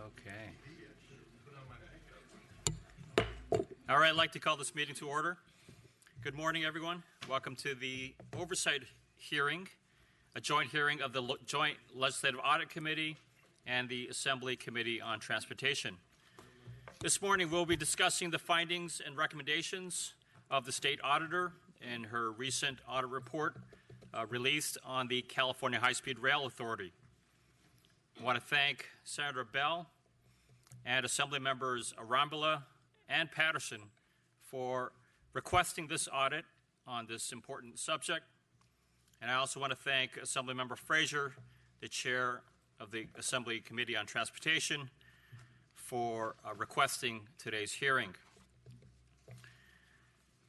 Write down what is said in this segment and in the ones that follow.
Okay. All right, I'd like to call this meeting to order. Good morning, everyone. Welcome to the oversight hearing, a joint hearing of the Joint Legislative Audit Committee and the Assembly Committee on Transportation. This morning, we'll be discussing the findings and recommendations of the State Auditor in her recent audit report released on the California High-Speed Rail Authority. I want to thank Senator Bell and Assembly members Arambula and Patterson for requesting this audit on this important subject. And I also want to thank Assemblymember Frazier, the chair of the Assembly Committee on Transportation, for requesting today's hearing.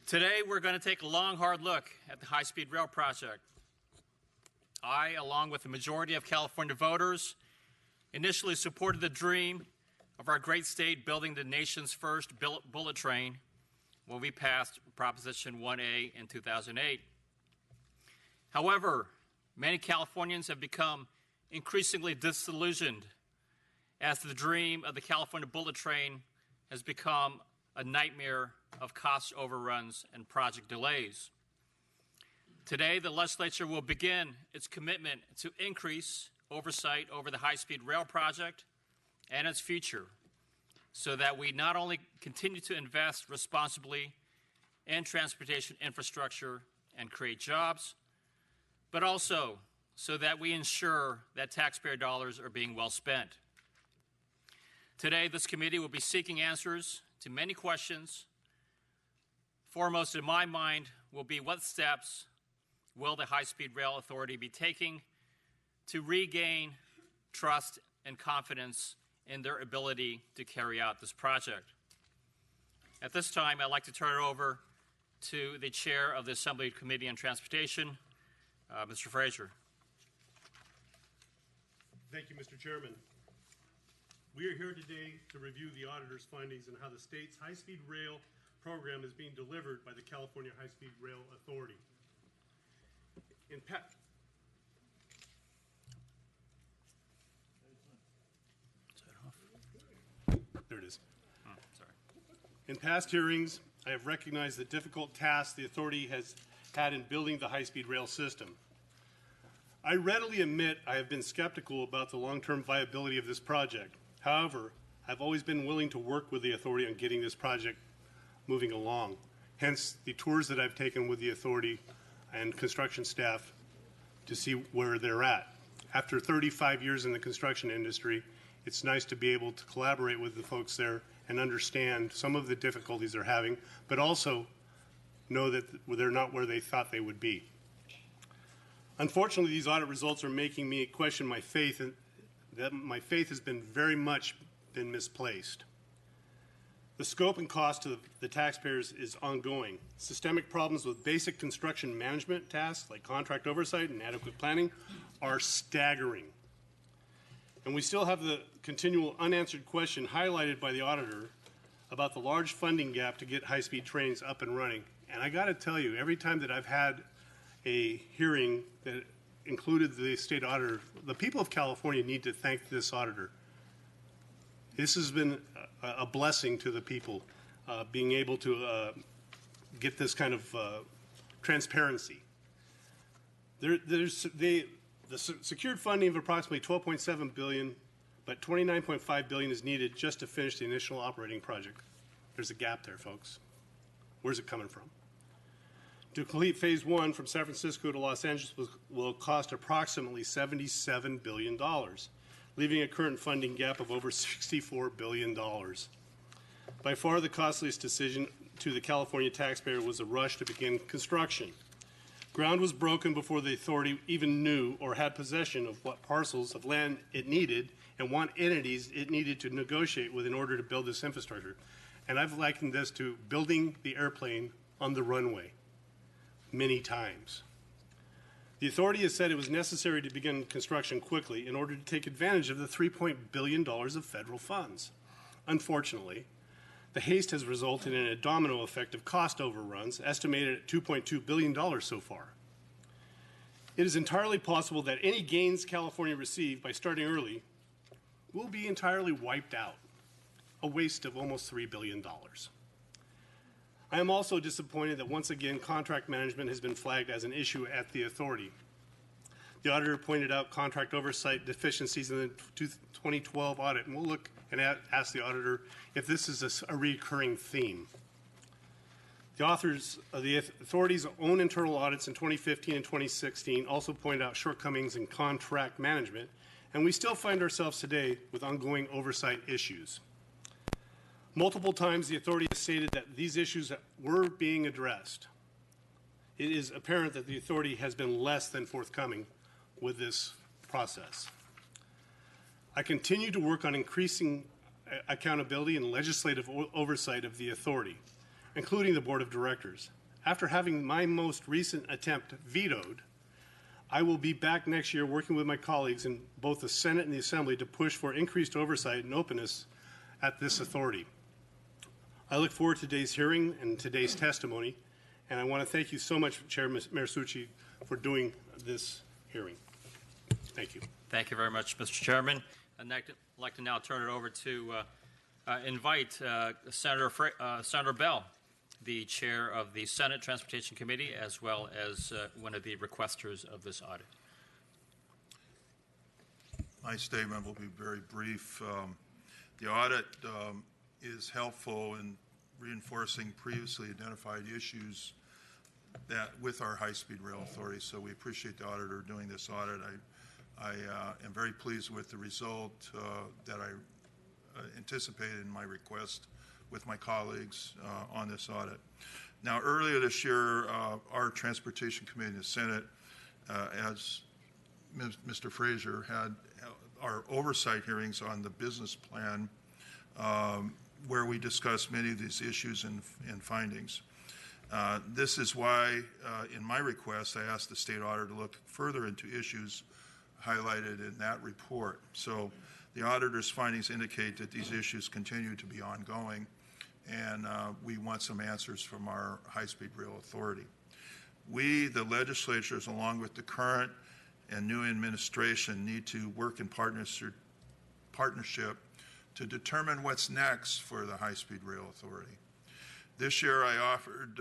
Today, we're going to take a long, hard look at the high-speed rail project. I, along with the majority of California voters, initially supported the dream of our great state building the nation's first bullet train when we passed Proposition 1A in 2008. However, many Californians have become increasingly disillusioned as the dream of the California bullet train has become a nightmare of cost overruns and project delays. Today, the legislature will begin its commitment to increase oversight over the high-speed rail project and its future so that we not only continue to invest responsibly in transportation infrastructure and create jobs, but also so that we ensure that taxpayer dollars are being well spent. Today, this committee will be seeking answers to many questions. Foremost in my mind will be what steps will the High-Speed Rail Authority be taking to regain trust and confidence in their ability to carry out this project. At this time, I'd like to turn it over to the chair of the Assembly Committee on Transportation, Mr. Frazier. Thank you, Mr. Chairman. We are here today to review the auditor's findings on how the state's high-speed rail program is being delivered by the California High-Speed Rail Authority. There it is. Oh, sorry. In past hearings, I have recognized the difficult task the authority has had in building the high-speed rail system. I readily admit I have been skeptical about the long-term viability of this project. However, I've always been willing to work with the authority on getting this project moving along. Hence, the tours that I've taken with the authority and construction staff to see where they're at. After 35 years in the construction industry, it's nice to be able to collaborate with the folks there and understand some of the difficulties they're having, but also know that they're not where they thought they would be. Unfortunately, these audit results are making me question my faith, and that my faith has been very much been misplaced. The scope and cost to the taxpayers is ongoing. Systemic problems with basic construction management tasks like contract oversight and adequate planning are staggering. And we still have the continual unanswered question highlighted by the auditor about the large funding gap to get high-speed trains up and running. And I got to tell you, every time that I've had a hearing that included the state auditor, the people of California need to thank this auditor. This has been a blessing to the people, being able to get this kind of transparency. The secured funding of approximately $12.7 billion, but $29.5 billion is needed just to finish the initial operating project. There's a gap there, folks. Where's it coming from? To complete Phase 1 from San Francisco to Los Angeles will cost approximately $77 billion, leaving a current funding gap of over $64 billion. By far the costliest decision to the California taxpayer was a rush to begin construction. Ground was broken before the authority even knew or had possession of what parcels of land it needed and what entities it needed to negotiate with in order to build this infrastructure. And I've likened this to building the airplane on the runway many times. The authority has said it was necessary to begin construction quickly in order to take advantage of the $3 billion of federal funds. Unfortunately, the haste has resulted in a domino effect of cost overruns, estimated at $2.2 billion so far. It is entirely possible that any gains California received by starting early will be entirely wiped out, a waste of almost $3 billion. I am also disappointed that once again contract management has been flagged as an issue at the authority. The auditor pointed out contract oversight deficiencies in the 2012 audit, and we'll look and ask the auditor if this is a recurring theme. The authors of the authority's own internal audits in 2015 and 2016 also pointed out shortcomings in contract management, and we still find ourselves today with ongoing oversight issues. Multiple times the authority has stated that these issues were being addressed. It is apparent that the authority has been less than forthcoming with this process. I continue to work on increasing accountability and legislative oversight of the authority, including the board of directors. After having my most recent attempt vetoed, I will be back next year working with my colleagues in both the Senate and the Assembly to push for increased oversight and openness at this authority. I look forward to today's hearing and today's testimony, and I want to thank you so much, Chair Marsucci, for doing this hearing. Thank you. Thank you very much, Mr. Chairman. I'd like to now turn it over to invite Senator Bell, the chair of the Senate Transportation Committee, as well as one of the requesters of this audit. My statement will be very brief. The audit is helpful in reinforcing previously identified issues that with our high-speed rail authority, so we appreciate the auditor doing this audit. I am very pleased with the result that I anticipated in my request with my colleagues on this audit. Now, earlier this year, our Transportation Committee in the Senate, as Mr. Frazier, had our oversight hearings on the business plan where we discussed many of these issues and findings. This is why, in my request, I asked the state auditor to look further into issues highlighted in that report. So the auditor's findings indicate that these issues continue to be ongoing, and we want some answers from our high-speed rail authority. We, the legislatures, along with the current and new administration, need to work in partnership to determine what's next for the high-speed rail authority. This year I offered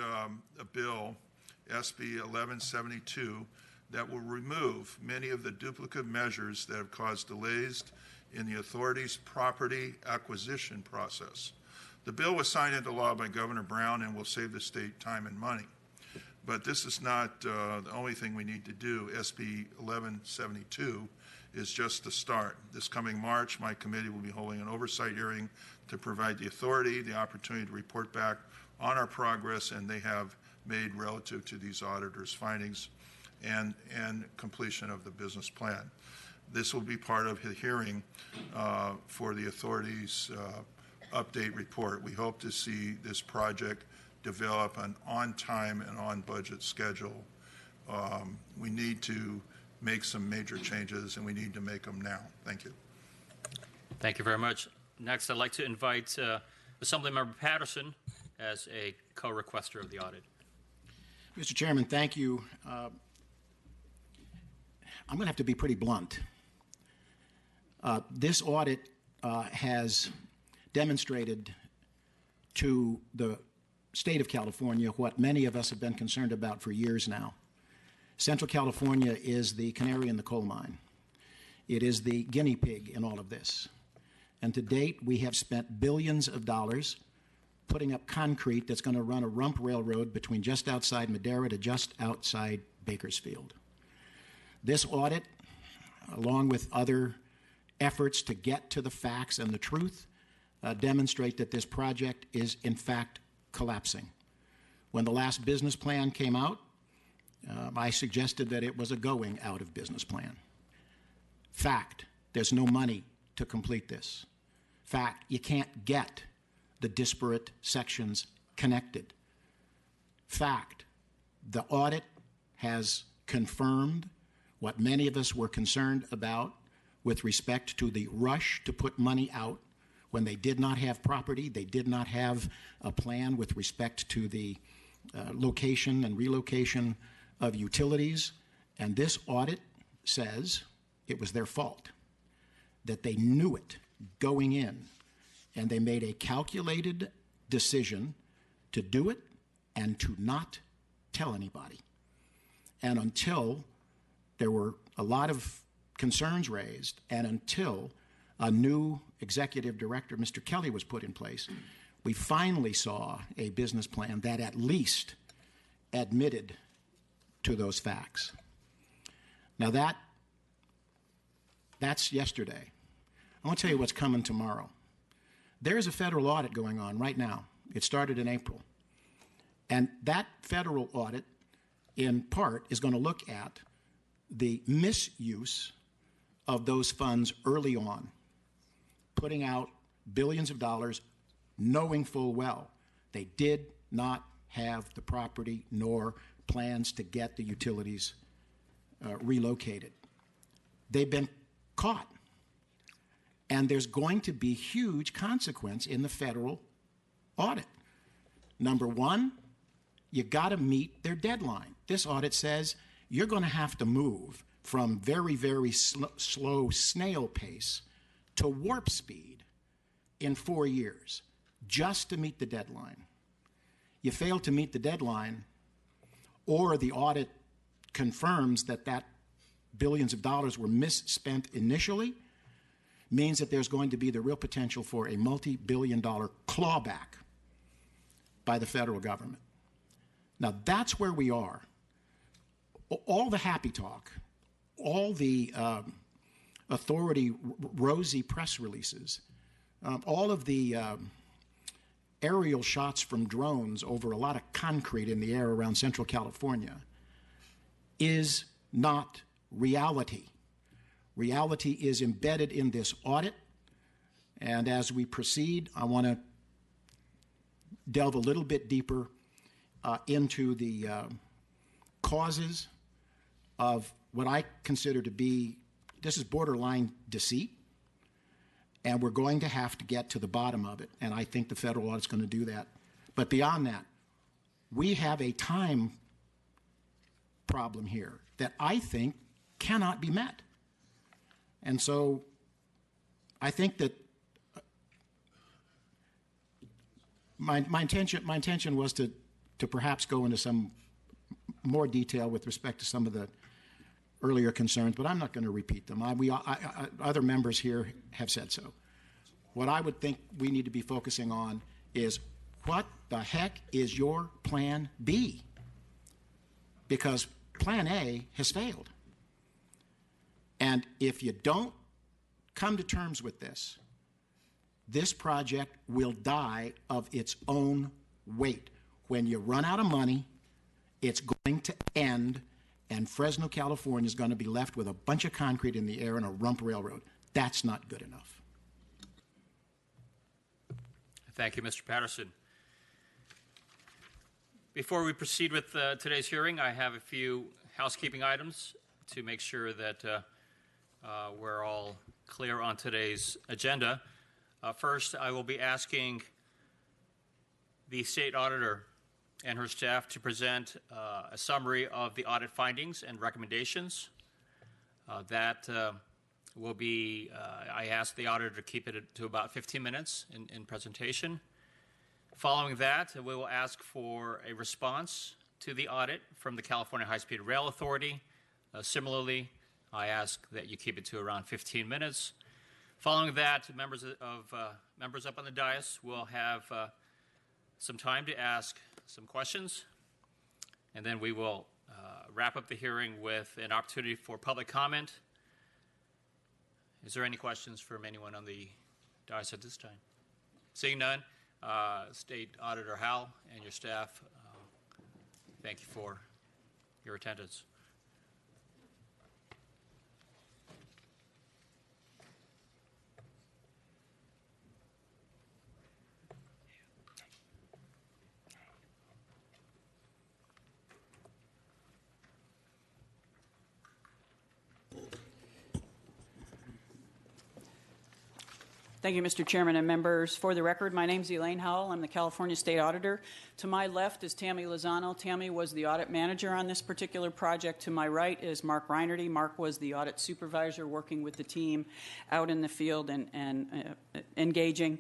a bill, SB 1172, that will remove many of the duplicate measures that have caused delays in the authority's property acquisition process. The bill was signed into law by Governor Brown and will save the state time and money. But this is not the only thing we need to do. SB 1172 is just the start. This coming March, my committee will be holding an oversight hearing to provide the authority the opportunity to report back on our progress and they have made relative to these auditors' findings and completion of the business plan. This will be part of the hearing for the authority's update report. We hope to see this project develop an on-time and on-budget schedule. We need to make some major changes, and we need to make them now. Thank you. Thank you very much. Next, I'd like to invite Assemblymember Patterson as a co-requester of the audit. Mr. Chairman, thank you. I'm going to have to be pretty blunt. This audit has demonstrated to the state of California what many of us have been concerned about for years now. Central California is the canary in the coal mine. It is the guinea pig in all of this. And to date, we have spent billions of dollars putting up concrete that's going to run a rump railroad between just outside Madera to just outside Bakersfield. This audit, along with other efforts to get to the facts and the truth, demonstrate that this project is, in fact, collapsing. When the last business plan came out, I suggested that it was a going out of business plan. Fact, there's no money to complete this. Fact, you can't get the disparate sections connected. Fact, the audit has confirmed what many of us were concerned about with respect to the rush to put money out when they did not have property, they did not have a plan with respect to the location and relocation of utilities. And this audit says it was their fault, that they knew it going in, and they made a calculated decision to do it and to not tell anybody. And until there were a lot of concerns raised, and until a new executive director, Mr. Kelly, was put in place, we finally saw a business plan that at least admitted to those facts. Now that's yesterday. I want to tell you what's coming tomorrow. There is a federal audit going on right now. It started in April. And that federal audit, in part, is going to look at the misuse of those funds early on, putting out billions of dollars, knowing full well they did not have the property nor plans to get the utilities relocated. They've been caught. And there's going to be huge consequence in the federal audit. Number one, you got to meet their deadline. This audit says you're going to have to move from very, very slow snail pace to warp speed in 4 years just to meet the deadline. You fail to meet the deadline, or the audit confirms that billions of dollars were misspent initially, means that there's going to be the real potential for a multi-billion-dollar clawback by the federal government. Now, that's where we are. All the happy talk, all the rosy press releases, all of the aerial shots from drones over a lot of concrete in the air around Central California is not reality. Reality is embedded in this audit, and as we proceed, I want to delve a little bit deeper into the causes of what I consider to be, this is borderline deceit, and we're going to have to get to the bottom of it, and I think the federal audit's going to do that. But beyond that, we have a time problem here that I think cannot be met. And so I think that my intention was to perhaps go into some more detail with respect to some of the earlier concerns, but I'm not going to repeat them. Other members here have said so. What I would think we need to be focusing on is, what the heck is your plan B? Because plan A has failed. And if you don't come to terms with this, this project will die of its own weight. When you run out of money, it's going to end, and Fresno, California is going to be left with a bunch of concrete in the air and a rump railroad. That's not good enough. Thank you, Mr. Patterson. Before we proceed with today's hearing, I have a few housekeeping items to make sure that we're all clear on today's agenda. First, I will be asking the state auditor and her staff to present a summary of the audit findings and recommendations. That will be, I asked the auditor to keep it to about 15 minutes in presentation. Following that, we will ask for a response to the audit from the California High-Speed Rail Authority. Similarly, I ask that you keep it to around 15 minutes. Following that, members up on the dais will have some time to ask some questions, and then we will wrap up the hearing with an opportunity for public comment. Is there any questions from anyone on the dais at this time? Seeing none, State Auditor Howell and your staff, thank you for your attendance. Thank you, Mr. Chairman and members. For the record, my name is Elaine Howell. I'm the California State Auditor. To my left is Tammy Lozano. Tammy was the audit manager on this particular project. To my right is Mark Reinerty. Mark was the audit supervisor working with the team out in the field and engaging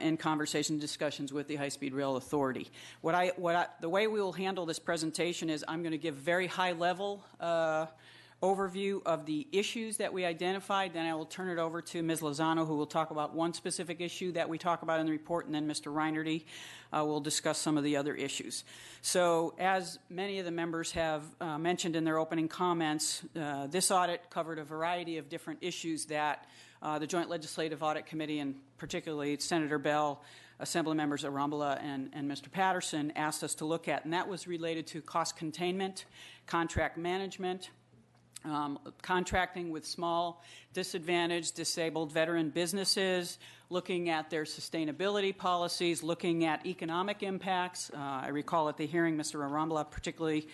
in conversation discussions with the High-Speed Rail Authority. The way we will handle this presentation is I'm going to give very high-level overview of the issues that we identified. Then I will turn it over to Ms. Lozano, who will talk about one specific issue that we talk about in the report, and then Mr. Reinerty will discuss some of the other issues. So as many of the members have mentioned in their opening comments, this audit covered a variety of different issues that the Joint Legislative Audit Committee, and particularly Senator Bell, Assembly Members Arambula and Mr. Patterson, asked us to look at, and that was related to cost containment, contract management, contracting with small, disadvantaged, disabled veteran businesses, looking at their sustainability policies, looking at economic impacts. I recall at the hearing Mr. Arambula particularly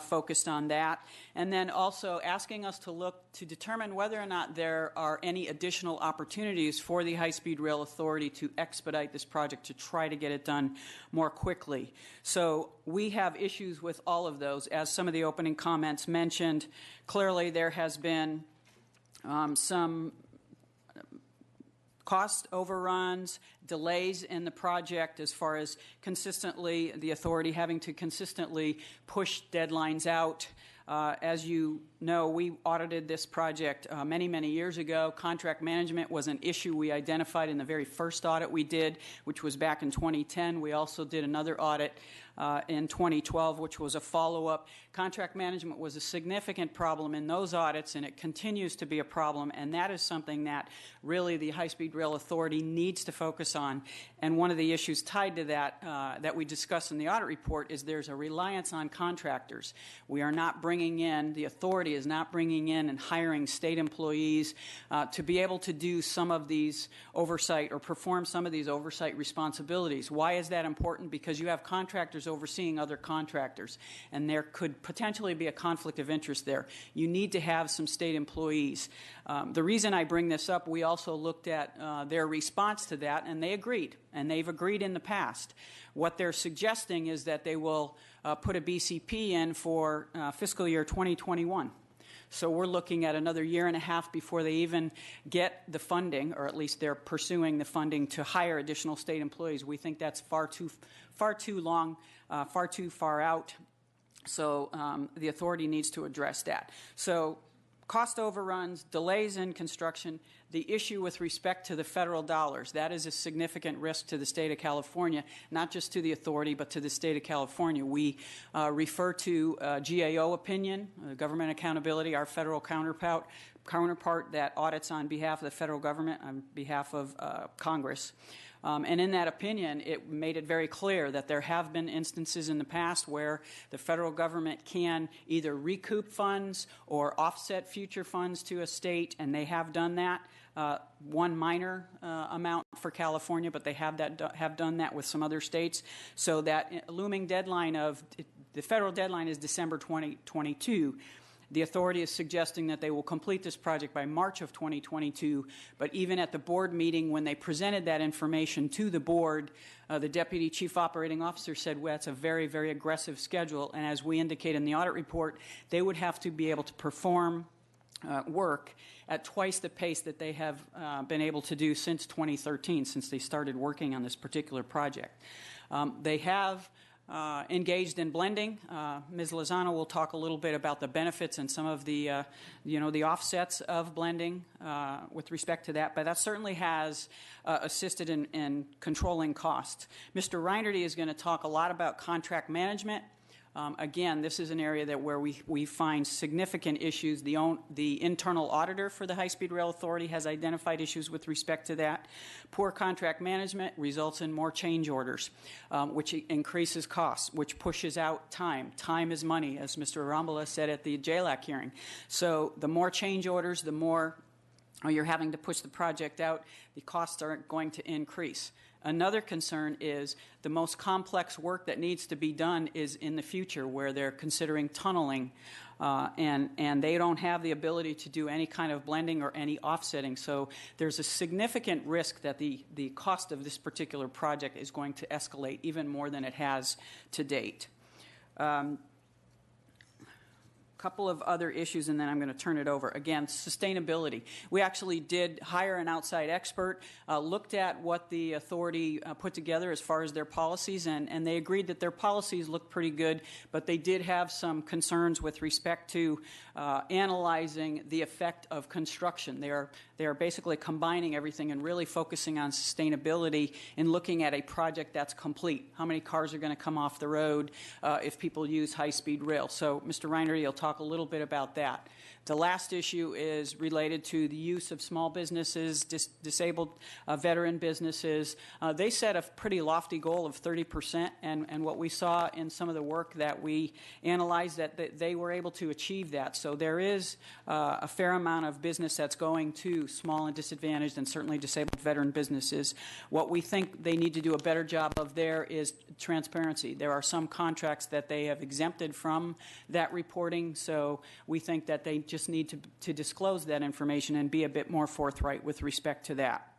focused on that. And then also asking us to look to determine whether or not there are any additional opportunities for the High-Speed Rail Authority to expedite this project to try to get it done more quickly. So we have issues with all of those. As some of the opening comments mentioned, clearly there has been some cost overruns, delays in the project as far as consistently, the authority having to consistently push deadlines out. As you know, we audited this project many, many years ago. Contract management was an issue we identified in the very first audit we did, which was back in 2010. We also did another audit in 2012, which was a follow-up. Contract management was a significant problem in those audits, and it continues to be a problem, and that is something that really the High-Speed Rail Authority needs to focus on. And one of the issues tied to that that we discussed in the audit report is there's a reliance on contractors. We are not bringing in, the authority is not bringing in and hiring state employees to be able to do some of these oversight or perform some of these oversight responsibilities. Why is that important? Because you have contractors overseeing other contractors, and there could potentially be a conflict of interest there. You need to have some state employees. The reason I bring this up, we also looked at their response to that, and they agreed, and they've agreed in the past. What they're suggesting is that they will put a BCP in for fiscal year 2021. So we're looking at another year and a half before they even get the funding, or at least they're pursuing the funding to hire additional state employees. We think that's far too long, far too far out. So the authority needs to address that. So cost overruns, delays in construction, the issue with respect to the federal dollars, that is a significant risk to the state of California, not just to the authority, but to the state of California. We refer to GAO opinion, Government Accountability, our federal counterpart that audits on behalf of the federal government, on behalf of Congress. And in that opinion, it made it very clear that there have been instances in the past where the federal government can either recoup funds or offset future funds to a state, and they have done that. One minor amount for California, but they have done that with some other states. So that looming deadline of the federal deadline is December 2022. The authority is suggesting that they will complete this project by March of 2022, but even at the board meeting when they presented that information to the board, the Deputy Chief Operating Officer said, well, that's a very, very aggressive schedule, and as we indicate in the audit report, they would have to be able to perform work at twice the pace that they have been able to do since 2013, since they started working on this particular project. They have engaged in blending. Ms. Lozano will talk a little bit about the benefits and some of the, the offsets of blending with respect to that, but that certainly has assisted in controlling costs. Mr. Reinerty is going to talk a lot about contract management. Again, this is an area where we find significant issues. The internal auditor for the High-Speed Rail Authority has identified issues with respect to that. Poor contract management results in more change orders, which increases costs, which pushes out time. Time is money, as Mr. Arambula said at the JLAC hearing. So the more change orders, the more you're having to push the project out, the costs are going to increase. Another concern is the most complex work that needs to be done is in the future, where they're considering tunneling, and they don't have the ability to do any kind of blending or any offsetting. So there's a significant risk that the cost of this particular project is going to escalate even more than it has to date. Couple of other issues, and then I'm going to turn it over. Again, sustainability. We actually did hire an outside expert, looked at what the authority put together as far as their policies, and they agreed that their policies looked pretty good, but they did have some concerns with respect to analyzing the effect of construction. They are basically combining everything and really focusing on sustainability and looking at a project that's complete. How many cars are going to come off the road if people use high-speed rail? So, Mr. Reiner, you'll talk a little bit about that. The last issue is related to the use of small businesses, disabled veteran businesses. They set a pretty lofty goal of 30%, and what we saw in some of the work that we analyzed, that they were able to achieve that. So there is a fair amount of business that's going to small and disadvantaged and certainly disabled veteran businesses. What we think they need to do a better job of there is transparency. There are some contracts that they have exempted from that reporting, so we think that they just need to disclose that information and be a bit more forthright with respect to that.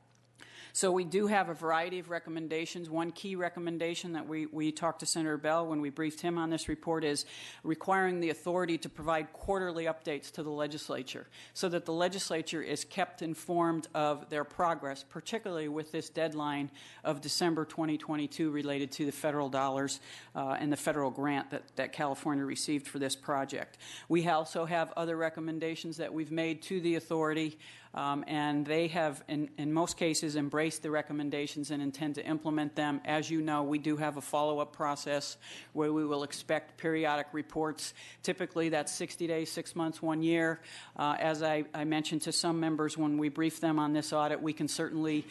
So we do have a variety of recommendations. One key recommendation that we talked to Senator Bell when we briefed him on this report is requiring the authority to provide quarterly updates to the legislature so that the legislature is kept informed of their progress, particularly with this deadline of December 2022 related to the federal dollars and the federal grant that California received for this project. We also have other recommendations that we've made to the authority, and they have, in most cases, embraced the recommendations and intend to implement them. As you know, we do have a follow-up process where we will expect periodic reports. Typically, that's 60 days, 6 months, 1 year. As I mentioned to some members when we briefed them on this audit, we can certainly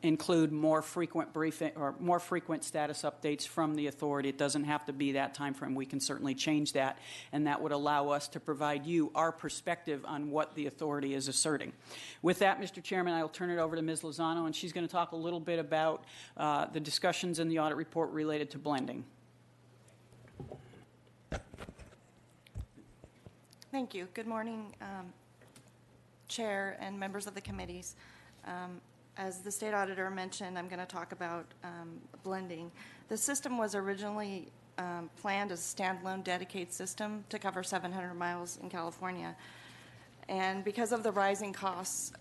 include more frequent briefing or more frequent status updates from the authority. It doesn't have to be that time frame. We can certainly change that, and that would allow us to provide you our perspective on what the authority is asserting. With that, Mr. Chairman, I will turn it over to Ms. Lozano, and she's going to talk a little bit about the discussions in the audit report related to blending. Thank you. Good morning, Chair and members of the committees. As the State Auditor mentioned, I'm going to talk about blending. The system was originally planned as a standalone dedicated system to cover 700 miles in California. And because of the rising costs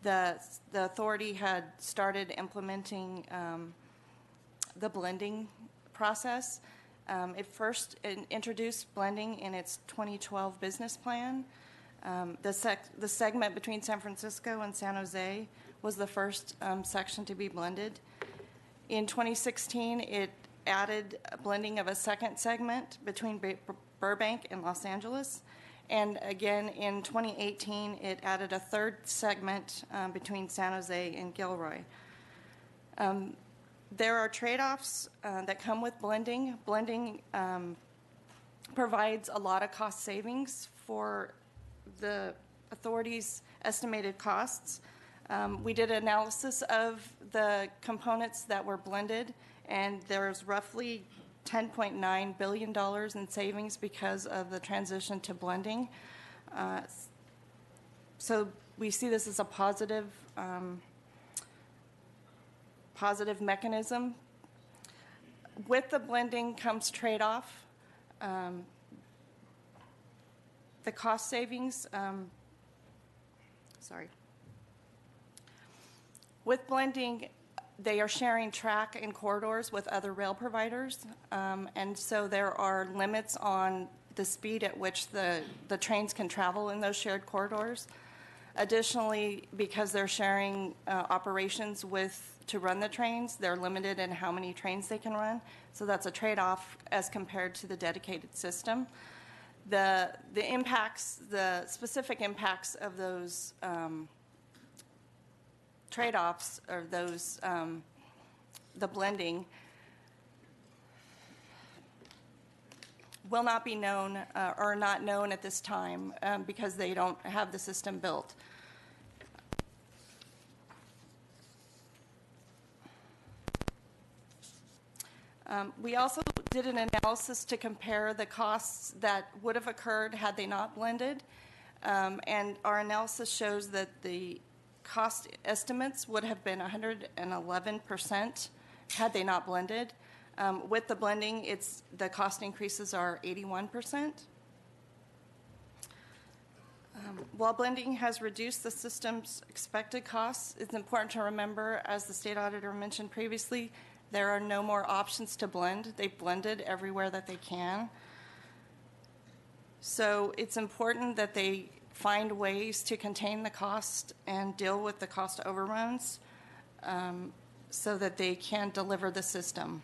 the authority had started implementing the blending process. It first introduced blending in its 2012 business plan. The segment between San Francisco and San Jose was the first section to be blended. In 2016, it added a blending of a second segment between Burbank and Los Angeles. And again, in 2018, it added a third segment between San Jose and Gilroy. There are trade-offs that come with blending. Blending provides a lot of cost savings for the authority's estimated costs. We did an analysis of the components that were blended, and there's roughly $10.9 billion in savings because of the transition to blending. So we see this as a positive mechanism. With the blending comes trade-off. The cost savings, with blending, they are sharing track and corridors with other rail providers, and so there are limits on the speed at which the trains can travel in those shared corridors. Additionally, because they're sharing operations to run the trains, they're limited in how many trains they can run, so that's a trade-off as compared to the dedicated system. The specific impacts of those trade-offs or those the blending will not be known or not known at this time because they don't have the system built. We also did an analysis to compare the costs that would have occurred had they not blended. And our analysis shows that the cost estimates would have been 111% had they not blended. With the blending, the cost increases are 81%. While blending has reduced the system's expected costs, it's important to remember, as the state auditor mentioned previously, there are no more options to blend. They've blended everywhere that they can. So it's important that they find ways to contain the cost and deal with the cost overruns so that they can deliver the system.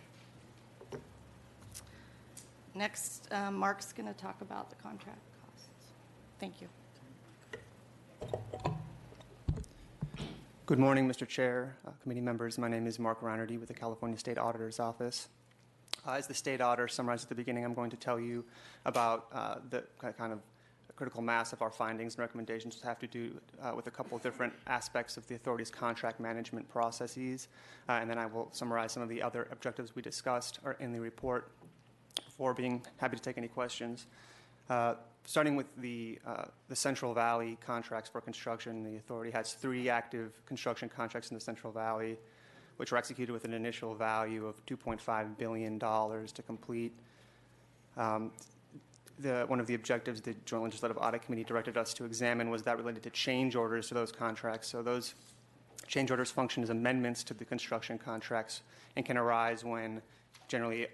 Next, Mark's going to talk about the contract costs. Thank you. Good morning, Mr. Chair, committee members. My name is Mark Reinerty with the California State Auditor's Office. As the state auditor summarized at the beginning, I'm going to tell you about the kind of critical mass of our findings and recommendations that have to do with a couple of different aspects of the authority's contract management processes, and then I will summarize some of the other objectives we discussed in the report before being happy to take any questions. Starting with the Central Valley contracts for construction, the authority has 3 active construction contracts in the Central Valley, which were executed with an initial value of $2.5 billion to complete. One of the objectives the Joint Legislative Audit Committee directed us to examine was that related to change orders to those contracts. So those change orders function as amendments to the construction contracts and can arise when generally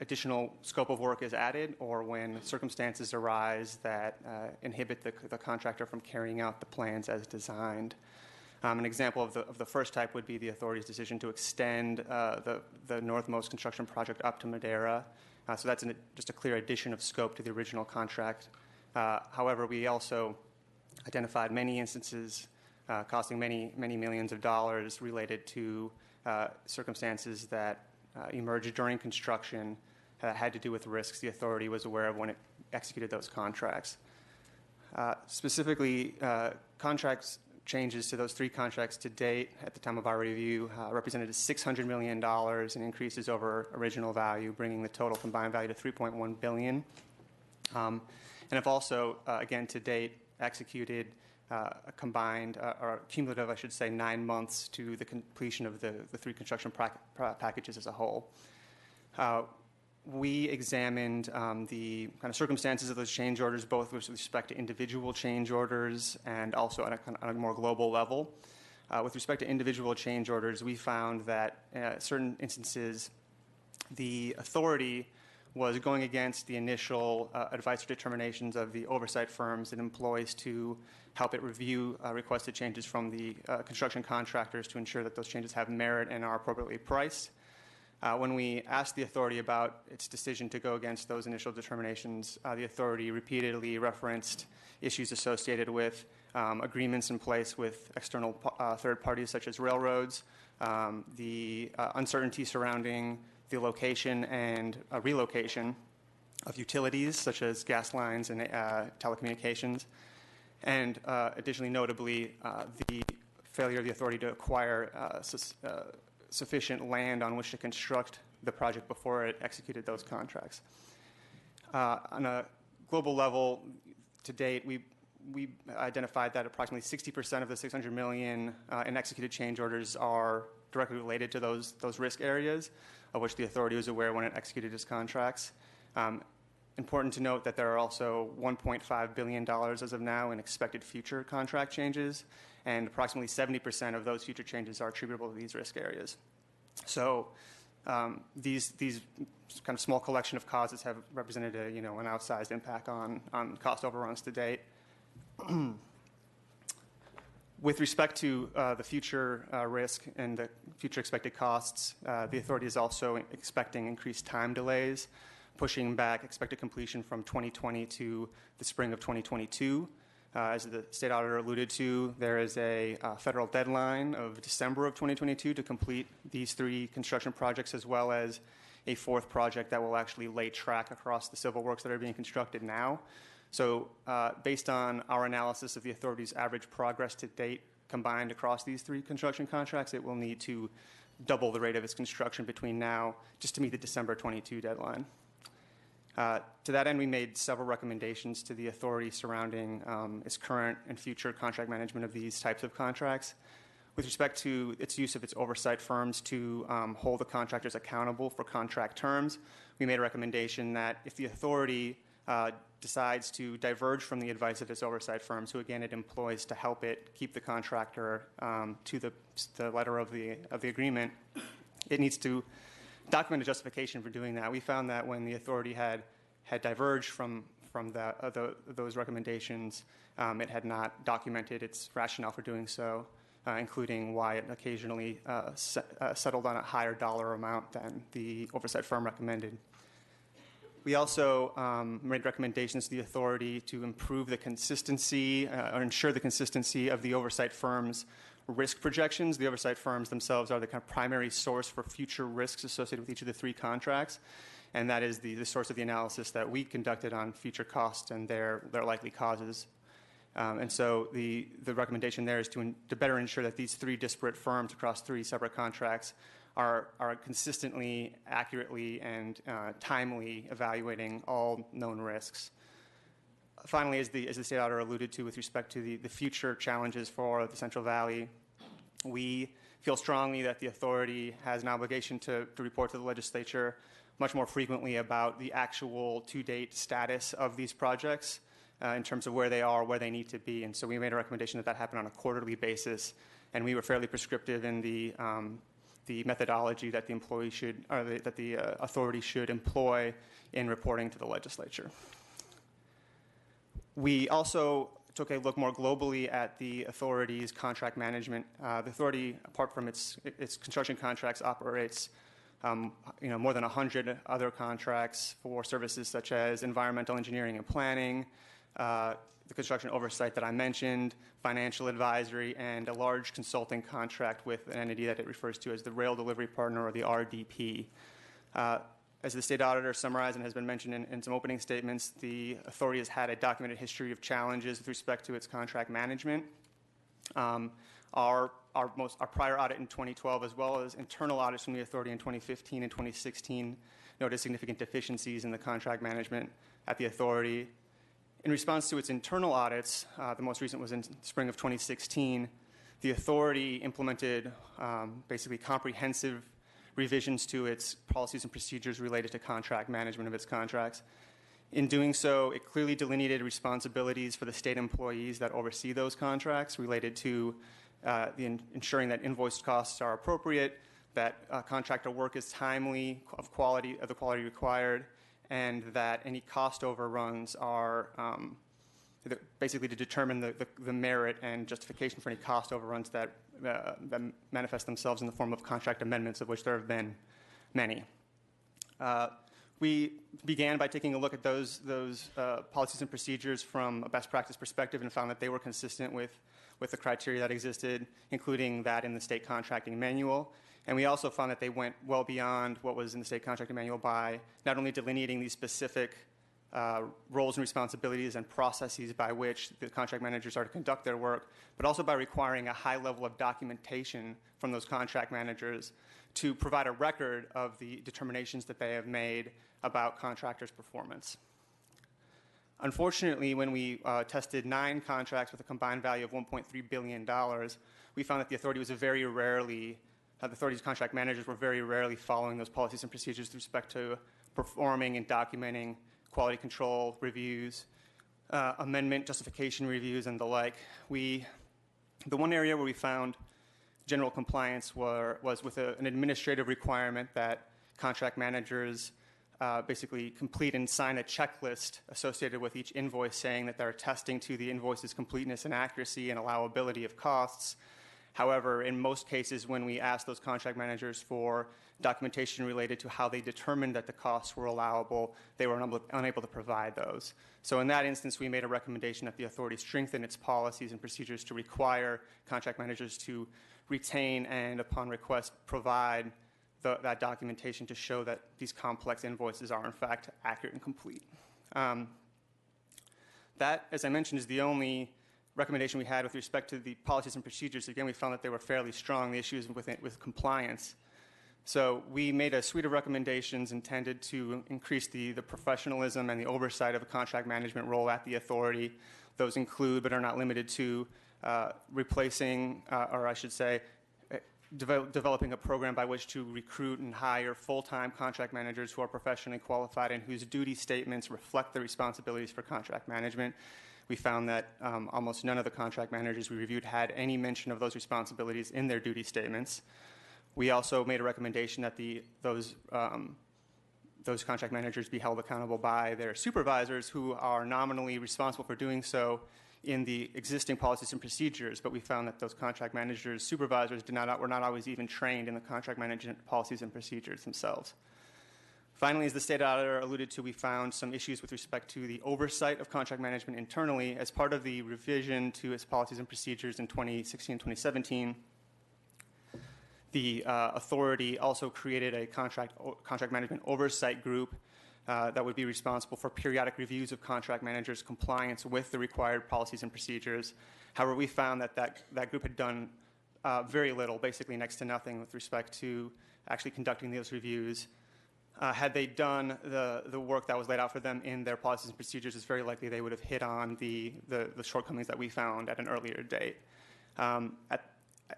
additional scope of work is added or when circumstances arise that inhibit the contractor from carrying out the plans as designed. An example of the first type would be the authority's decision to extend the northmost construction project up to Madera. So that's just a clear addition of scope to the original contract. However, we also identified many instances costing many millions of dollars related to circumstances that emerged during construction had to do with risks the authority was aware of when it executed those contracts. Specifically, contracts changes to those 3 contracts to date at the time of our review represented $600 million in increases over original value, bringing the total combined value to $3.1 billion. And have also, again, to date, executed a combined, or cumulative, I should say, 9 months to the completion of the 3 construction packages as a whole. We examined the kind of circumstances of those change orders, both with respect to individual change orders and also on a more global level. With respect to individual change orders, we found that certain instances, the authority was going against the initial advice or determinations of the oversight firms it employs to help it review requested changes from the construction contractors to ensure that those changes have merit and are appropriately priced. When we asked the authority about its decision to go against those initial determinations, the authority repeatedly referenced issues associated with agreements in place with external third parties such as railroads, the uncertainty surrounding the location and relocation of utilities such as gas lines and telecommunications, and additionally notably the failure of the authority to acquire sufficient land on which to construct the project before it executed those contracts. On a global level, to date, we identified that approximately 60% of the $600 million in executed change orders are directly related to those risk areas, of which the authority was aware when it executed its contracts. Important to note that there are also $1.5 billion as of now in expected future contract changes, and approximately 70% of those future changes are attributable to these risk areas. So these kind of small collection of causes have represented an outsized impact on cost overruns to date. With respect to the future risk and the future expected costs, the authority is also expecting increased time delays, pushing back expected completion from 2020 to the spring of 2022. As the state auditor alluded to, there is a federal deadline of December of 2022 to complete these 3 construction projects, as well as a 4th project that will actually lay track across the civil works that are being constructed now. So based on our analysis of the authority's average progress to date combined across these 3 construction contracts, it will need to double the rate of its construction between now, just to meet the December 22 deadline. To that end, we made several recommendations to the authority surrounding its current and future contract management of these types of contracts. With respect to its use of its oversight firms to hold the contractors accountable for contract terms, we made a recommendation that if the authority decides to diverge from the advice of its oversight firms, who again it employs to help it keep the contractor to the letter of the agreement, it needs to document a justification for doing that. We found that when the authority had diverged from those recommendations, it had not documented its rationale for doing so, including why it occasionally settled on a higher dollar amount than the oversight firm recommended. We also made recommendations to the authority to improve the consistency or ensure the consistency of the oversight firm's risk projections. The oversight firms themselves are the kind of primary source for future risks associated with each of the three contracts, and that is the source of the analysis that we conducted on future costs and their likely causes. And so the recommendation there is to better ensure that these three disparate firms across three separate contracts are consistently, accurately, and timely evaluating all known risks. Finally, as the state auditor alluded to with respect to the future challenges for the Central Valley, we feel strongly that the authority has an obligation to report to the legislature much more frequently about the actual to-date status of these projects in terms of where they are, where they need to be. And so we made a recommendation that happen on a quarterly basis, and we were fairly prescriptive in the methodology that the employee should, or that the authority should employ in reporting to the legislature. We also took a look more globally at the authority's contract management. The authority, apart from its construction contracts, operates more than 100 other contracts for services such as environmental engineering and planning, the construction oversight that I mentioned, financial advisory, and a large consulting contract with an entity that it refers to as the Rail Delivery Partner, or the RDP. As the state auditor summarized and has been mentioned in some opening statements, the authority has had a documented history of challenges with respect to its contract management. Our prior audit in 2012, as well as internal audits from the authority in 2015 and 2016, noted significant deficiencies in the contract management at the authority. In response to its internal audits, the most recent was in spring of 2016, the authority implemented basically comprehensive revisions to its policies and procedures related to contract management of its contracts. In doing so, it clearly delineated responsibilities for the state employees that oversee those contracts related to ensuring that invoiced costs are appropriate, that contractor work is timely, of the quality required, and that any cost overruns are basically to determine the merit and justification for any cost overruns that manifest themselves in the form of contract amendments, of which there have been many. We began by taking a look at those policies and procedures from a best practice perspective and found that they were consistent with the criteria that existed, including that in the state contracting manual. And we also found that they went well beyond what was in the state contracting manual by not only delineating these specific roles and responsibilities and processes by which the contract managers are to conduct their work, but also by requiring a high level of documentation from those contract managers to provide a record of the determinations that they have made about contractors' performance. Unfortunately, when we tested 9 contracts with a combined value of $1.3 billion, we found that the authority's contract managers were very rarely following those policies and procedures with respect to performing and documenting quality control reviews, amendment justification reviews, and the like. The one area where we found general compliance was with an administrative requirement that contract managers basically complete and sign a checklist associated with each invoice saying that they're attesting to the invoice's completeness and accuracy and allowability of costs. However, in most cases, when we asked those contract managers for documentation related to how they determined that the costs were allowable, they were unable to provide those. So in that instance, we made a recommendation that the authority strengthen its policies and procedures to require contract managers to retain and, upon request, provide that documentation to show that these complex invoices are, in fact, accurate and complete. That, as I mentioned, is the only recommendation we had with respect to the policies and procedures, again, we found that they were fairly strong, the issues with compliance. So we made a suite of recommendations intended to increase the professionalism and the oversight of a contract management role at the authority. Those include, but are not limited to, replacing, or I should say, developing a program by which to recruit and hire full-time contract managers who are professionally qualified and whose duty statements reflect the responsibilities for contract management. We found that almost none of the contract managers we reviewed had any mention of those responsibilities in their duty statements. We also made a recommendation that those contract managers be held accountable by their supervisors, who are nominally responsible for doing so in the existing policies and procedures, but we found that those contract managers, supervisors, were not always even trained in the contract management policies and procedures themselves. Finally, as the state auditor alluded to, we found some issues with respect to the oversight of contract management internally. As part of the revision to its policies and procedures in 2016-2017, the authority also created a contract management oversight group that would be responsible for periodic reviews of contract managers' compliance with the required policies and procedures. However, we found that group had done very little, basically next to nothing, with respect to actually conducting those reviews. Had they done the work that was laid out for them in their policies and procedures, it's very likely they would have hit on the shortcomings that we found at an earlier date.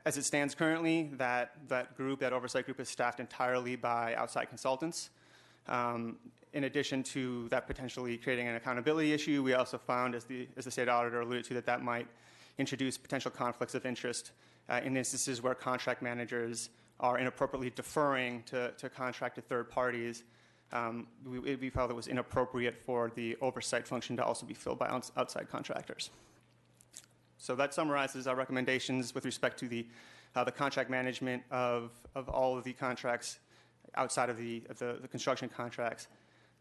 As it stands currently, that oversight group is staffed entirely by outside consultants. In addition to that potentially creating an accountability issue, we also found, as the state auditor alluded to, that might introduce potential conflicts of interest in instances where contract managers are inappropriately deferring to contracted third parties. We felt it was inappropriate for the oversight function to also be filled by outside contractors. So that summarizes our recommendations with respect to the contract management of all of the contracts outside of the construction contracts.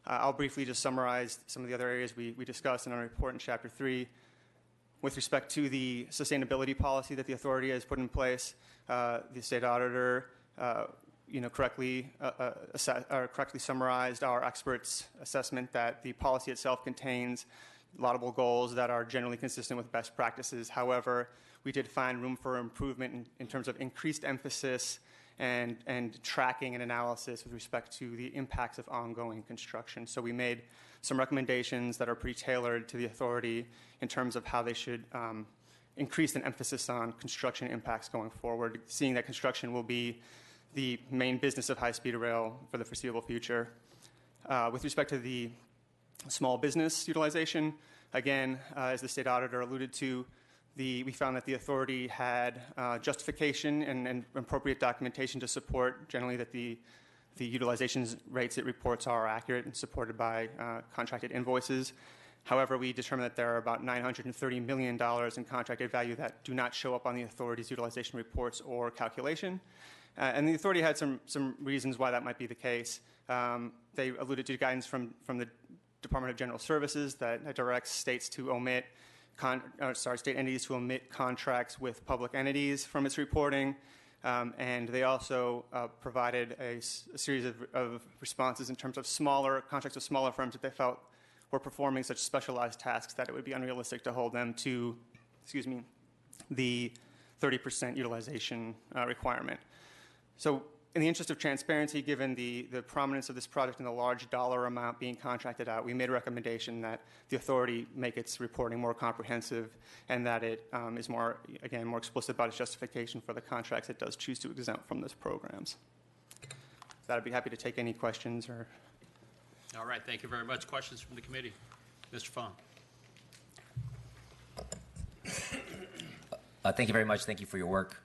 I'll briefly just summarize some of the other areas we discussed in our report in Chapter 3. With respect to the sustainability policy that the authority has put in place, the state auditor correctly summarized our experts' assessment that the policy itself contains laudable goals that are generally consistent with best practices. However, we did find room for improvement in terms of increased emphasis and tracking and analysis with respect to the impacts of ongoing construction. So we made some recommendations that are pretty tailored to the authority in terms of how they should increase an emphasis on construction impacts going forward, seeing that construction will be the main business of high-speed rail for the foreseeable future. With respect to the small business utilization, again, as the state auditor alluded to, we found that the authority had justification and appropriate documentation to support generally that the utilization rates it reports are accurate and supported by contracted invoices. However, we determined that there are about $930 million in contracted value that do not show up on the authority's utilization reports or calculation. And the authority had some reasons why that might be the case. They alluded to guidance from the Department of General Services that directs states to omit state entities to omit contracts with public entities from its reporting. And they also provided a series of responses in terms of smaller contracts with smaller firms that they felt were performing such specialized tasks that it would be unrealistic to hold them to, the 30% utilization requirement. So in the interest of transparency, given the prominence of this project and the large dollar amount being contracted out, we made a recommendation that the authority make its reporting more comprehensive and that it is more explicit about its justification for the contracts it does choose to exempt from those programs. So I'd be happy to take any questions or... All right, thank you very much. Questions from the committee? Mr. Fong. Thank you very much. Thank you for your work.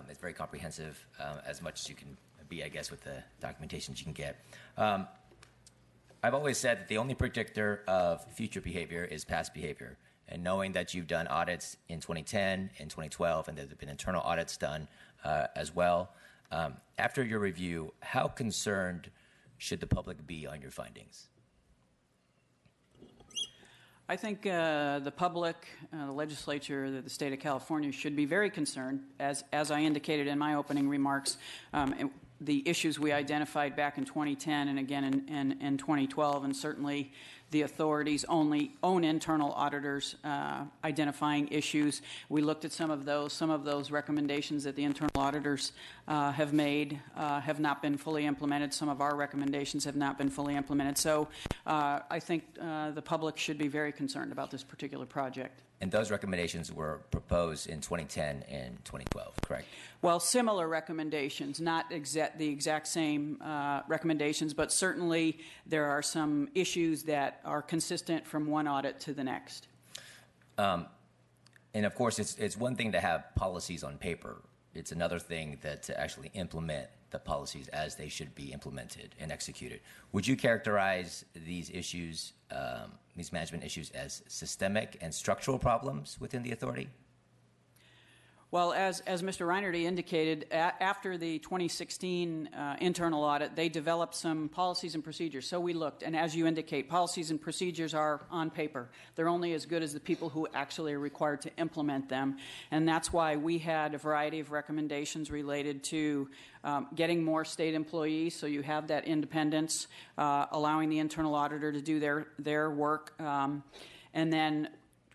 It's very comprehensive, as much as you can be, I guess, with the documentations you can get. I've always said that the only predictor of future behavior is past behavior. And knowing that you've done audits in 2010 and 2012, and there have been internal audits done as well, after your review, how concerned should the public be on your findings? I think the public, the legislature, the state of California should be very concerned, as I indicated in my opening remarks. the issues we identified back in 2010 and again in 2012, and certainly the authority's own internal auditors identifying issues. We looked at some of those recommendations that the internal auditors have made have not been fully implemented. Some of our recommendations have not been fully implemented. So I think the public should be very concerned about this particular project. And those recommendations were proposed in 2010 and 2012, correct? Well, similar recommendations, not the exact same recommendations, but certainly there are some issues that are consistent from one audit to the next. And of course, it's one thing to have policies on paper. It's another thing to actually implement the policies as they should be implemented and executed. Would you characterize these issues, these management issues, as systemic and structural problems within the authority? Well, as Mr. Reinerty indicated, after the 2016 internal audit, they developed some policies and procedures. So we looked, and as you indicate, policies and procedures are on paper. They're only as good as the people who actually are required to implement them. And that's why we had a variety of recommendations related to getting more state employees, so you have that independence, allowing the internal auditor to do their work, and then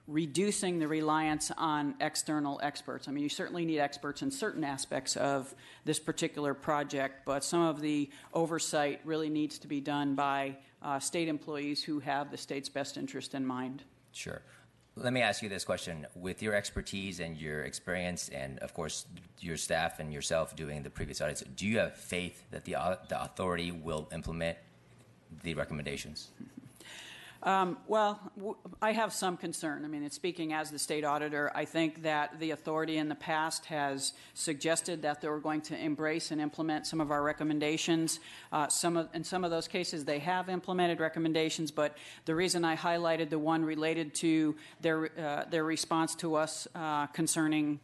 reducing the reliance on external experts. I mean, you certainly need experts in certain aspects of this particular project, but some of the oversight really needs to be done by state employees who have the state's best interest in mind. Sure. Let me ask you this question. With your expertise and your experience and, of course, your staff and yourself doing the previous audits, do you have faith that the authority will implement the recommendations? Well, I have some concern. I mean, speaking as the state auditor, I think that the authority in the past has suggested that they were going to embrace and implement some of our recommendations. In some of those cases, they have implemented recommendations, but the reason I highlighted the one related to their response to us concerning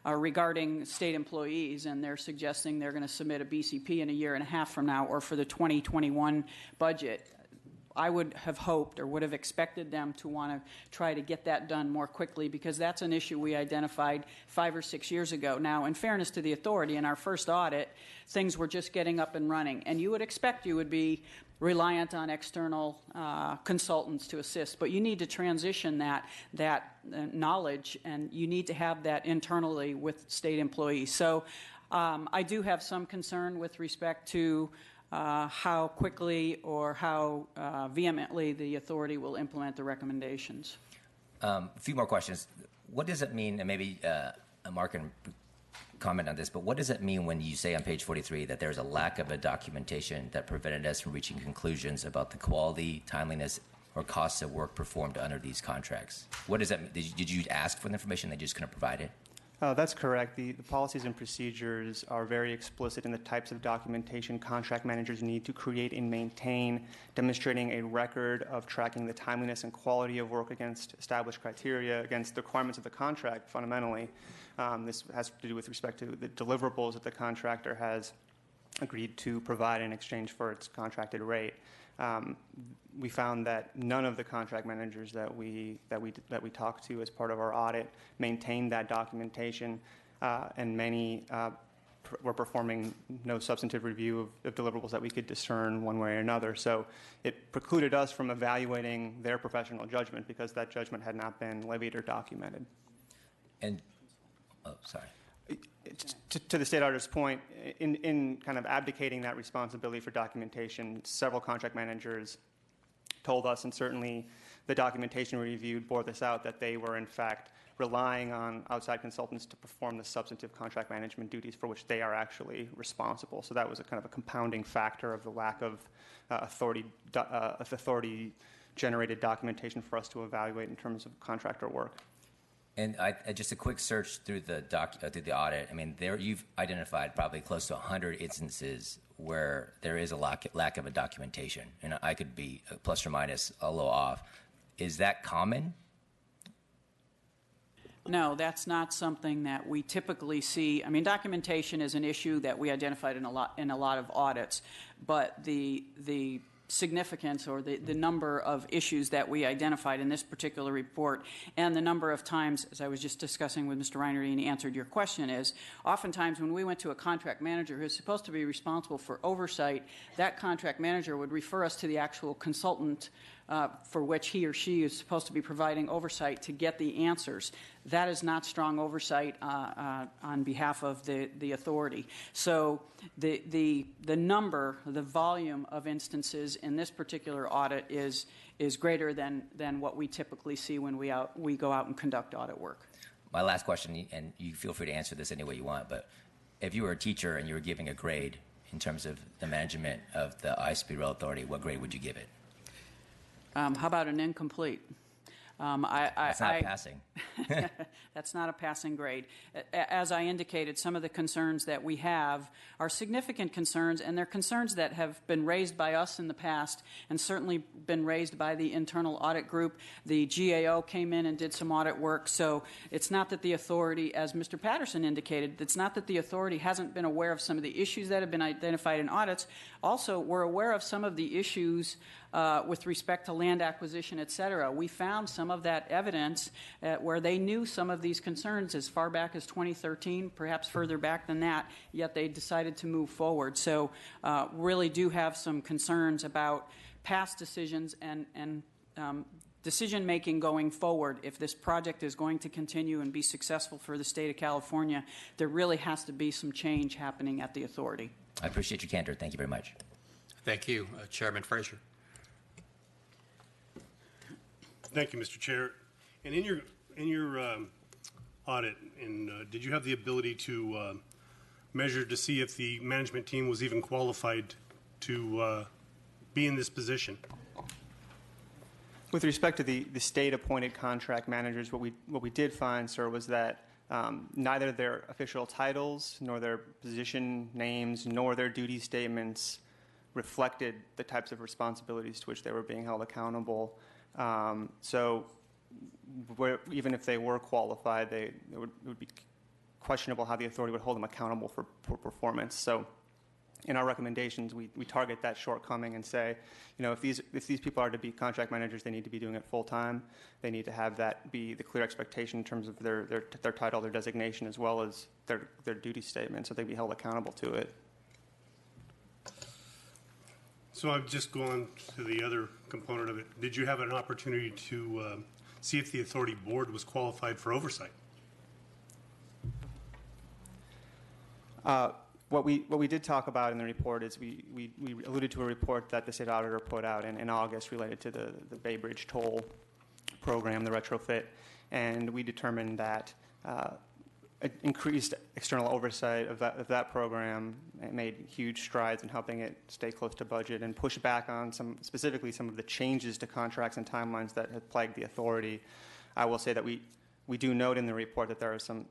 regarding state employees, and they're suggesting they're going to submit a BCP in a year and a half from now or for the 2021 budget. I would have hoped or would have expected them to want to try to get that done more quickly, because that's an issue we identified 5 or 6 years ago. Now, in fairness to the authority, in our first audit, things were just getting up and running, and you would expect you would be reliant on external consultants to assist, but you need to transition that knowledge, and you need to have that internally with state employees. So I do have some concern with respect to how quickly or how vehemently the authority will implement the recommendations. A few more questions. What does it mean, and maybe Mark can comment on this, but what does it mean when you say on page 43 that there's a lack of a documentation that prevented us from reaching conclusions about the quality, timeliness, or costs of work performed under these contracts? What does that mean? Did you ask for the information, they just couldn't provide it? That's correct. The policies and procedures are very explicit in the types of documentation contract managers need to create and maintain, demonstrating a record of tracking the timeliness and quality of work against established criteria, against the requirements of the contract, fundamentally. This has to do with respect to the deliverables that the contractor has agreed to provide in exchange for its contracted rate. We found that none of the contract managers that we talked to as part of our audit maintained that documentation, and many were performing no substantive review of deliverables that we could discern one way or another. So it precluded us from evaluating their professional judgment because that judgment had not been levied or documented. And, oh, sorry. To the state auditor's point, in kind of abdicating that responsibility for documentation, several contract managers told us, and certainly the documentation we reviewed bore this out, that they were in fact relying on outside consultants to perform the substantive contract management duties for which they are actually responsible. So that was a kind of a compounding factor of the lack of authority-generated documentation for us to evaluate in terms of contractor work. And just a quick search through the audit. I mean, you've identified probably close to 100 instances where there is a lack of a documentation, and I could be plus or minus a little off. Is that common? No, that's not something that we typically see. I mean, documentation is an issue that we identified in a lot of audits, but the significance or the number of issues that we identified in this particular report and the number of times, as I was just discussing with Mr. Reinerty and he answered your question, is oftentimes when we went to a contract manager who's supposed to be responsible for oversight, that contract manager would refer us to the actual consultant for which he or she is supposed to be providing oversight to get the answers. That is not strong oversight on behalf of the authority. So the number, the volume of instances in this particular audit is greater than what we typically see when we go out and conduct audit work. My last question, and you feel free to answer this any way you want, but if you were a teacher and you were giving a grade in terms of the management of the high-speed rail authority, what grade would you give it? How about an incomplete? That's not passing. That's not a passing grade. As I indicated, some of the concerns that we have are significant concerns, and they're concerns that have been raised by us in the past and certainly been raised by the internal audit group. The GAO came in and did some audit work, so it's not that the authority, as Mr. Patterson indicated, it's not that the authority hasn't been aware of some of the issues that have been identified in audits. Also, we're aware of some of the issues with respect to land acquisition, et cetera. We found some of that evidence where they knew some of these concerns as far back as 2013, perhaps further back than that, yet they decided to move forward. So really do have some concerns about past decisions and decision-making going forward. If this project is going to continue and be successful for the state of California, there really has to be some change happening at the authority. I appreciate your candor. Thank you very much. Thank you. Chairman Fraser. Thank you, Mr. Chair. And in your audit, did you have the ability to measure to see if the management team was even qualified to be in this position? With respect to the state-appointed contract managers, what we did find, sir, was that neither their official titles, nor their position names, nor their duty statements reflected the types of responsibilities to which they were being held accountable. So even if they were qualified, it would be questionable how the authority would hold them accountable for poor performance. So in our recommendations, we target that shortcoming and say, if these people are to be contract managers, they need to be doing it full time. They need to have that be the clear expectation in terms of their title, their designation, as well as their duty statement, so they be held accountable to it. So I've just gone to the other component of it. Did you have an opportunity to see if the authority board was qualified for oversight? What we did talk about in the report is we alluded to a report that the state auditor put out in August related to the Bay Bridge toll program, the retrofit, and we determined that increased external oversight of that program made huge strides in helping it stay close to budget and push back on specifically some of the changes to contracts and timelines that have plagued the authority. I will say that we do note in the report that there are some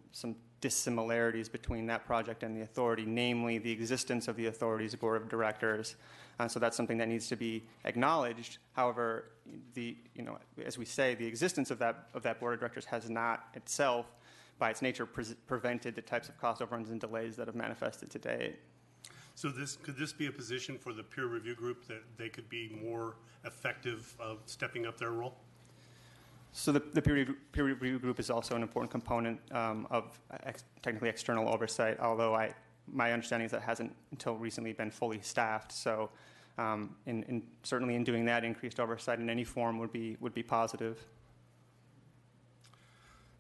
dissimilarities between that project and the authority, namely the existence of the authority's board of directors. So that's something that needs to be acknowledged. However, as we say, the existence of that board of directors has not itself, by its nature, prevented the types of cost overruns and delays that have manifested to date. So could this be a position for the peer review group that they could be more effective of stepping up their role? So the peer review group is also an important component of technically external oversight, although my understanding is that it hasn't until recently been fully staffed. So certainly in doing that, increased oversight in any form would be positive.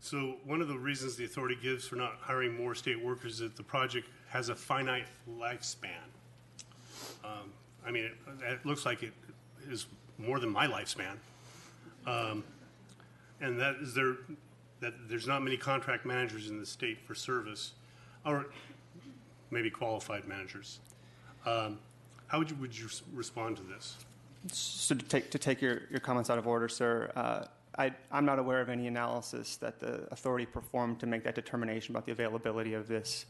So one of the reasons the authority gives for not hiring more state workers is that the project has a finite lifespan. It looks like it is more than my lifespan. And that is that there's not many contract managers in the state for service, or maybe qualified managers. How would you respond to this? So to take your comments out of order, sir, I'm not aware of any analysis that the authority performed to make that determination about the availability of this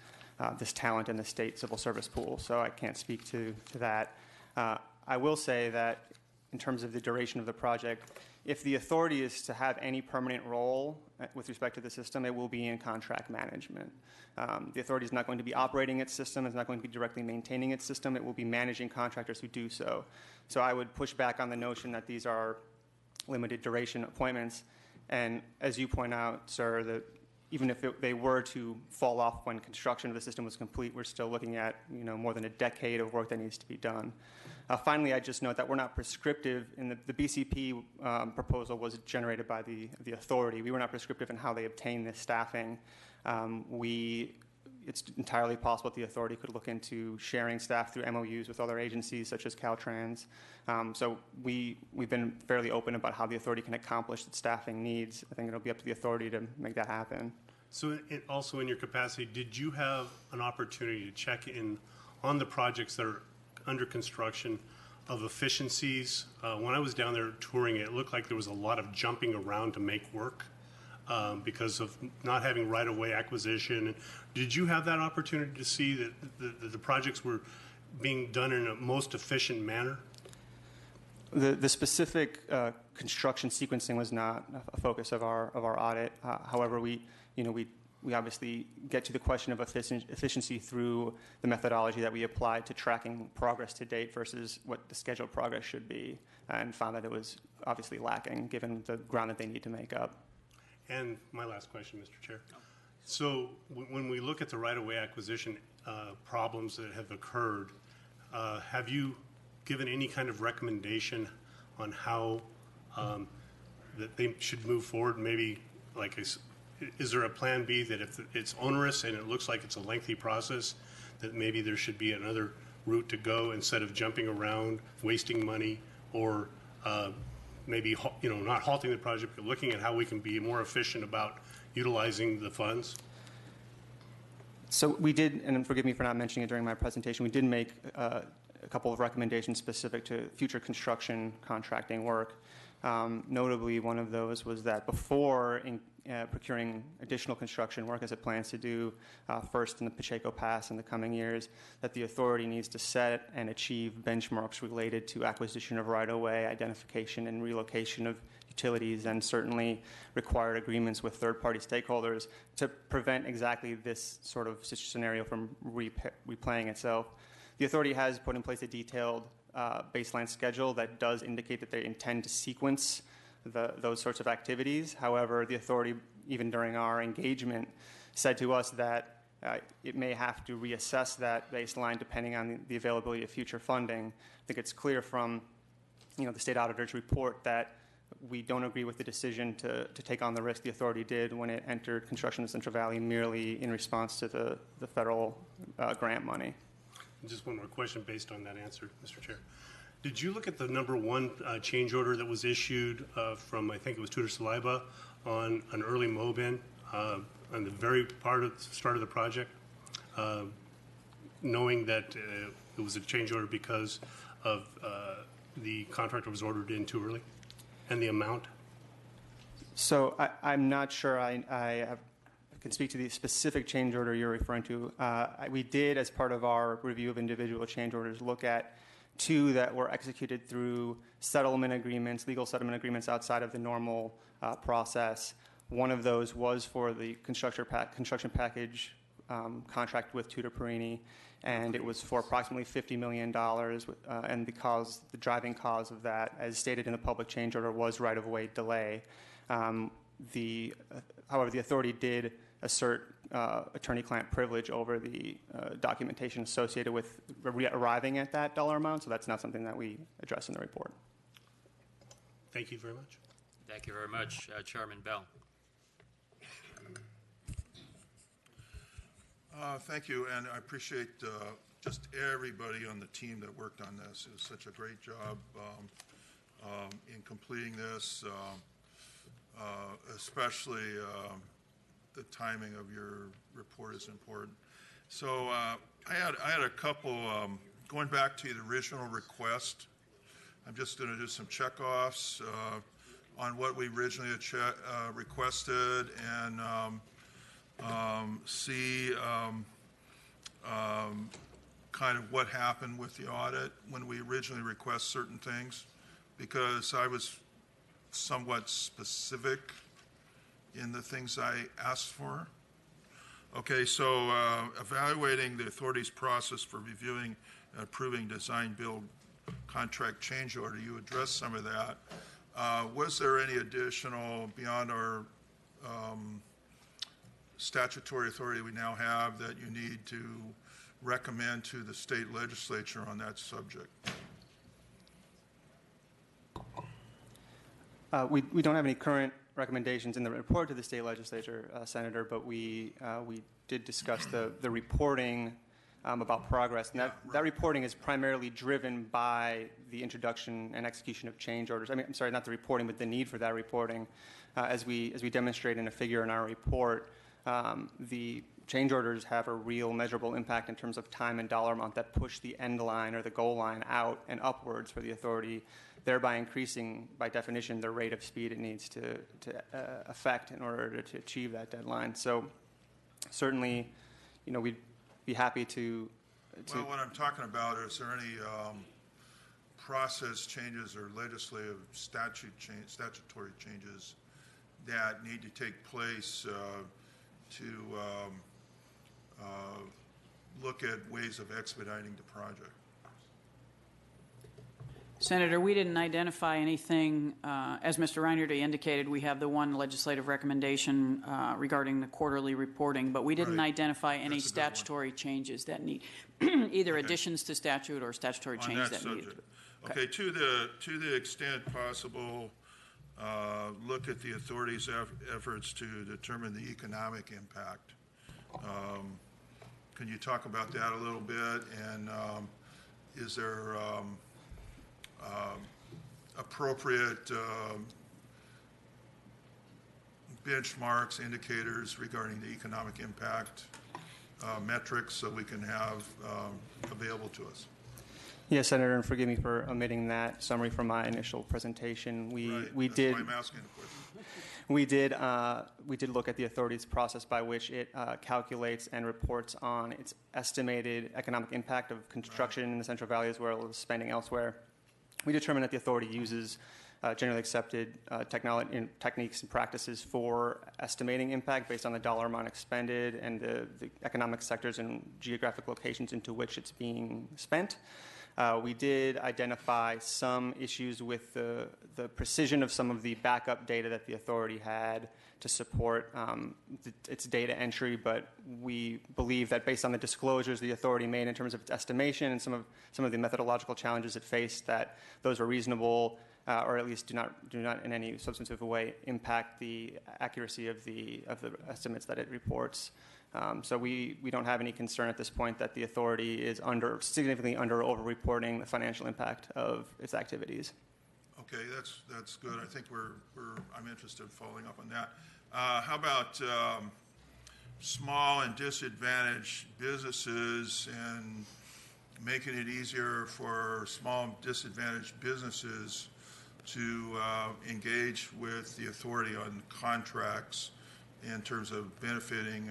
talent in the state civil service pool, so I can't speak to that. I will say that in terms of the duration of the project, if the authority is to have any permanent role with respect to the system, it will be in contract management. The authority is not going to be operating its system, it's not going to be directly maintaining its system, it will be managing contractors who do so. So I would push back on the notion that these are limited duration appointments. And as you point out, sir, that even if they were to fall off when construction of the system was complete, we're still looking at more than a decade of work that needs to be done. Finally, I just note that we're not prescriptive in the BCP proposal was generated by the authority. We were not prescriptive in how they obtain this staffing. It's entirely possible that the authority could look into sharing staff through MOUs with other agencies such as Caltrans. So we've been fairly open about how the authority can accomplish its staffing needs. I think it'll be up to the authority to make that happen. So also in your capacity, did you have an opportunity to check in on the projects that are under construction of efficiencies? When I was down there touring, it looked like there was a lot of jumping around to make work because of not having right-of-way acquisition. Did you have that opportunity to see that the projects were being done in a most efficient manner? The specific construction sequencing was not a focus of our audit. However, we obviously get to the question of efficiency through the methodology that we applied to tracking progress to date versus what the scheduled progress should be, and found that it was obviously lacking given the ground that they need to make up. And my last question, Mr. Chair. So when we look at the right-of-way acquisition problems that have occurred, have you given any kind of recommendation on how that they should move forward? Maybe is there a plan B that if it's onerous and it looks like it's a lengthy process, that maybe there should be another route to go instead of jumping around, wasting money, or maybe not halting the project, but looking at how we can be more efficient about utilizing the funds? So we did, and forgive me for not mentioning it during my presentation, we did make a couple of recommendations specific to future construction contracting work. Notably, one of those was that before procuring additional construction work, as it plans to do first in the Pacheco Pass in the coming years, that the authority needs to set and achieve benchmarks related to acquisition of right-of-way, identification and relocation of utilities, and certainly required agreements with third-party stakeholders to prevent exactly this sort of scenario from replaying itself. The authority has put in place a detailed baseline schedule that does indicate that they intend to sequence those sorts of activities. However, the authority, even during our engagement, said to us that it may have to reassess that baseline depending on the availability of future funding. I think it's clear from the state auditor's report that we don't agree with the decision to take on the risk the authority did when it entered construction in Central Valley merely in response to the federal grant money. Just one more question based on that answer, Mr. Chair. Did you look at the number one change order that was issued from, I think it was Tudor Saliba, on an early mob-in on the very start of the project, knowing that it was a change order because of the contractor was ordered in too early, and the amount? So I'm not sure I can speak to the specific change order you're referring to. We did, as part of our review of individual change orders, look at two that were executed through settlement agreements, legal settlement agreements outside of the normal process. One of those was for the construction package contract with Tudor Perini, and it was for approximately $50 million. And the driving cause of that, as stated in the public change order, was right-of-way delay. However, the authority did assert attorney-client privilege over the documentation associated with arriving at that dollar amount, so that's not something that we address in the report. Thank you very much. Thank you very much, Chairman Bell. Thank you, and I appreciate just everybody on the team that worked on this. It was such a great job in completing this, especially the timing of your report is important. So I had a couple, going back to the original request, I'm just going to do some checkoffs on what we originally requested and see kind of what happened with the audit when we originally request certain things, because I was somewhat specific in the things I asked for. Okay, so evaluating the authority's process for reviewing and approving design build contract change order, you addressed some of that. Was there any additional, beyond our statutory authority we now have, that you need to recommend to the state legislature on that subject? We don't have any current recommendations in the report to the state legislature, Senator, but we did discuss the reporting about progress. And that reporting is primarily driven by the introduction and execution of change orders. I'm sorry, not the reporting, but the need for that reporting. As we demonstrate in a figure in our report, the change orders have a real measurable impact in terms of time and dollar amount that push the end line or the goal line out and upwards for the authority, thereby increasing, by definition, the rate of speed it needs to affect in order to achieve that deadline. So certainly, we'd be happy to. Well, what I'm talking about, is there any process changes or legislative statutory changes that need to take place to look at ways of expediting the project? Senator, we didn't identify anything. As Mr. Reinerty indicated, we have the one legislative recommendation regarding the quarterly reporting, but we didn't identify any statutory changes that need either additions to statute or statutory changes that need. Okay, to the extent possible, look at the authority's efforts to determine the economic impact. Can you talk about that a little bit? And is there appropriate benchmarks, indicators regarding the economic impact metrics that we can have available to us? Yes, Senator, and forgive me for omitting that summary from my initial presentation. We did. That's why I'm asking the question. We did look at the authority's process by which it calculates and reports on its estimated economic impact of construction in the Central Valley as well as spending elsewhere. We determined that the authority uses generally accepted techniques and practices for estimating impact based on the dollar amount expended and the economic sectors and geographic locations into which it's being spent. We did identify some issues with the precision of some of the backup data that the authority had to support its data entry, but we believe that based on the disclosures the authority made in terms of its estimation and some of the methodological challenges it faced, that those were reasonable, or at least do not in any substantive way impact the accuracy of the estimates that it reports. So we don't have any concern at this point that the authority is significantly under over-reporting the financial impact of its activities. Okay, that's good. I think I'm interested in following up on that. How about small and disadvantaged businesses and making it easier for small and disadvantaged businesses to engage with the authority on contracts in terms of benefiting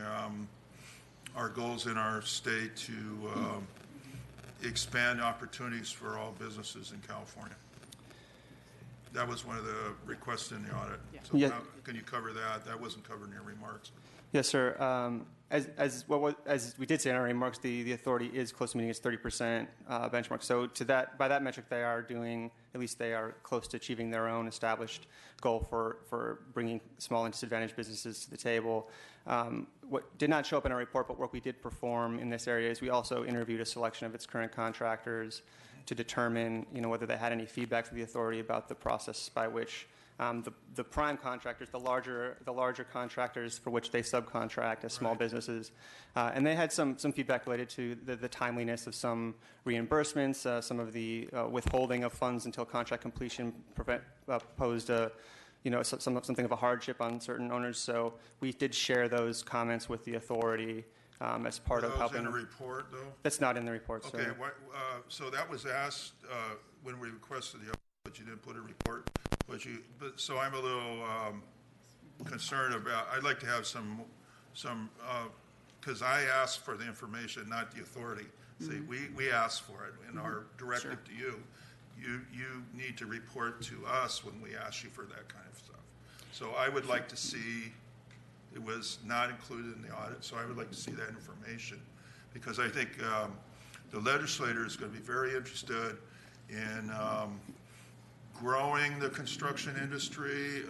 our goals in our state to expand opportunities for all businesses in California? That was one of the requests in the audit. Yeah. So how can you cover that? That wasn't covered in your remarks. Yes, sir. As we did say in our remarks, the authority is close to meeting its 30% benchmark. So by that metric, they are close to achieving their own established goal for bringing small and disadvantaged businesses to the table. What did not show up in our report, but work we did perform in this area is we also interviewed a selection of its current contractors to determine, whether they had any feedback from the authority about the process by which the prime contractors, the larger contractors for which they subcontract as small businesses, and they had some feedback related to the timeliness of some reimbursements, some of the withholding of funds until contract completion posed something of a hardship on certain owners. So we did share those comments with the authority as part of helping. In the report, though? That's not in the report. Okay, so that was asked when we requested the audit, but you didn't put a report. So I'm a little concerned about. I'd like to have some, because I asked for the information, not the authority. See, we asked for it in our directive to you, you need to report to us when we ask you for that kind of stuff. So I would like to see, it was not included in the audit, so I would like to see that information, because I think the legislator is going to be very interested in growing the construction industry,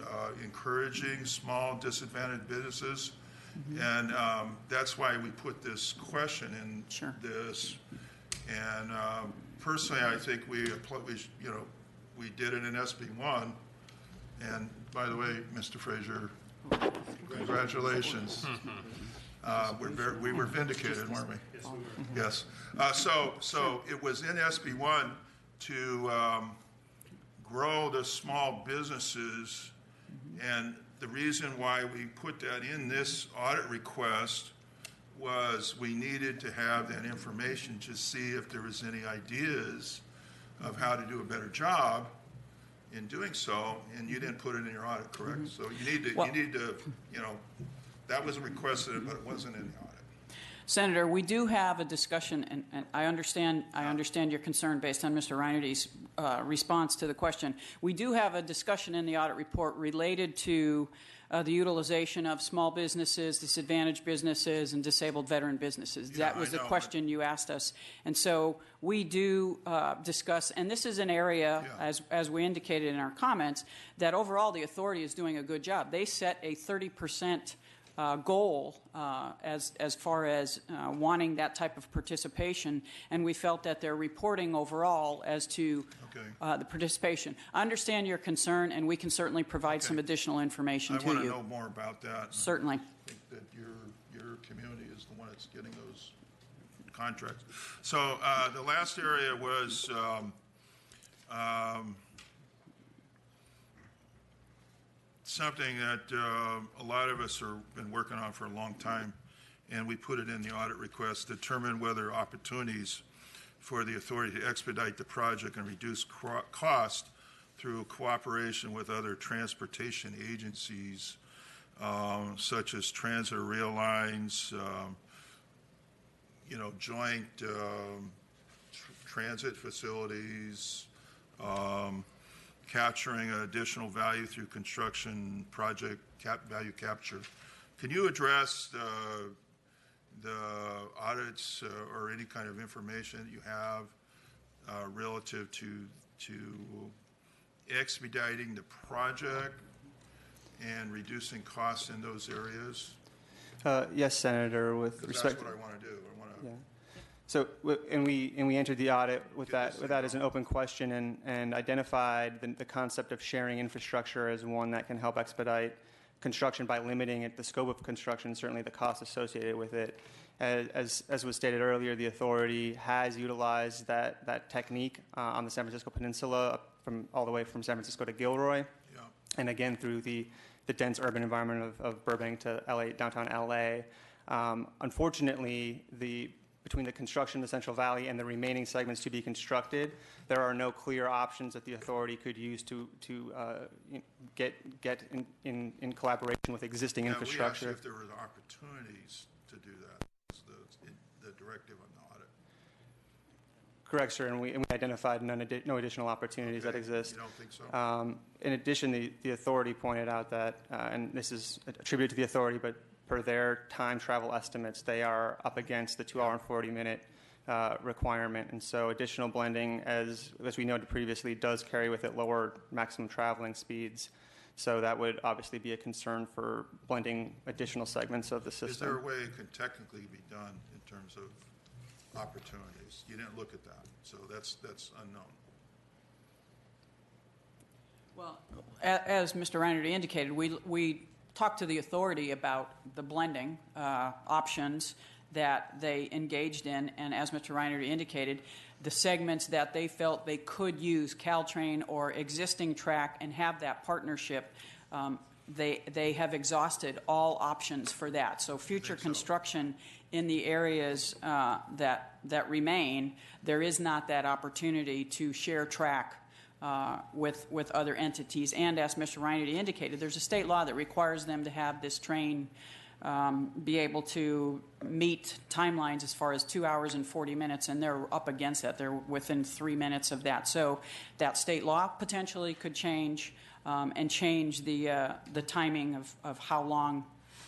encouraging small disadvantaged businesses, and that's why we put this question in this. And personally, I think we did it in SB1. And by the way, Mr. Frazier, congratulations. We were vindicated, weren't we? Yes. So it was in SB1 to grow the small businesses, and the reason why we put that in this audit request was we needed to have that information to see if there was any ideas of how to do a better job in doing so, and you didn't put it in your audit, correct? So you need to, that was requested, but it wasn't in the audit. Senator, we do have a discussion, and I understand your concern based on Mr. Reinerty's response to the question. We do have a discussion in the audit report related to the utilization of small businesses, disadvantaged businesses, and disabled veteran businesses. That was the question you asked us. And so we do discuss, and this is an area, as we indicated in our comments, that overall the authority is doing a good job. They set a 30% goal as far as wanting that type of participation, and we felt that their reporting overall as to the participation. I understand your concern, and we can certainly provide some additional information to you. I want to know more about that. Certainly. I think that your community is the one that's getting those contracts. So the last area was something that a lot of us have been working on for a long time, and we put it in the audit request: determine whether opportunities for the authority to expedite the project and reduce cost through cooperation with other transportation agencies, such as transit or rail lines, joint transit facilities, capturing additional value through construction project value capture. Can you address the audits or any kind of information that you have relative to expediting the project and reducing costs in those areas? Yes, Senator. With respect, that's what I want to do. So, and we entered the audit with that as an open question, and identified the concept of sharing infrastructure as one that can help expedite construction by limiting the scope of construction, certainly the cost associated with it. As was stated earlier, the authority has utilized that technique on the San Francisco Peninsula, all the way from San Francisco to Gilroy, and again through the dense urban environment of Burbank to downtown LA. Unfortunately, between the construction of the Central Valley and the remaining segments to be constructed, there are no clear options that the authority could use to get in collaboration with existing infrastructure. We asked if there were opportunities to do that. That's the directive on the audit. Correct, sir, and we identified no additional opportunities that exist. You don't think so? In addition, the authority pointed out that, and this is attributed to the authority, but per their time travel estimates, they are up against the 2 hour and 40-minute requirement. And so additional blending, as we noted previously, does carry with it lower maximum traveling speeds. So that would obviously be a concern for blending additional segments of the system. Is there a way it can technically be done in terms of opportunities? You didn't look at that, so that's unknown. Well, as Mr. Reinerty indicated, we talked to the authority about the blending options that they engaged in, and as Mr. Reinerty indicated, the segments that they felt they could use Caltrain or existing track and have that partnership, they have exhausted all options for that. So future construction in the areas that remain, there is not that opportunity to share track with other entities. And as Mr. Reinerty indicated, there's a state law that requires them to have this train be able to meet timelines as far as 2 hours and 40 minutes, and they're up against that. They're within 3 minutes of that. So that state law potentially could change and change the timing of how long,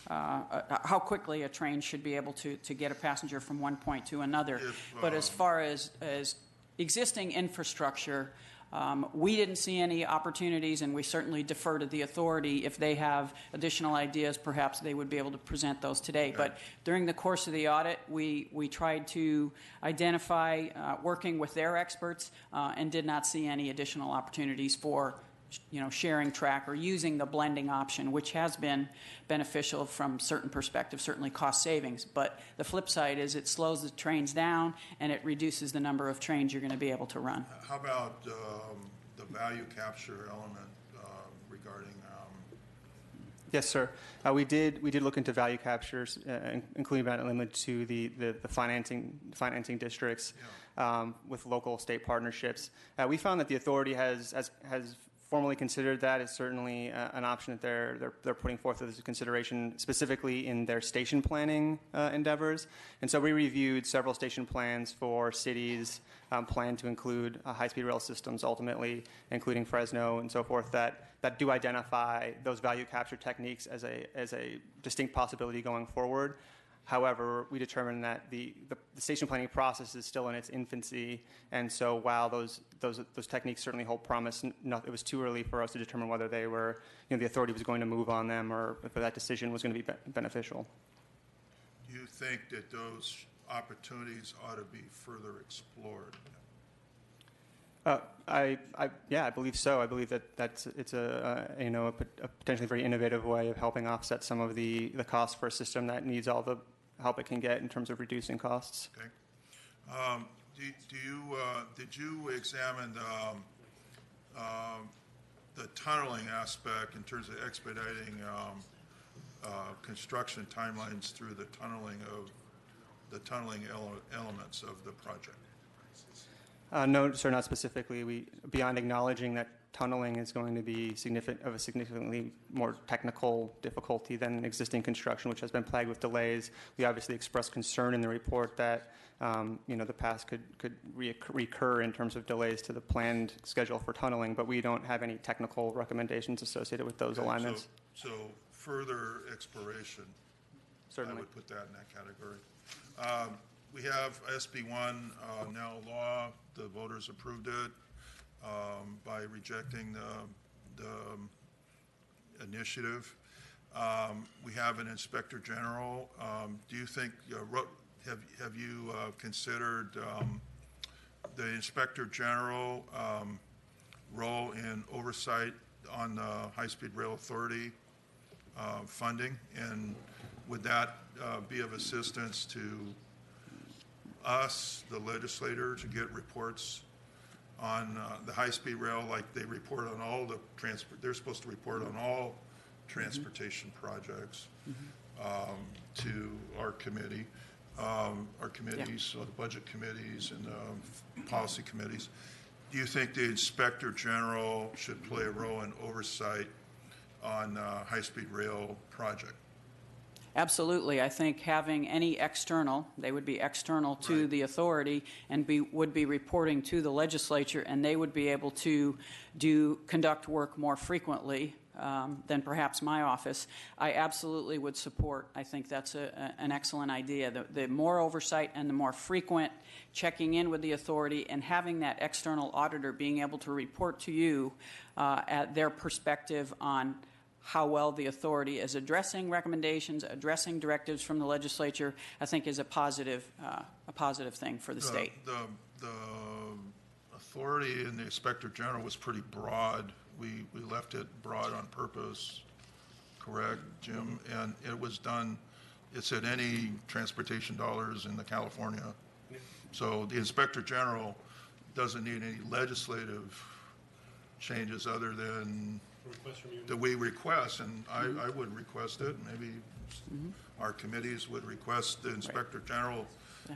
how quickly a train should be able to get a passenger from one point to another. But as far as existing infrastructure, we didn't see any opportunities, and we certainly defer to the authority. If they have additional ideas, perhaps they would be able to present those today. Okay. But during the course of the audit, we tried to identify, working with their experts, and did not see any additional opportunities for sharing track or using the blending option, which has been beneficial from certain perspectives, certainly cost savings. But the flip side is it slows the trains down and it reduces the number of trains you're going to be able to run. How about the value capture element regarding? Yes, sir. We did look into value captures, including but not limited to the financing districts, yeah. With local state partnerships. We found that the authority has formally considered that. Is certainly an option that they're putting forth as a consideration, specifically in their station planning endeavors. And so we reviewed several station plans for cities planned to include high-speed rail systems, ultimately, including Fresno and so forth, that do identify those value capture techniques as a distinct possibility going forward. However, we determined that the station planning process is still in its infancy, and so while those techniques certainly hold promise, it was too early for us to determine whether they were, the authority was going to move on them or if that decision was going to be beneficial. Do you think that those opportunities ought to be further explored? I believe so. I believe it's a potentially very innovative way of helping offset some of the costs for a system that needs all the help it can get in terms of reducing costs. Okay. Did you examine the tunneling aspect in terms of expediting construction timelines through the tunneling elements of the project? No, sir, not specifically. Beyond acknowledging that tunneling is going to be a significantly more technical difficulty than existing construction, which has been plagued with delays, we obviously expressed concern in the report that the past could recur in terms of delays to the planned schedule for tunneling, but we don't have any technical recommendations associated with those alignments. So further exploration, certainly. I would put that in that category. We have SB1 now law. The voters approved it by rejecting the initiative. We have an inspector general. Do you think, have you considered the inspector general role in oversight on the high-speed rail authority funding? And would that be of assistance to us, the legislator, to get reports on the high-speed rail, like they report on all the they're supposed to report on all transportation projects to our committee, our committees, so the budget committees and the policy committees. Do you think the inspector general should play a role in oversight on high-speed rail project? Absolutely. I think having any external, they would be external to Right. the authority and would be reporting to the legislature, and they would be able to conduct work more frequently than perhaps my office. I absolutely would support. I think that's an excellent idea. The more oversight and the more frequent checking in with the authority and having that external auditor being able to report to you at their perspective on how well the authority is addressing recommendations, addressing directives from the legislature, I think is a positive thing for the state. The authority in the inspector general was pretty broad. We left it broad on purpose, correct, Jim? And it was done, it said any transportation dollars in the California. So the inspector general doesn't need any legislative changes other than that we request, and I would request it. Maybe our committees would request the inspector general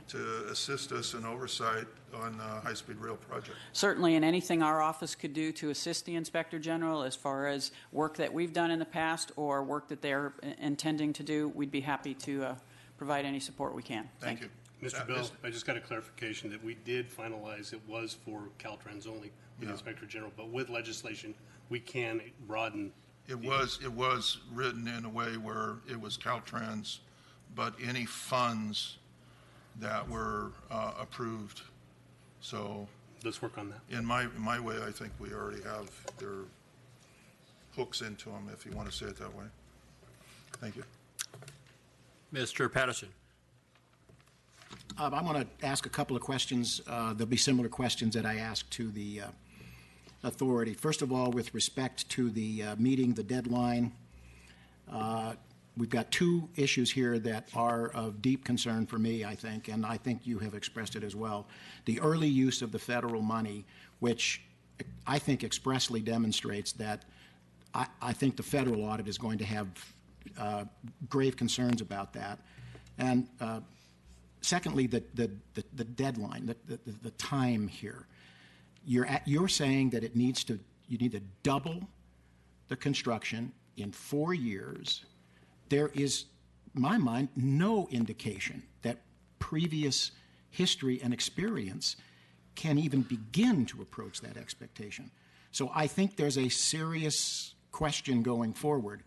to assist us in oversight on the high-speed rail project. Certainly, and anything our office could do to assist the Inspector General as far as work that we've done in the past or work that they're intending to do, we'd be happy to provide any support we can. Thank you. Mr. Bill, I just got a clarification that we did finalize it was for Caltrans only with the Inspector General, but with legislation, we can broaden. It was written in a way where it was Caltrans, but any funds that were approved. So Let's work on that. in my way, I think we already have their hooks into them, if you want to say it that way. Thank you. Mr. Patterson. I want to ask a couple of questions. There'll be similar questions that I asked to the authority. First of all, with respect to the meeting the deadline, we've got two issues here that are of deep concern for me, I think, and I think you have expressed it as well. The early use of the federal money, which I think expressly demonstrates that I think the federal audit is going to have grave concerns about that. And secondly, the deadline, the time here. You're saying that you need to double the construction in 4 years. There is, in my mind, no indication that previous history and experience can even begin to approach that expectation. So I think there's a serious question going forward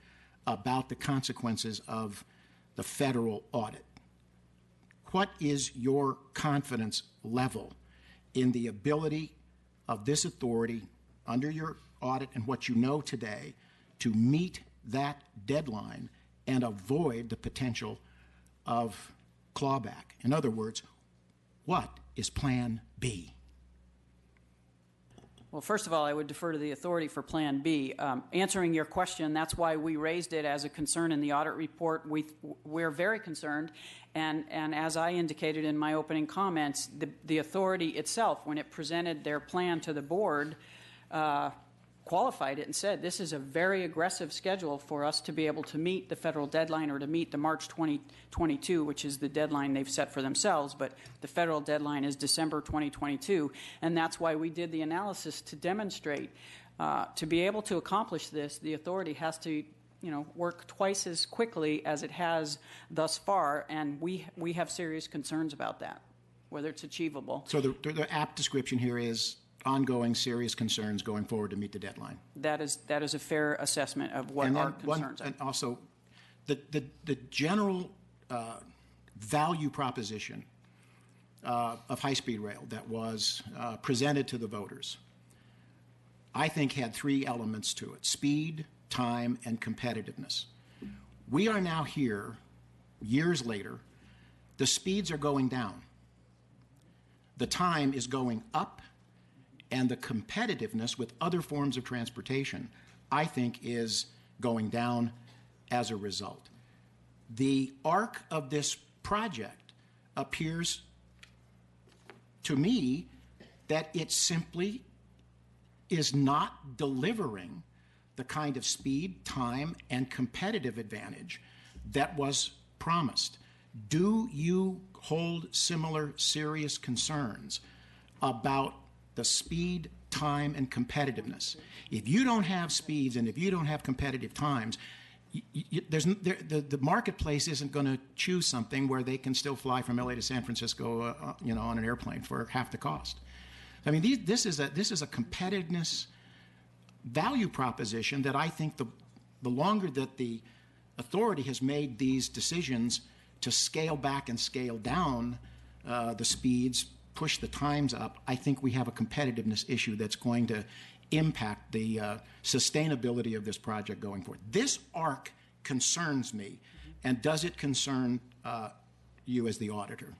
about the consequences of the federal audit. What is your confidence level in the ability of this authority under your audit and what you know today to meet that deadline and avoid the potential of clawback? In other words, what is Plan B? Well, first of all, I would defer to the authority for Plan B. Answering your question, that's why we raised it as a concern in the audit report. We're very concerned, and as I indicated in my opening comments, the authority itself, when it presented their plan to the board, qualified it and said this is a very aggressive schedule for us to be able to meet the federal deadline or to meet the March 2022, which is the deadline they've set for themselves, but the federal deadline is December 2022, and that's why we did the analysis to demonstrate to be able to accomplish this, the authority has to work twice as quickly as it has thus far, and we have serious concerns about that, whether it's achievable. So the apt description here is ongoing serious concerns going forward to meet the deadline. That is a fair assessment of what our concerns are. And also, the general value proposition of high-speed rail that was presented to the voters, I think had three elements to it: speed, time, and competitiveness. We are now here, years later. The speeds are going down. The time is going up. And the competitiveness with other forms of transportation, I think, is going down as a result. The arc of this project appears to me that it simply is not delivering the kind of speed, time, and competitive advantage that was promised. Do you hold similar serious concerns about the speed, time, and competitiveness? If you don't have speeds and if you don't have competitive times, the marketplace isn't going to choose something where they can still fly from LA to San Francisco, on an airplane for half the cost. I mean, this is a competitiveness value proposition that I think the longer that the authority has made these decisions to scale back and scale down the speeds, push the times up, I think we have a competitiveness issue that's going to impact the sustainability of this project going forward. This arc concerns me, and does it concern you as the auditor?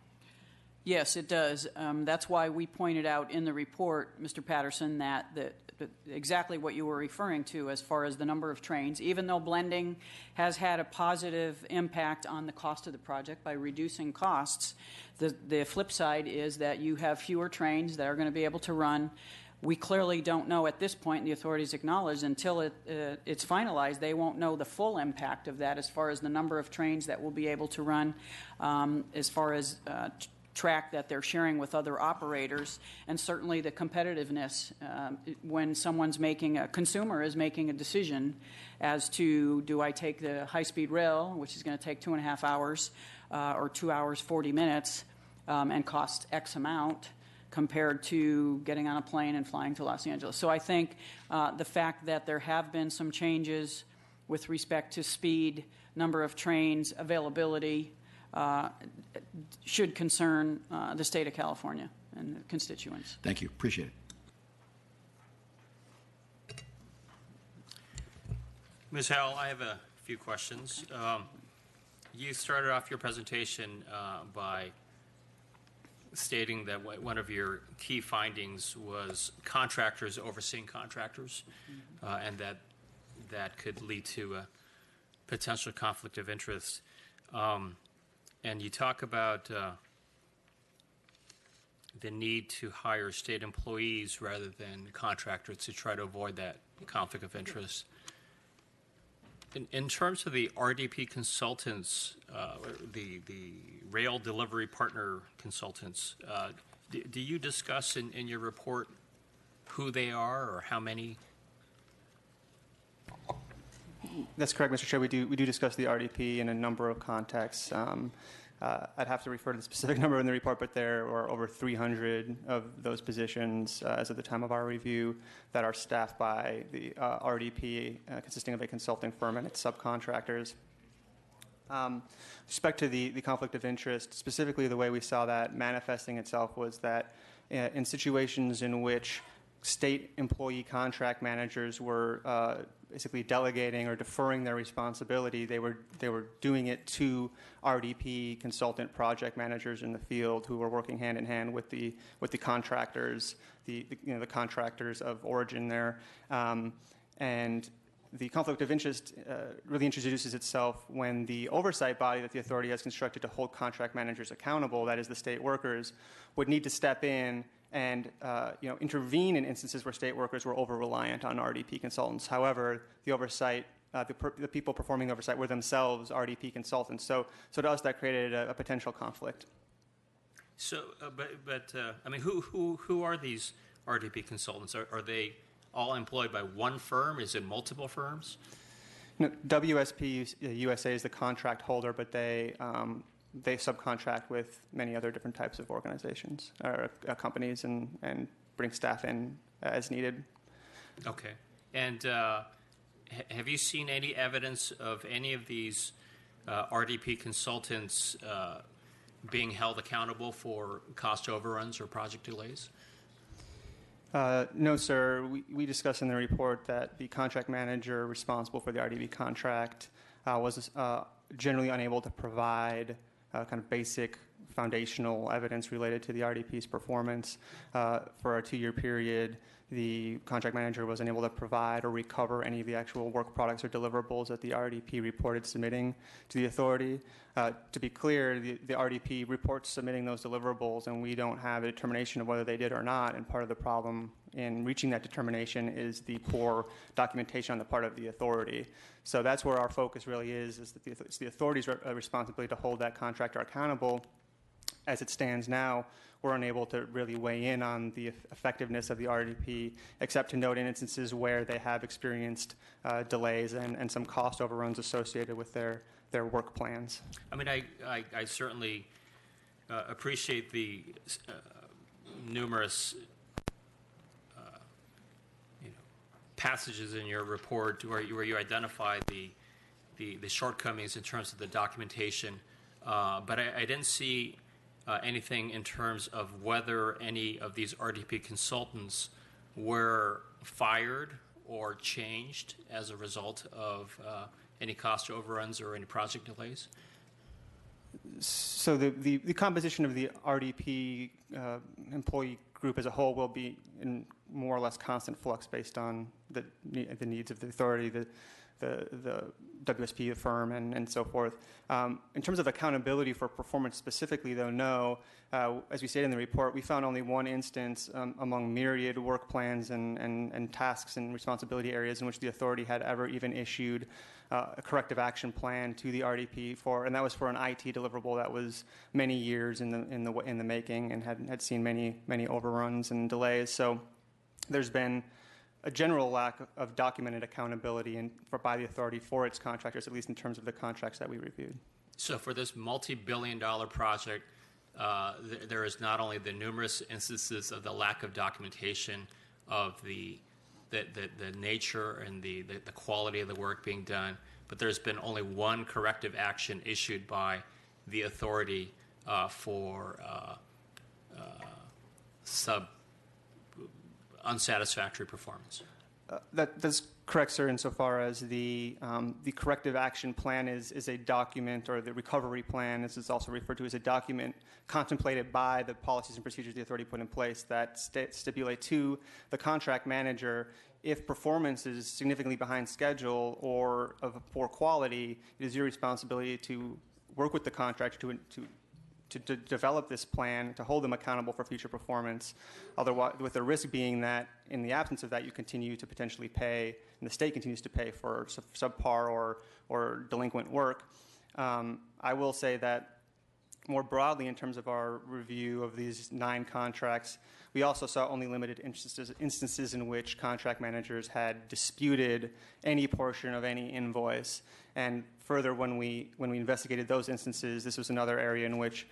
Yes, it does. That's why we pointed out in the report, Mr. Patterson, that exactly what you were referring to as far as the number of trains. Even though blending has had a positive impact on the cost of the project by reducing costs, the flip side is that you have fewer trains that are going to be able to run. We clearly don't know at this point, and the authorities acknowledge, until it's finalized, they won't know the full impact of that as far as the number of trains that will be able to run, as far as track that they're sharing with other operators, and certainly the competitiveness when a consumer is making a decision as to, do I take the high-speed rail, which is going to take 2.5 hours, or 2 hours 40 minutes, and cost X amount, compared to getting on a plane and flying to Los Angeles. So I think the fact that there have been some changes with respect to speed, number of trains, availability, should concern the state of California and the constituents. Thank you. Appreciate it. Ms. Howell, I have a few questions. You started off your presentation by stating that one of your key findings was contractors overseeing contractors, and that could lead to a potential conflict of interest. And you talk about the need to hire state employees rather than contractors to try to avoid that conflict of interest. In terms of the RDP consultants, the rail delivery partner consultants, do you discuss in your report who they are or how many? That's correct, Mr. Chair. We do discuss the RDP in a number of contexts. I'd have to refer to the specific number in the report, but there are over 300 of those positions as of the time of our review that are staffed by the RDP, consisting of a consulting firm and its subcontractors. With respect to the conflict of interest, specifically the way we saw that manifesting itself was that in situations in which state employee contract managers were basically delegating or deferring their responsibility, they were doing it to RDP consultant project managers in the field who were working hand in hand with the contractors, the contractors of origin there, and the conflict of interest really introduces itself when the oversight body that the authority has constructed to hold contract managers accountable, that is the state workers, would need to step in and intervene in instances where state workers were over-reliant on RDP consultants. However, the oversight, the people performing the oversight were themselves RDP consultants. So to us, that created a potential conflict. So, I mean, who are these RDP consultants? Are they all employed by one firm? Is it multiple firms? No, WSP USA is the contract holder, but they subcontract with many other different types of organizations or companies and bring staff in as needed. Okay. And have you seen any evidence of any of these RDP consultants being held accountable for cost overruns or project delays? No, sir. We discussed in the report that the contract manager responsible for the RDP contract was generally unable to provide kind of basic foundational evidence related to the RDP's performance. For a 2-year period, the contract manager was unable to provide or recover any of the actual work products or deliverables that the RDP reported submitting to the authority. To be clear, the RDP reports submitting those deliverables, and we don't have a determination of whether they did or not, and part of the problem in reaching that determination is the poor documentation on the part of the authority. So that's where our focus really is that it's the authority's responsibility to hold that contractor accountable. As it stands now, we're unable to really weigh in on the effectiveness of the RDP, except to note in instances where they have experienced delays and some cost overruns associated with their work plans. I mean, I certainly appreciate the numerous passages in your report where you identify the shortcomings in terms of the documentation, but I didn't see anything in terms of whether any of these RDP consultants were fired or changed as a result of any cost overruns or any project delays? So the composition of the RDP employee group as a whole will be in more or less constant flux based on the needs of the authority. the WSP firm and so forth. In terms of accountability for performance specifically, though, no. As we stated in the report, we found only one instance among myriad work plans and tasks and responsibility areas in which the authority had ever even issued a corrective action plan to the RDP and that was for an IT deliverable that was many years in the making and had seen many overruns and delays. So there's been a general lack of documented accountability by the authority for its contractors, at least in terms of the contracts that we reviewed. So for this multi-billion-dollar project, there is not only the numerous instances of the lack of documentation of the nature and the quality of the work being done, but there's been only one corrective action issued by the authority for unsatisfactory performance. That's correct, sir, insofar as the corrective action plan is a document, or the recovery plan, as it's also referred to, as a document contemplated by the policies and procedures the authority put in place that stipulate to the contract manager, if performance is significantly behind schedule or of poor quality, it is your responsibility to work with the contractor to develop this plan, to hold them accountable for future performance, otherwise, with the risk being that in the absence of that, you continue to potentially pay, and the state continues to pay for subpar or delinquent work. I will say that more broadly, in terms of our review of these 9 contracts, we also saw only limited instances in which contract managers had disputed any portion of any invoice. And further, when we investigated those instances, this was another area in which,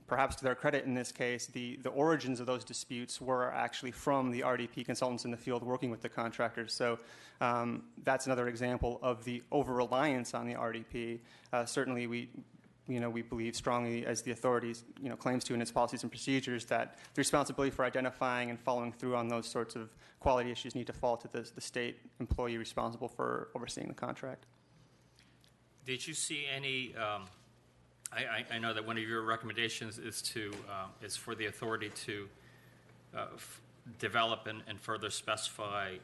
perhaps to their credit in this case, the origins of those disputes were actually from the RDP consultants in the field working with the contractors. So that's another example of the over-reliance on the RDP. Certainly, we believe strongly, as the authorities claims to in its policies and procedures, that the responsibility for identifying and following through on those sorts of quality issues need to fall to the state employee responsible for overseeing the contract. Did you see any? I know that one of your recommendations is for the authority to develop and further specify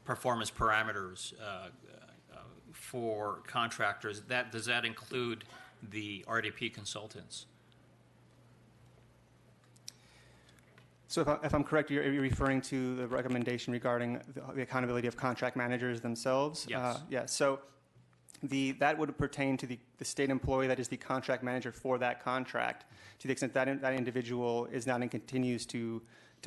performance parameters for contractors. Does that include the RDP consultants? So if I'm correct, you're referring to the recommendation regarding the accountability of contract managers themselves? Yes. Yeah. So that would pertain to the state employee that is the contract manager for that contract. To the extent that that individual is not and continues to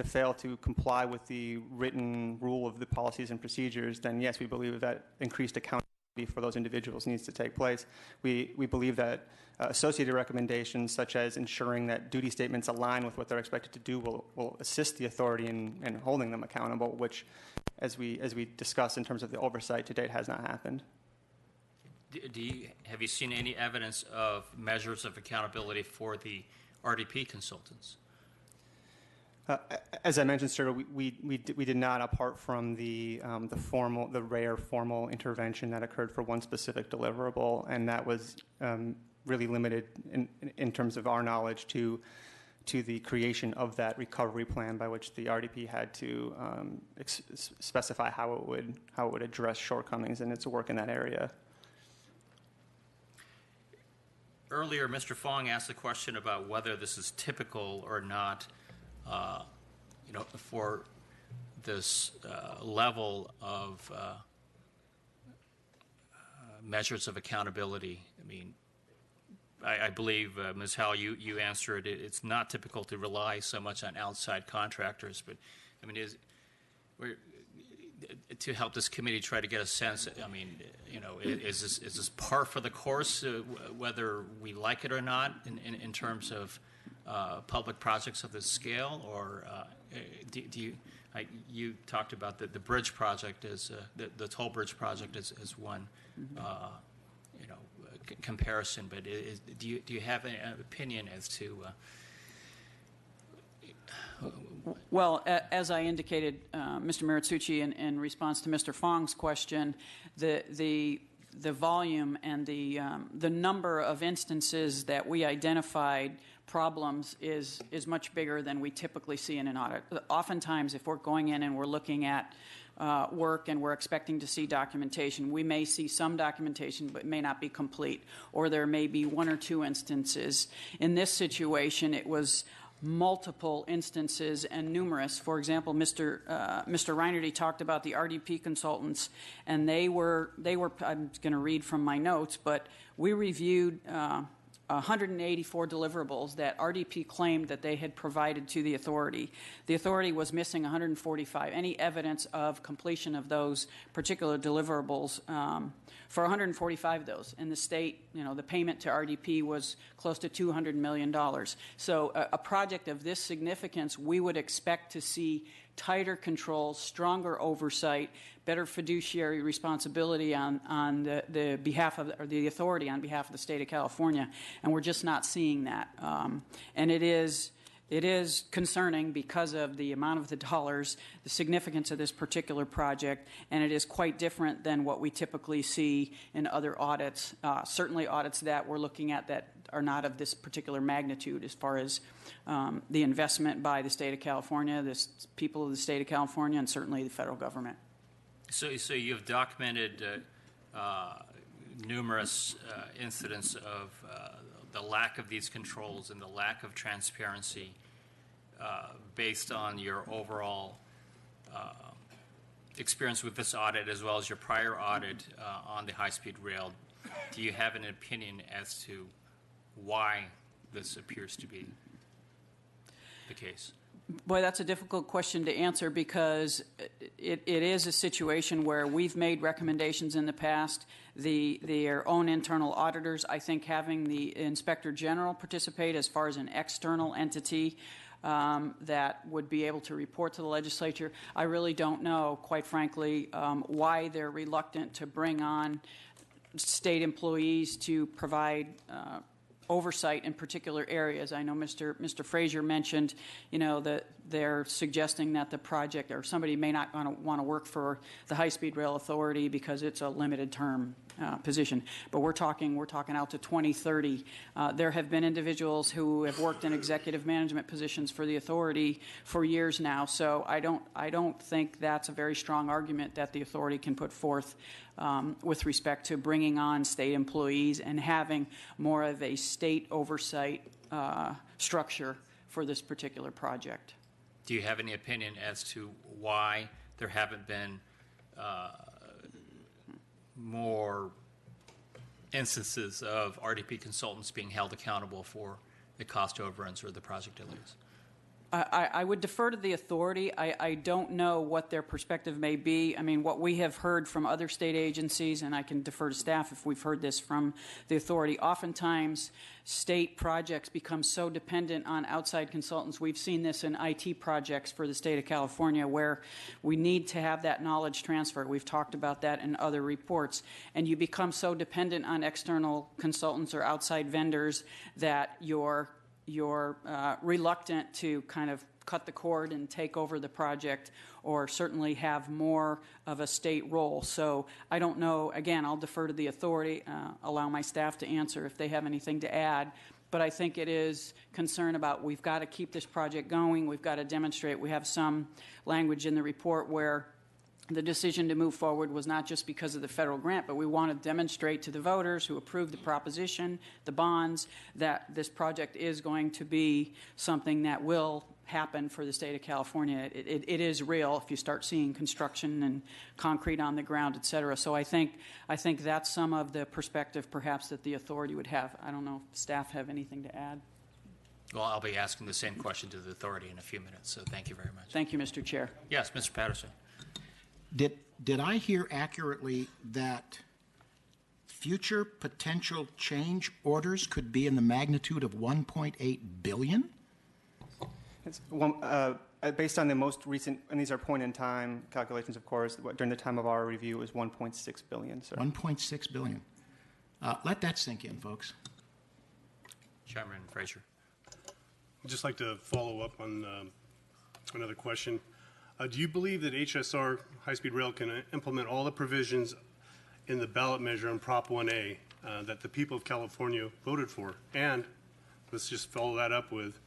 fail to comply with the written rule of the policies and procedures, then yes, we believe that increased accountability for those individuals needs to take place. We believe that associated recommendations, such as ensuring that duty statements align with what they're expected to do, will assist the authority in holding them accountable, which, as we discussed in terms of the oversight to date, has not happened. Have you seen any evidence of measures of accountability for the RDP consultants? As I mentioned, sir, we did not, apart from the rare formal intervention that occurred for one specific deliverable, and that was really limited in terms of our knowledge to the creation of that recovery plan by which the RDP had to specify how it would address shortcomings in its work in that area. Earlier, Mr. Fong asked a question about whether this is typical or not, for this level of measures of accountability. I mean, I believe, Ms. Howell, you answered it. It's not typical to rely so much on outside contractors, but I mean, to help this committee try to get a sense, I mean, is this par for the course, whether we like it or not, in terms of public projects of this scale, or you talked about the bridge project as the toll bridge project as one comparison, but do you have an opinion as to? Well, as I indicated, Mr. Maritsucci, in response to Mr. Fong's question, the volume and the number of instances that we identified problems is much bigger than we typically see in an audit. Oftentimes, if we're going in and we're looking at work, and we're expecting to see documentation. We may see some documentation, but it may not be complete, or there may be one or two instances. In this situation, it was multiple instances and numerous. For example, Mr. Reinerty talked about the RDP consultants, and they were. I'm going to read from my notes, but we reviewed 184 deliverables that RDP claimed that they had provided to the authority. The authority was missing 145. Any evidence of completion of those particular deliverables for 145 of those. And the state, the payment to RDP was close to $200 million. So a project of this significance, we would expect to see tighter controls, stronger oversight, better fiduciary responsibility on the behalf of the authority on behalf of the state of California, and we're just not seeing that. And it is concerning because of the amount of the dollars, the significance of this particular project, and it is quite different than what we typically see in other audits, certainly audits that we're looking at that are not of this particular magnitude as far as the investment by the state of California, the people of the state of California, and certainly the federal government. So you've documented numerous incidents of the lack of these controls and the lack of transparency based on your overall experience with this audit as well as your prior audit on the high-speed rail. Do you have an opinion as to why this appears to be the case? Boy, that's a difficult question to answer because it is a situation where we've made recommendations in the past. Their own internal auditors, I think having the Inspector General participate as far as an external entity that would be able to report to the legislature. I really don't know, quite frankly, why they're reluctant to bring on state employees to provide oversight in particular areas. I know Mr. Frazier mentioned, that they're suggesting that the project or somebody may not want to work for the High-Speed Rail Authority because it's a limited term position. But we're talking out to 2030. There have been individuals who have worked in executive management positions for the authority for years now. So I don't think that's a very strong argument that the authority can put forth with respect to bringing on state employees and having more of a state oversight structure for this particular project. Do you have any opinion as to why there haven't been more instances of RDP consultants being held accountable for the cost overruns or the project delays? I would defer to the authority. I don't know what their perspective may be. I mean, what we have heard from other state agencies, and I can defer to staff if we've heard this from the authority, oftentimes state projects become so dependent on outside consultants. We've seen this in IT projects for the state of California where we need to have that knowledge transfer. We've talked about that in other reports. And you become so dependent on external consultants or outside vendors that you're reluctant to kind of cut the cord and take over the project or certainly have more of a state role. So I don't know. Again, I'll defer to the authority, allow my staff to answer if they have anything to add. But I think it is concern about we've got to keep this project going. We've got to demonstrate. We have some language in the report where the decision to move forward was not just because of the federal grant, but we want to demonstrate to the voters who approved the proposition, the bonds, that this project is going to be something that will happen for the state of California. It is real if you start seeing construction and concrete on the ground, et cetera. So I think that's some of the perspective perhaps that the authority would have. I don't know if staff have anything to add. Well, I'll be asking the same question to the authority in a few minutes, so thank you very much. Thank you, Mr. Chair. Yes, Mr. Patterson. Did I hear accurately that future potential change orders could be in the magnitude of $1.8 billion? It's based on the most recent, and these are point-in-time calculations, of course. During the time of our review, it was $1.6 billion. Sir. $1.6 billion. Let that sink in, folks. Chairman Frazier. I'd just like to follow up on another question. Do you believe that HSR, high-speed rail, can implement all the provisions in the ballot measure on Prop 1A that the people of California voted for? And let's just follow that up with,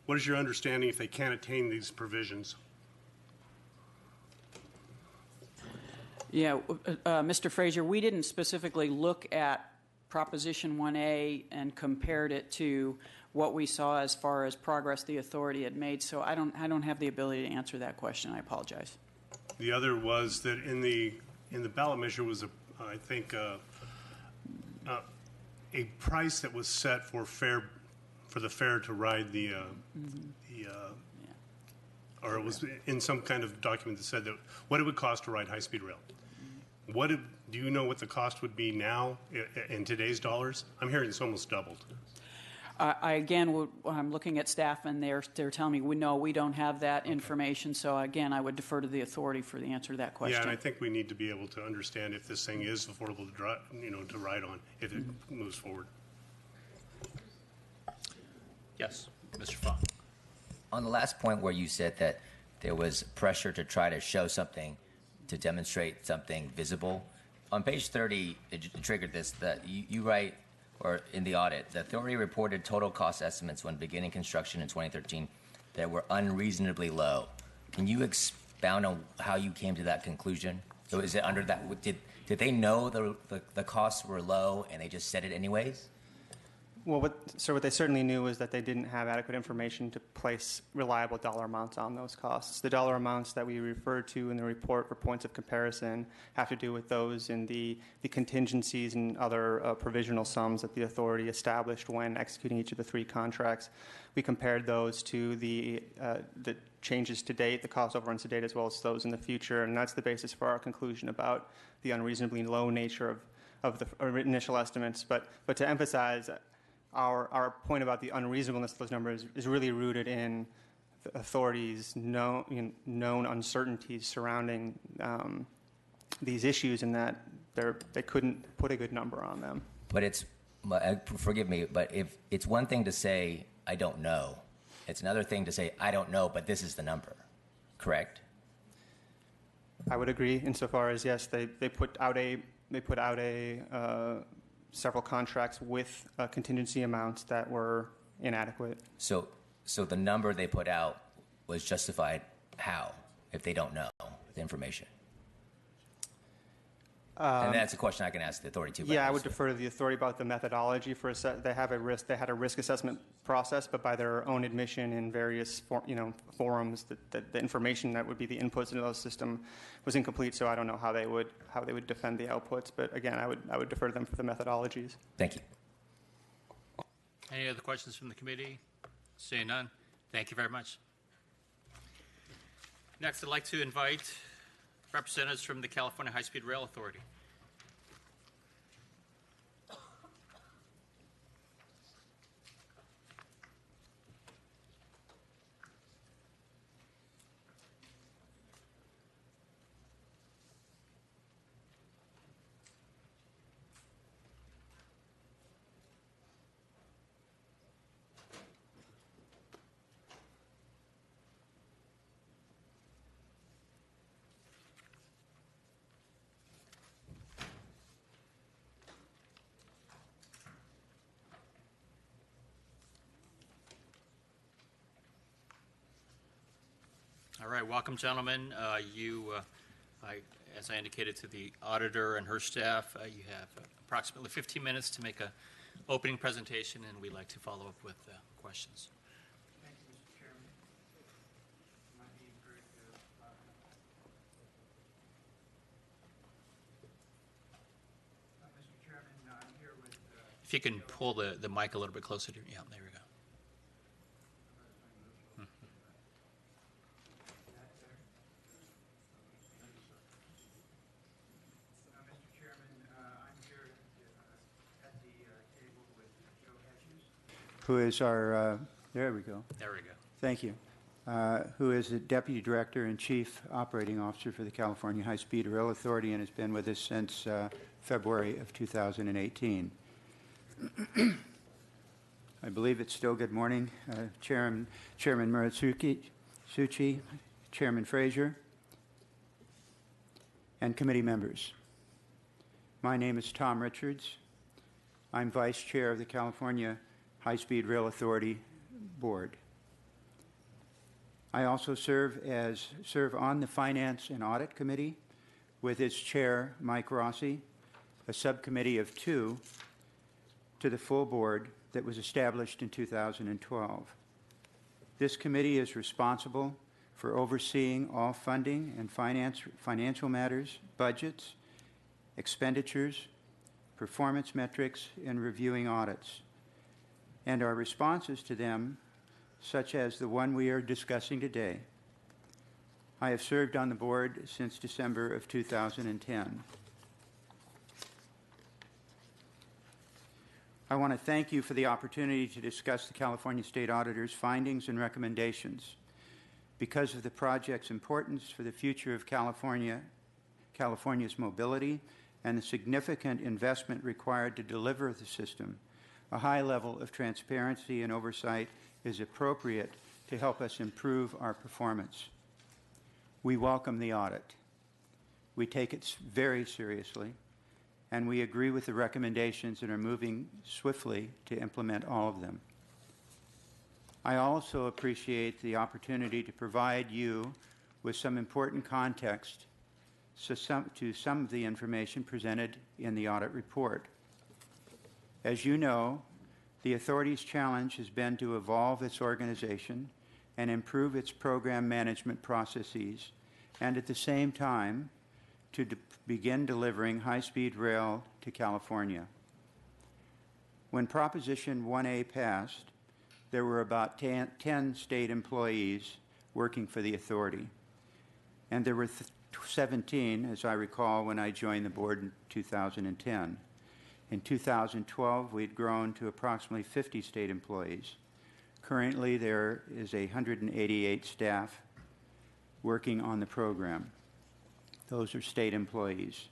what is your understanding if they can't attain these provisions? Yeah, Mr. Frazier, we didn't specifically look at Proposition 1A and compared it to what we saw as far as progress the authority had made, so I don't have the ability to answer that question. I apologize. The other was that in the ballot measure was I think a price that was set for the fare to ride or it was in some kind of document that said that what it would cost to ride high-speed rail. Do you know what the cost would be now in today's dollars? I'm hearing it's almost doubled. I'm looking at staff, and they're telling me, we don't have that information. So again, I would defer to the authority for the answer to that question. Yeah, and I think we need to be able to understand if this thing is affordable to ride on if it moves forward. Yes, Mr. Fong. On the last point where you said that there was pressure to try to show something, to demonstrate something visible, on page 30, it triggered this, that you write, or in the audit, the authority reported total cost estimates when beginning construction in 2013 that were unreasonably low. Can you expound on how you came to that conclusion? So is it under that, did they know the costs were low and they just said it anyways? Well, what they certainly knew was that they didn't have adequate information to place reliable dollar amounts on those costs. The dollar amounts that we refer to in the report for points of comparison have to do with those in the contingencies and other provisional sums that the authority established when executing each of the three contracts. We compared those to the changes to date, the cost overruns to date, as well as those in the future, and that's the basis for our conclusion about the unreasonably low nature of the initial estimates. But to emphasize, our point about the unreasonableness of those numbers is really rooted in the authorities' known uncertainties surrounding these issues, and that they couldn't put a good number on them. But forgive me, but if it's one thing to say, I don't know, it's another thing to say, I don't know, but this is the number, correct? I would agree insofar as, yes, they put out several contracts with contingency amounts that were inadequate. So the number they put out was justified how, if they don't know the information? And that's a question I can ask the authority too. Yeah, I would defer to the authority about the methodology for they had a risk assessment process, but by their own admission in various forums, that the information that would be the inputs into the system was incomplete. So I don't know how they would defend the outputs. But again, I would defer to them for the methodologies. Thank you. Any other questions from the committee? Seeing none, thank you very much. Next, I'd like to invite representatives from the California High-Speed Rail Authority. All right, welcome, gentlemen. As I indicated to the auditor and her staff, you have approximately 15 minutes to make an opening presentation, and we'd like to follow up with questions. Thank you, Mr. Chairman. Mr. Chairman, I'm here with... If you can pull the mic a little bit closer to you. Yeah, there we go. Who is our, there we go. There we go. Thank you. Who is the Deputy Director and Chief Operating Officer for the California High-Speed Rail Authority and has been with us since February of 2018. I believe it's still good morning. Chairman Muratsuchi, Chairman Frazier, and committee members. My name is Tom Richards. I'm Vice Chair of the California High-Speed Rail Authority Board. I also serve on the Finance and Audit Committee, with its chair, Mike Rossi, a subcommittee of 2 to the full board that was established in 2012. This committee is responsible for overseeing all funding and financial matters, budgets, expenditures, performance metrics, and reviewing audits. And our responses to them, such as the one we are discussing today. I have served on the board since December of 2010. I want to thank you for the opportunity to discuss the California State Auditor's findings and recommendations. Because of the project's importance for the future of California's mobility and the significant investment required to deliver the system, a high level of transparency and oversight is appropriate to help us improve our performance. We welcome the audit. We take it very seriously, and we agree with the recommendations and are moving swiftly to implement all of them. I also appreciate the opportunity to provide you with some important context to some of the information presented in the audit report. As you know, the authority's challenge has been to evolve its organization and improve its program management processes, and at the same time, to begin delivering high-speed rail to California. When Proposition 1A passed, there were about 10 state employees working for the authority, and there were 17, as I recall, when I joined the board in 2010. In 2012, we had grown to approximately 50 state employees. Currently, there is 188 staff working on the program. Those are state employees.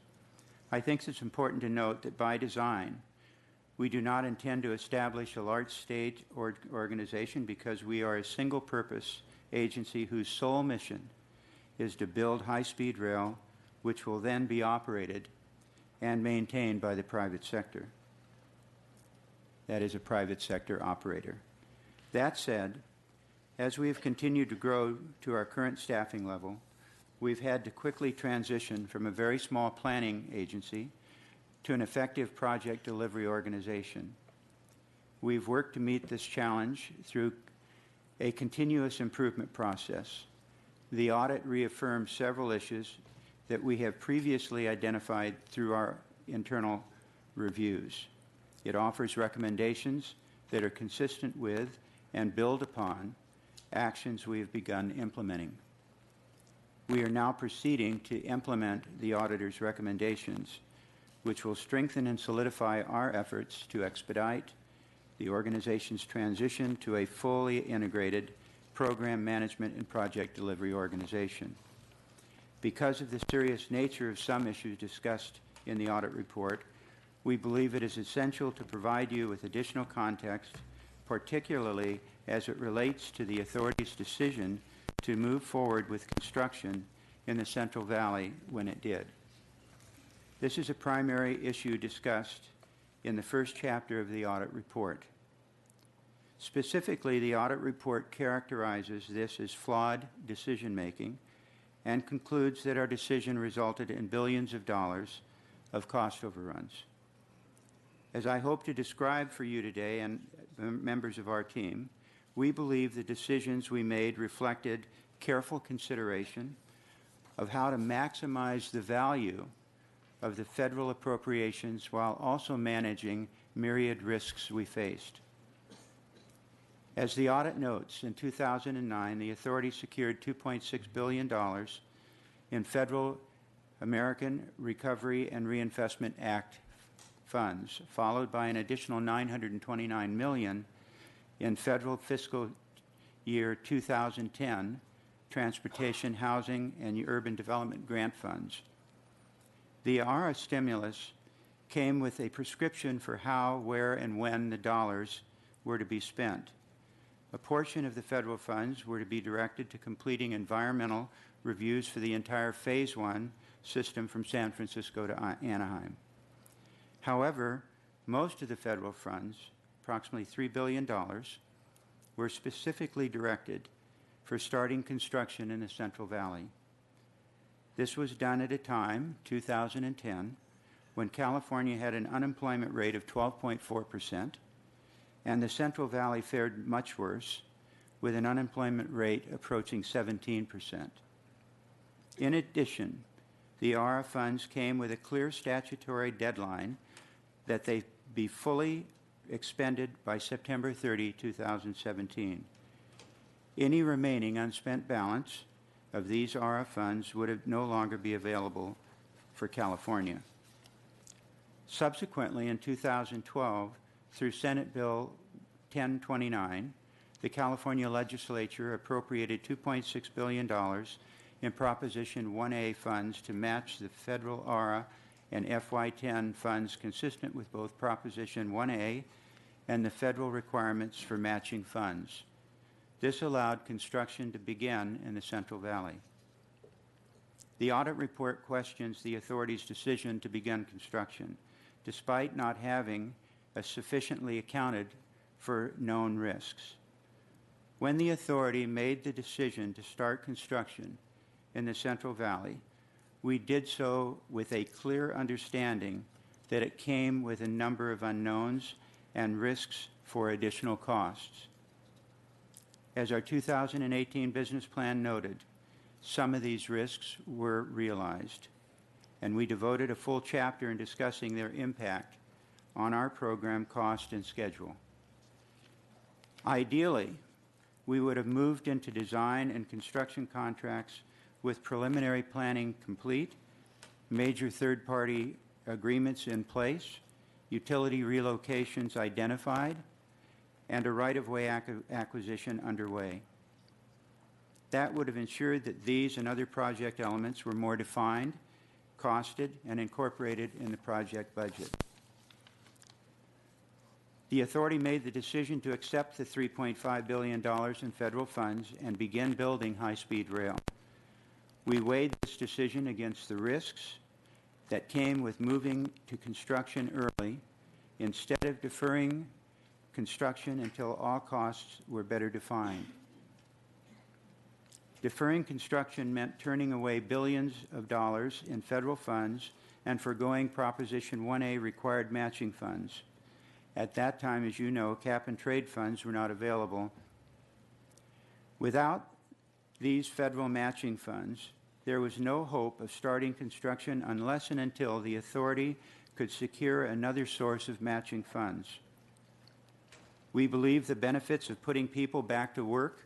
I think it's important to note that by design, we do not intend to establish a large state organization because we are a single-purpose agency whose sole mission is to build high-speed rail, which will then be operated and maintained by the private sector. That is a private sector operator. That said, as we have continued to grow to our current staffing level, we've had to quickly transition from a very small planning agency to an effective project delivery organization. We've worked to meet this challenge through a continuous improvement process. The audit reaffirmed several issues that we have previously identified through our internal reviews. It offers recommendations that are consistent with and build upon actions we have begun implementing. We are now proceeding to implement the auditor's recommendations, which will strengthen and solidify our efforts to expedite the organization's transition to a fully integrated program management and project delivery organization. Because of the serious nature of some issues discussed in the audit report, we believe it is essential to provide you with additional context, particularly as it relates to the authority's decision to move forward with construction in the Central Valley when it did. This is a primary issue discussed in the first chapter of the audit report. Specifically, the audit report characterizes this as flawed decision-making and concludes that our decision resulted in billions of dollars of cost overruns. As I hope to describe for you today and members of our team, we believe the decisions we made reflected careful consideration of how to maximize the value of the federal appropriations while also managing myriad risks we faced. As the audit notes, in 2009, the authority secured $2.6 billion in federal American Recovery and Reinvestment Act funds, followed by an additional $929 million in federal fiscal year 2010 transportation, housing, and urban development grant funds. The ARA stimulus came with a prescription for how, where, and when the dollars were to be spent. A portion of the federal funds were to be directed to completing environmental reviews for the entire Phase 1 system from San Francisco to Anaheim. However, most of the federal funds, approximately $3 billion, were specifically directed for starting construction in the Central Valley. This was done at a time, 2010, when California had an unemployment rate of 12.4%, and the Central Valley fared much worse, with an unemployment rate approaching 17%. In addition, the ARA funds came with a clear statutory deadline that they be fully expended by September 30, 2017. Any remaining unspent balance of these ARA funds would no longer be available for California. Subsequently, in 2012, through Senate Bill 1029, the California legislature appropriated $2.6 billion in Proposition 1A funds to match the federal ARA and FY10 funds consistent with both Proposition 1A and the federal requirements for matching funds. This allowed construction to begin in the Central Valley. The audit report questions the authority's decision to begin construction, despite not having sufficiently accounted for known risks. When the authority made the decision to start construction in the Central Valley, we did so with a clear understanding that it came with a number of unknowns and risks for additional costs. As our 2018 business plan noted, some of these risks were realized, and we devoted a full chapter in discussing their impact on our program cost and schedule. Ideally, we would have moved into design and construction contracts with preliminary planning complete, major third-party agreements in place, utility relocations identified, and a right-of-way acquisition underway. That would have ensured that these and other project elements were more defined, costed, and incorporated in the project budget. The authority made the decision to accept the $3.5 billion in federal funds and begin building high-speed rail. We weighed this decision against the risks that came with moving to construction early instead of deferring construction until all costs were better defined. Deferring construction meant turning away billions of dollars in federal funds and foregoing Proposition 1A required matching funds. At that time, as you know, cap and trade funds were not available. Without these federal matching funds, there was no hope of starting construction unless and until the authority could secure another source of matching funds. We believe the benefits of putting people back to work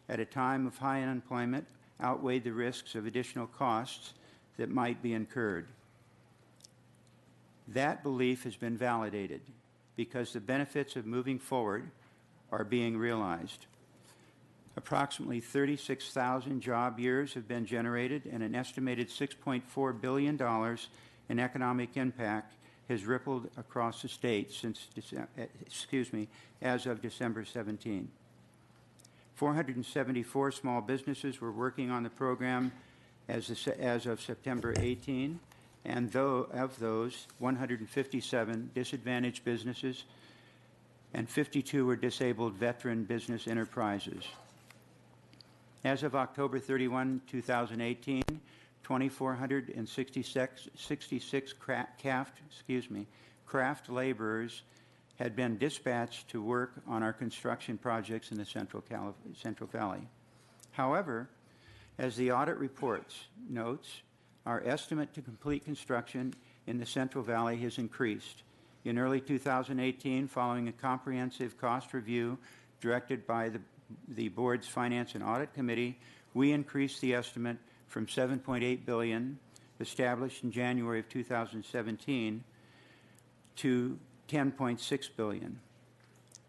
at a time of high unemployment outweighed the risks of additional costs that might be incurred. That belief has been validated because the benefits of moving forward are being realized. Approximately 36,000 job years have been generated, and an estimated $6.4 billion in economic impact has rippled across the state since, as of December 17. 474 small businesses were working on the program as of September 18, and of those, 157 disadvantaged businesses and 52 were disabled veteran business enterprises. As of October 31, 2018, 2,466 craft laborers had been dispatched to work on our construction projects in the Central Valley. However, as the audit notes, our estimate to complete construction in the Central Valley has increased. In early 2018, following a comprehensive cost review directed by the board's Finance and Audit Committee, we increased the estimate from $7.8 billion, established in January of 2017, to $10.6 billion.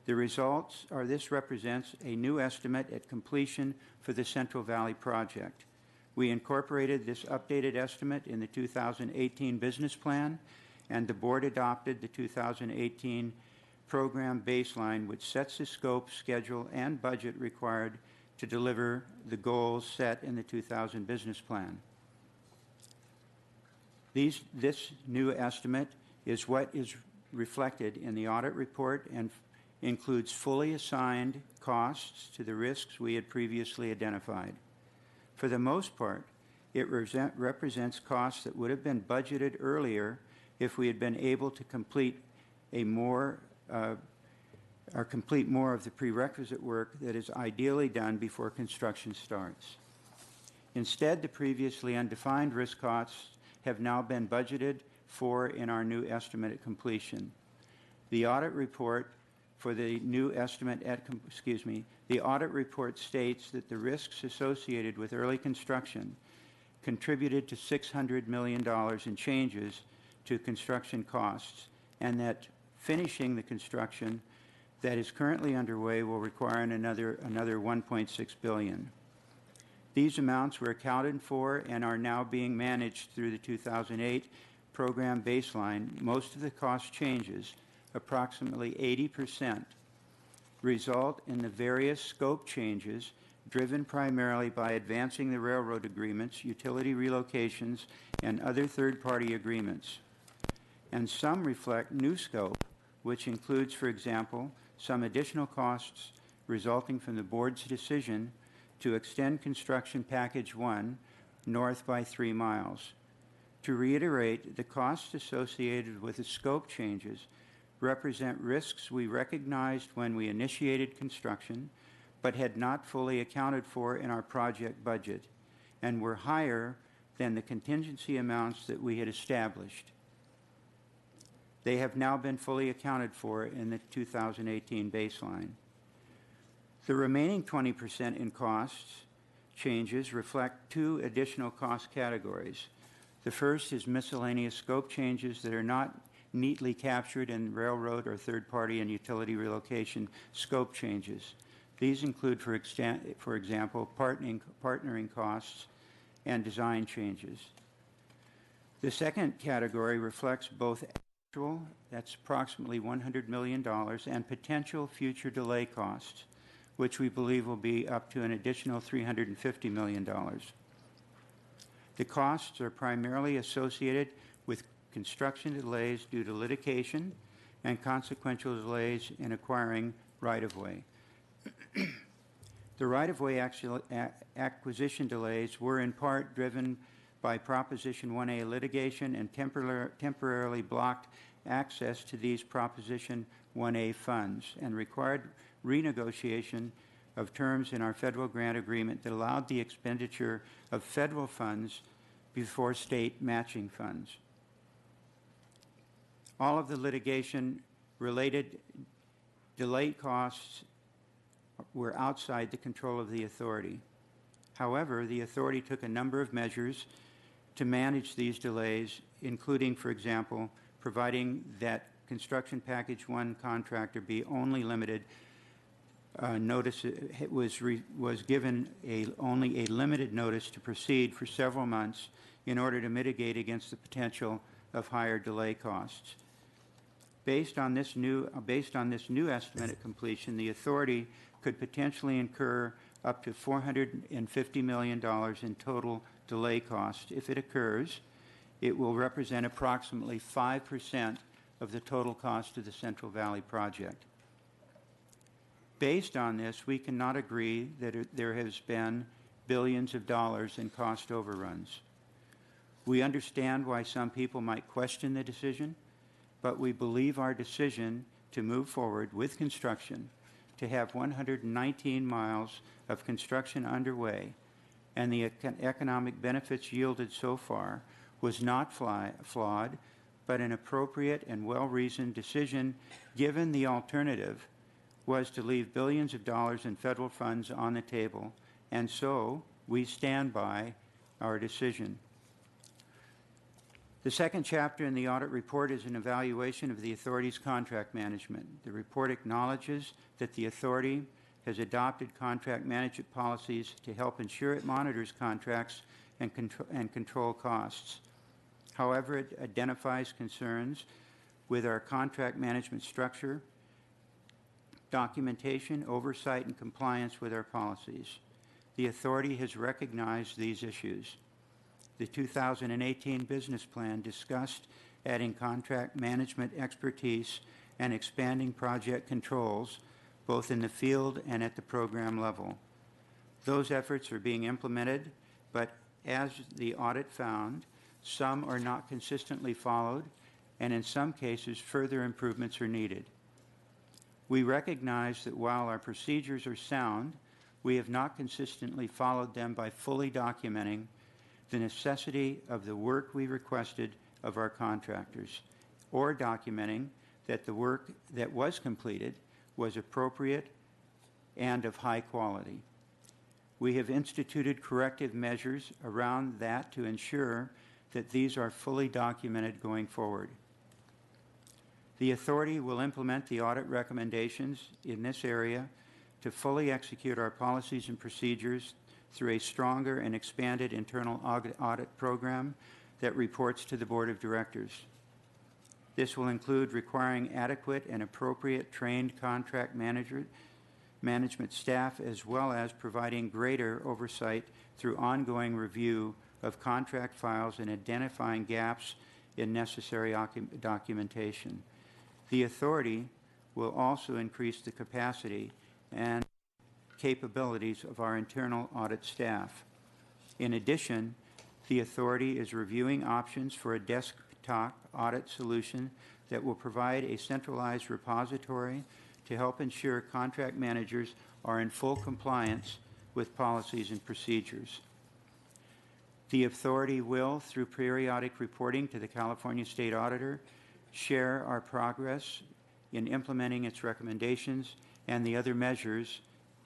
The results are this represents a new estimate at completion for the Central Valley project. We incorporated this updated estimate in the 2018 business plan, and the board adopted the 2018 program baseline, which sets the scope, schedule, and budget required to deliver the goals set in the 2000 business plan. This new estimate is what is reflected in the audit report and includes fully assigned costs to the risks we had previously identified. For the most part, It represents costs that would have been budgeted earlier if we had been able to complete more of the prerequisite work that is ideally done before construction starts. Instead, the previously undefined risk costs have now been budgeted for in our new estimate at completion. The audit report for the new estimate the audit report states that the risks associated with early construction contributed to $600 million in changes to construction costs, and that finishing the construction that is currently underway will require another $1.6 billion. These amounts were accounted for and are now being managed through the 2008 program baseline. Most of the cost changes, approximately 80%, result in the various scope changes driven primarily by advancing the railroad agreements, utility relocations, and other third-party agreements. And some reflect new scope, which includes, for example, some additional costs resulting from the board's decision to extend construction package 1 north by 3 miles. To reiterate, the costs associated with the scope changes represent risks we recognized when we initiated construction, but had not fully accounted for in our project budget, and were higher than the contingency amounts that we had established. They have now been fully accounted for in the 2018 baseline. The remaining 20% in costs changes reflect 2 additional cost categories. The first is miscellaneous scope changes that are not neatly captured in railroad or third-party and utility relocation scope changes. These include, for example, partnering costs and design changes. The second category reflects both actual, that's approximately $100 million, and potential future delay costs, which we believe will be up to an additional $350 million. The costs are primarily associated with construction delays due to litigation and consequential delays in acquiring right-of-way. The right-of-way acquisition delays were in part driven by Proposition 1A litigation and temporarily blocked access to these Proposition 1A funds and required renegotiation of terms in our federal grant agreement that allowed the expenditure of federal funds before state matching funds. All of the litigation-related delay costs were outside the control of the authority. However, the authority took a number of measures to manage these delays, including, for example, providing that construction package 1 contractor be only limited notice. It was given only a limited notice to proceed for several months in order to mitigate against the potential of higher delay costs. Based on this new estimate at completion, the authority could potentially incur up to $450 million in total delay costs. If it occurs, it will represent approximately 5% of the total cost of the Central Valley project. Based on this, we cannot agree that there has been billions of dollars in cost overruns. We understand why some people might question the decision, but we believe our decision to move forward with construction, to have 119 miles of construction underway, and the economic benefits yielded so far was not flawed, but an appropriate and well-reasoned decision given the alternative was to leave billions of dollars in federal funds on the table, and so we stand by our decision. The second chapter in the audit report is an evaluation of the authority's contract management. The report acknowledges that the authority has adopted contract management policies to help ensure it monitors contracts and control costs. However, it identifies concerns with our contract management structure, documentation, oversight, and compliance with our policies. The authority has recognized these issues. The 2018 business plan discussed adding contract management expertise and expanding project controls, both in the field and at the program level. Those efforts are being implemented, but as the audit found, some are not consistently followed, and in some cases, further improvements are needed. We recognize that while our procedures are sound, we have not consistently followed them by fully documenting the necessity of the work we requested of our contractors, or documenting that the work that was completed was appropriate and of high quality. We have instituted corrective measures around that to ensure that these are fully documented going forward. The authority will implement the audit recommendations in this area to fully execute our policies and procedures through a stronger and expanded internal audit program that reports to the Board of Directors. This will include requiring adequate and appropriate trained contract management staff, as well as providing greater oversight through ongoing review of contract files and identifying gaps in necessary documentation. The authority will also increase the capacity and capabilities of our internal audit staff. In addition, the authority is reviewing options for a desktop audit solution that will provide a centralized repository to help ensure contract managers are in full compliance with policies and procedures. The authority will, through periodic reporting to the California State Auditor, share our progress in implementing its recommendations and the other measures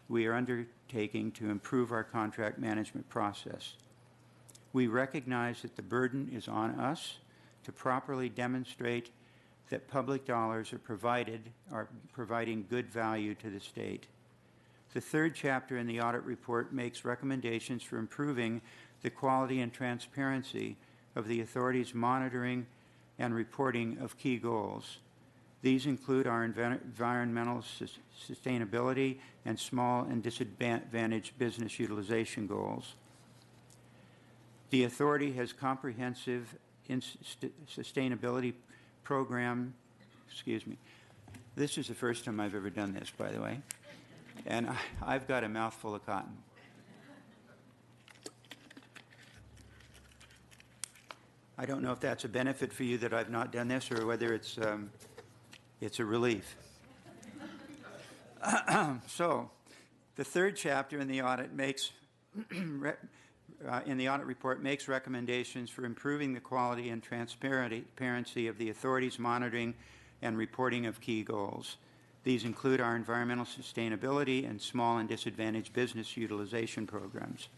we are undertaking to improve our contract management process. We recognize that the burden is on us to properly demonstrate that public dollars are providing good value to the state. The third chapter in the audit report makes recommendations for improving the quality and transparency of the authority's monitoring and reporting of key goals. These include our environmental sustainability and small and disadvantaged business utilization goals. The authority has comprehensive sustainability program, This is the first time I've ever done this, by the way, and I've got a mouthful of cotton. I don't know if that's a benefit for you that I've not done this, or whether it's a relief. So, the third chapter in the audit report makes recommendations for improving the quality and transparency of the authority's monitoring and reporting of key goals. These include our environmental sustainability and small and disadvantaged business utilization programs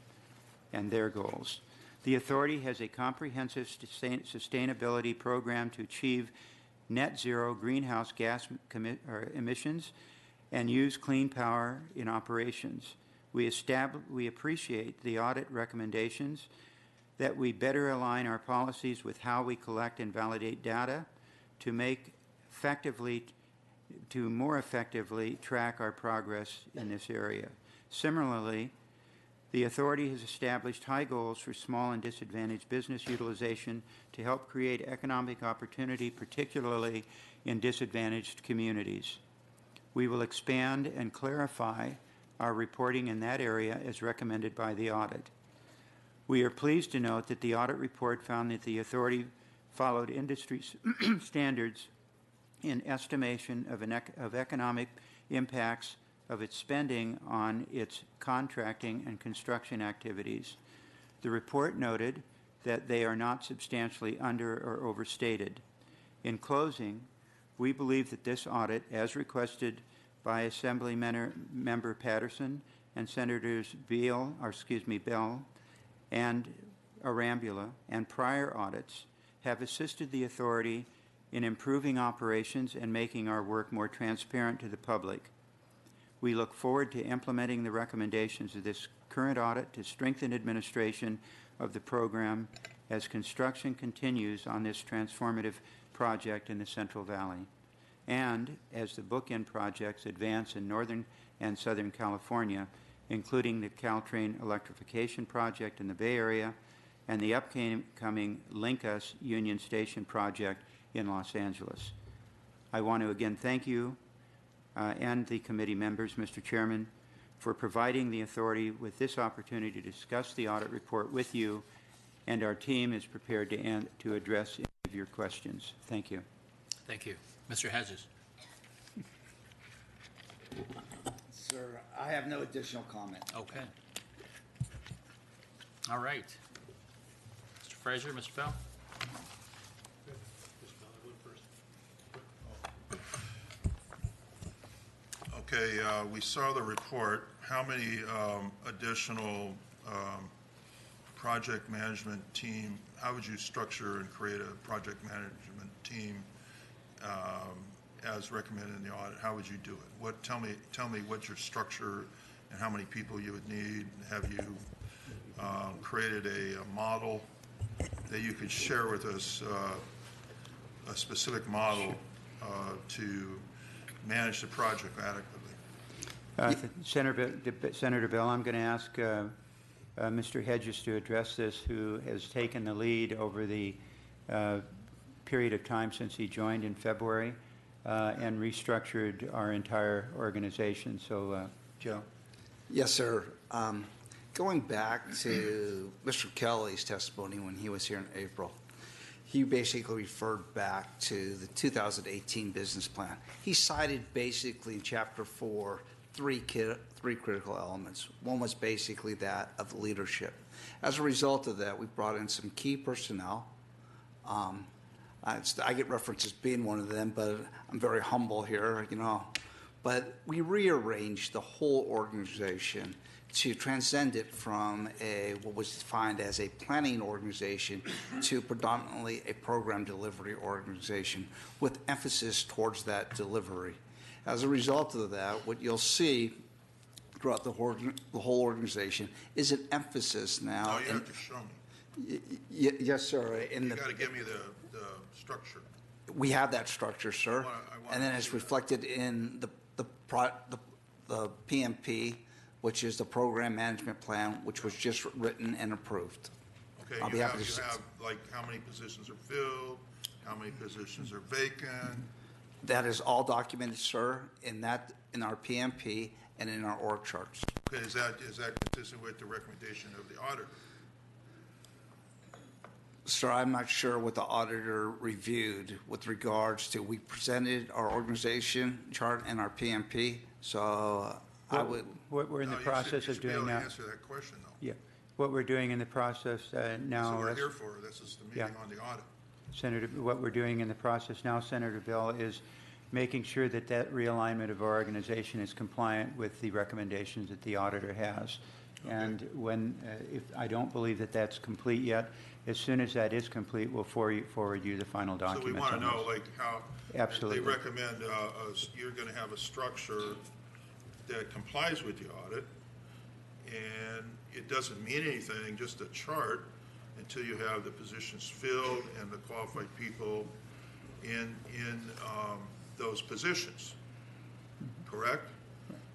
and their goals. The authority has a comprehensive sustainability program to achieve net zero greenhouse gas emissions and use clean power in operations. We appreciate the audit recommendations that we better align our policies with how we collect and validate data to more effectively track our progress in this area. Similarly, the authority has established high goals for small and disadvantaged business utilization to help create economic opportunity, particularly in disadvantaged communities. We will expand and clarify our reporting in that area as recommended by the audit. We are pleased to note that the audit report found that the authority followed industry standards in estimation of economic impacts of its spending on its contracting and construction activities. The report noted that they are not substantially under or overstated. In closing, we believe that this audit, as requested by Assemblymember Patterson and Senators Bell and Arambula, and prior audits, have assisted the authority in improving operations and making our work more transparent to the public. We look forward to implementing the recommendations of this current audit to strengthen administration of the program as construction continues on this transformative project in the Central Valley, and as the bookend projects advance in Northern and Southern California, including the Caltrain electrification project in the Bay Area and the upcoming Link-Us Union Station project in Los Angeles. I want to again thank you and the committee members, Mr. Chairman, for providing the authority with this opportunity to discuss the audit report with you, and our team is prepared to address any of your questions. Thank you. Thank you. Mr. Hedges. Sir, I have no additional comment. Okay. All right. Mr. Frazier, Mr. Bell. Okay, we saw the report. How many additional project management team, how would you structure and create a project management team as recommended in the audit? How would you do it? Tell me what your structure and how many people you would need. Have you created a model that you could share with us, a specific model to manage the project adequately? Senator Bell, I'm going to ask Mr. Hedges to address this, who has taken the lead over the period of time since he joined in February and restructured our entire organization. So, Joe. Yes, sir. Going back to Mr. Kelly's testimony when he was here in April, he basically referred back to the 2018 business plan. He cited basically in Chapter 4 three critical elements. One was basically that of leadership. As a result of that, we brought in some key personnel. I get referenced as being one of them, but I'm very humble here, you know. But we rearranged the whole organization to transcend it from what was defined as a planning organization to predominantly a program delivery organization with emphasis towards that delivery. As a result of that, what you'll see throughout the whole organization is an emphasis now. No, you have to show me. Yes, sir. You got to give me the structure. We have that structure, sir, I want and then to it's see reflected in the PMP, which is the program management plan, which was just written and approved. Okay, I'll be you happy to have like how many positions are filled, how many positions are vacant. That is all documented, sir, in our PMP and in our org charts. Okay, is that consistent with the recommendation of the auditor? Sir, I'm not sure what the auditor reviewed with regards to, we presented our organization chart and our PMP, so I would. What we're in the process of doing now. You should be able to answer that question, though. Yeah. What we're doing in the process now. That's what we're here for. This is the meeting on the audit. Senator, what we're doing in the process now, Senator Bill, is making sure that that realignment of our organization is compliant with the recommendations that the auditor has. Okay. And when, if I don't believe that that's complete yet, as soon as that is complete, we'll forward you the final documents. So we want to know, like, how absolutely they recommend you're going to have a structure that complies with the audit, and it doesn't mean anything, just a chart, until you have the positions filled and the qualified people in those positions, correct?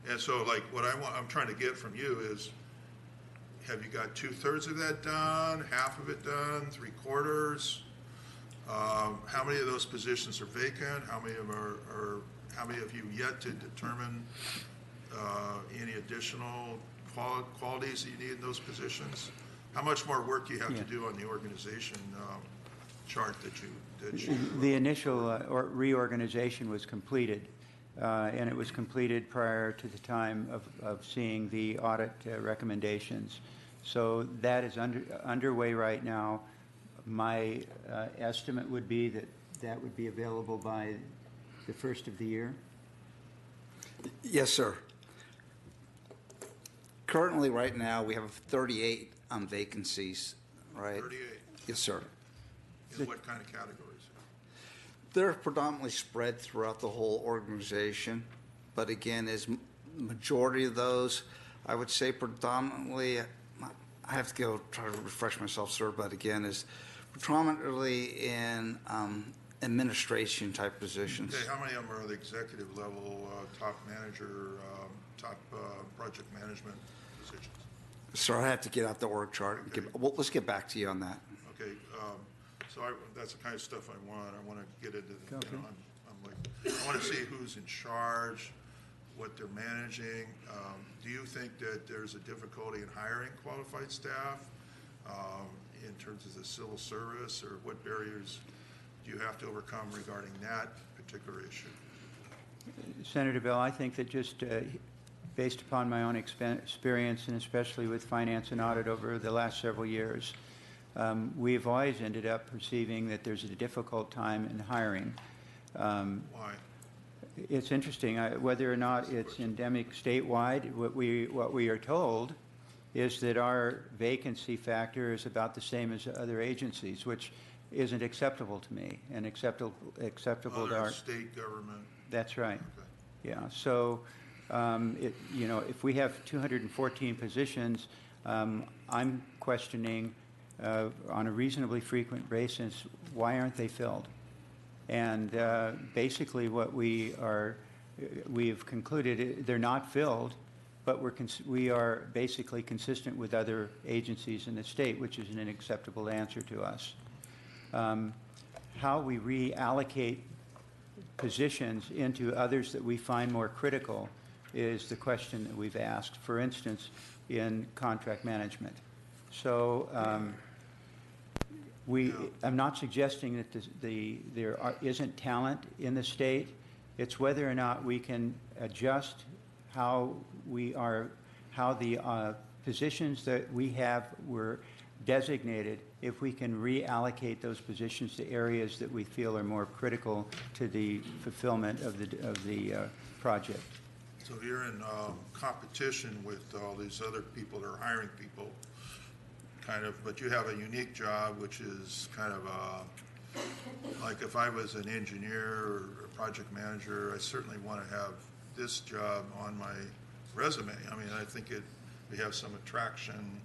And so, like, what I'm trying to get from you is, have you got 2/3 of that done, half of it done, 3/4? How many of those positions are vacant? How many of them are how many of you yet to determine any additional qualities that you need in those positions? How much more work do you have to do on the organization chart that you The initial reorganization was completed, and it was completed prior to the time of seeing the audit recommendations. So that is underway right now. My estimate would be that would be available by the first of the year. Yes, sir. Currently, right now, we have 38 vacancies, right? 38? Yes, sir. In what kind of categories? They're predominantly spread throughout the whole organization, but again, as majority of those, I would say predominantly, I have to go try to refresh myself, sir, but again, is predominantly in administration type positions. Okay, how many of them are the executive level, top manager, top project management positions? Sir, I have to get out the org chart. Okay. Let's get back to you on that. Okay, so that's the kind of stuff I want. I want to get into, I'm like, I want to see who's in charge, what they're managing? Do you think that there's a difficulty in hiring qualified staff in terms of the civil service, or what barriers do you have to overcome regarding that particular issue? Senator Bill, I think that just based upon my own experience, and especially with finance and audit over the last several years, we've always ended up perceiving that there's a difficult time in hiring. Why? It's interesting. Whether or not it's endemic statewide, what we are told is that our vacancy factor is about the same as other agencies, which isn't acceptable to me and acceptable to our state government. That's right. Okay. Yeah. So, if we have 214 positions, I'm questioning on a reasonably frequent basis, why aren't they filled? And basically, what we've concluded, they're not filled, but we are basically consistent with other agencies in the state, which is an unacceptable answer to us. How we reallocate positions into others that we find more critical is the question that we've asked, for instance, in contract management. So I'm not suggesting that there isn't talent in the state. It's whether or not we can adjust how the positions that we have were designated, if we can reallocate those positions to areas that we feel are more critical to the fulfillment of the project. So you're in competition with all these other people that are hiring people, kind of, but you have a unique job, which is kind of like if I was an engineer or a project manager, I certainly want to have this job on my resume. I mean, I think we have some attraction.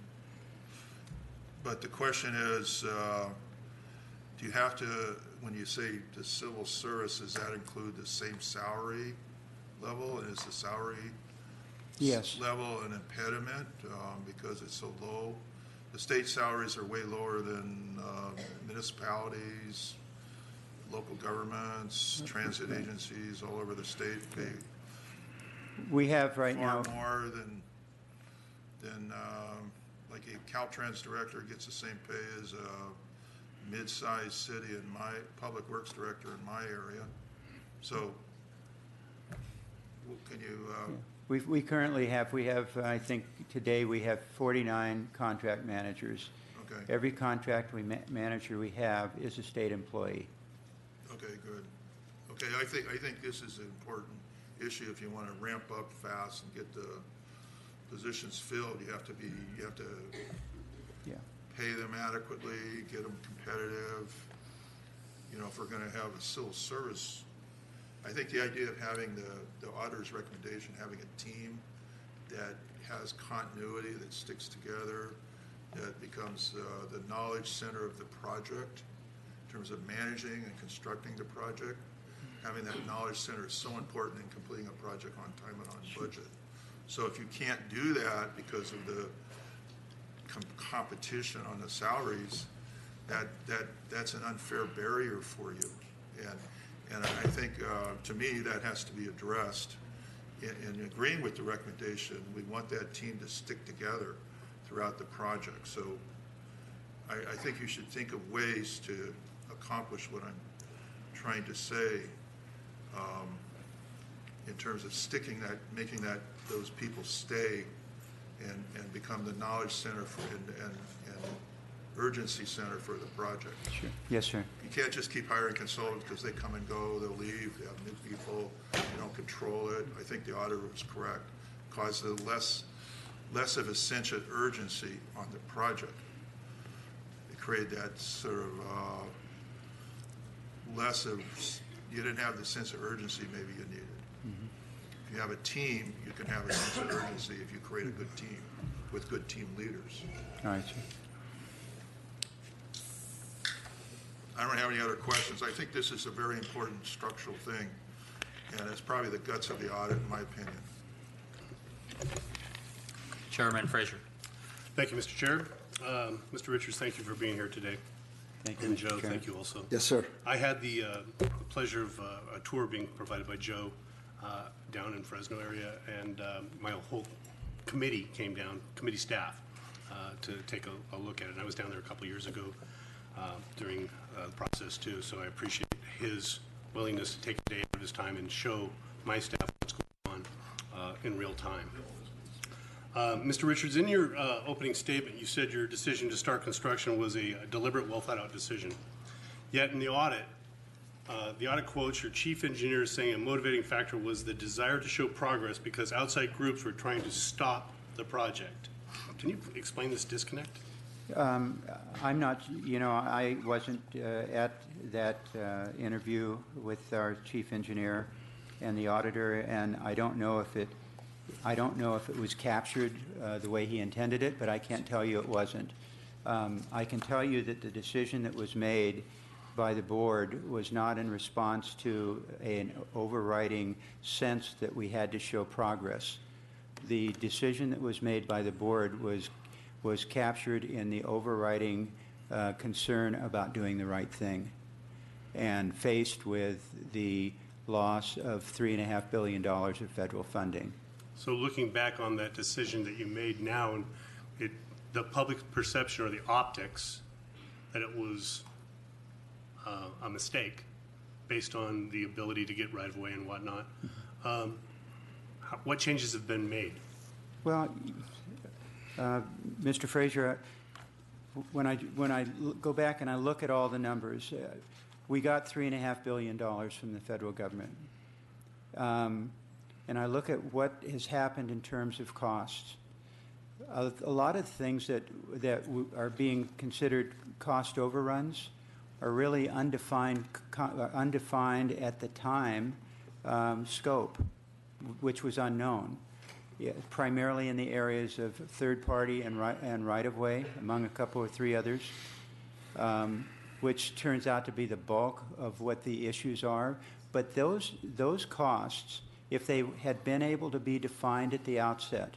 But the question is, do you have to, when you say the civil service, does that include the same salary level? And is the salary Yes. level an impediment because it's so low? The state salaries are way lower than municipalities, local governments, transit agencies all over the state pay We have right far now. more than like a Caltrans director gets the same pay as a mid-sized city and my public works director in my area. So can you? We currently have, I think today we have 49 contract managers. Okay. Every contract manager we have is a state employee. Okay, good. Okay, I think this is an important issue. If you want to ramp up fast and get the positions filled, you have to Yeah. pay them adequately, get them competitive. You know, if we're going to have a civil service, I think the idea of having the auditor's recommendation, having a team that has continuity, that sticks together, that becomes the knowledge center of the project in terms of managing and constructing the project. Having that knowledge center is so important in completing a project on time and on budget. So if you can't do that because of the competition on the salaries, that's an unfair barrier for you. And I think, to me, that has to be addressed. In agreeing with the recommendation, we want that team to stick together throughout the project. So I think you should think of ways to accomplish what I'm trying to say in terms of making those people stay and become the knowledge center and urgency center for the project. Sure. Yes, sir. You can't just keep hiring consultants because they come and go, they'll leave, they have new people, you don't control it. I think the auditor was correct. Cause less of a sense of urgency on the project. It created that sort of you didn't have the sense of urgency maybe you needed. Mm-hmm. If you have a team, you can have a sense of urgency if you create a good team with good team leaders. All right, sir. I don't have any other questions. I think this is a very important structural thing, and it's probably the guts of the audit, in my opinion. Chairman Frazier. Thank you, Mr. Chair. Mr. Richards, thank you for being here today. Thank you, And Mr. Joe, Chairman. thank you also. Yes, sir. I had the pleasure of a tour being provided by Joe down in Fresno area, and my whole committee came down, committee staff, to take a look at it. And I was down there a couple years ago during the process too, so I appreciate his willingness to take a day out of his time and show my staff what's going on in real time. Mr. Richards, in your opening statement, you said your decision to start construction was a deliberate, well-thought-out decision. Yet in the audit quotes your chief engineer saying a motivating factor was the desire to show progress because outside groups were trying to stop the project. Can you explain this disconnect? I'm not, I wasn't at that interview with our chief engineer and the auditor, and I don't know if it was captured the way he intended it, but I can't tell you it wasn't. I can tell you that the decision that was made by the board was not in response to an overriding sense that we had to show progress. The decision that was made by the board was captured in the overriding concern about doing the right thing, and faced with the loss of $3.5 billion of federal funding. So looking back on that decision that you made now, the public perception or the optics that it was a mistake based on the ability to get right-of-way and whatnot, what changes have been made? Well, Mr. Frazier, when I go back and I look at all the numbers, we got $3.5 billion from the federal government. And I look at what has happened in terms of costs. A lot of things that are being considered cost overruns are really undefined at the time scope, which was unknown. Yeah, primarily in the areas of third-party and right-of-way, among a couple or three others, which turns out to be the bulk of what the issues are. But those costs, if they had been able to be defined at the outset,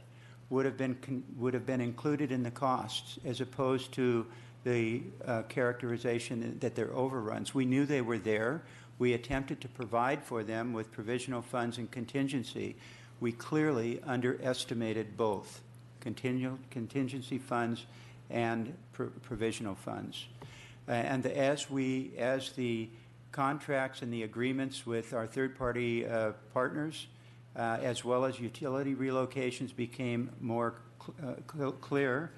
would have been included in the costs, as opposed to the characterization that they're overruns. We knew they were there. We attempted to provide for them with provisional funds and contingency. We clearly underestimated both contingency funds and provisional funds. And as the contracts and the agreements with our third-party partners, as well as utility relocations, became more clear,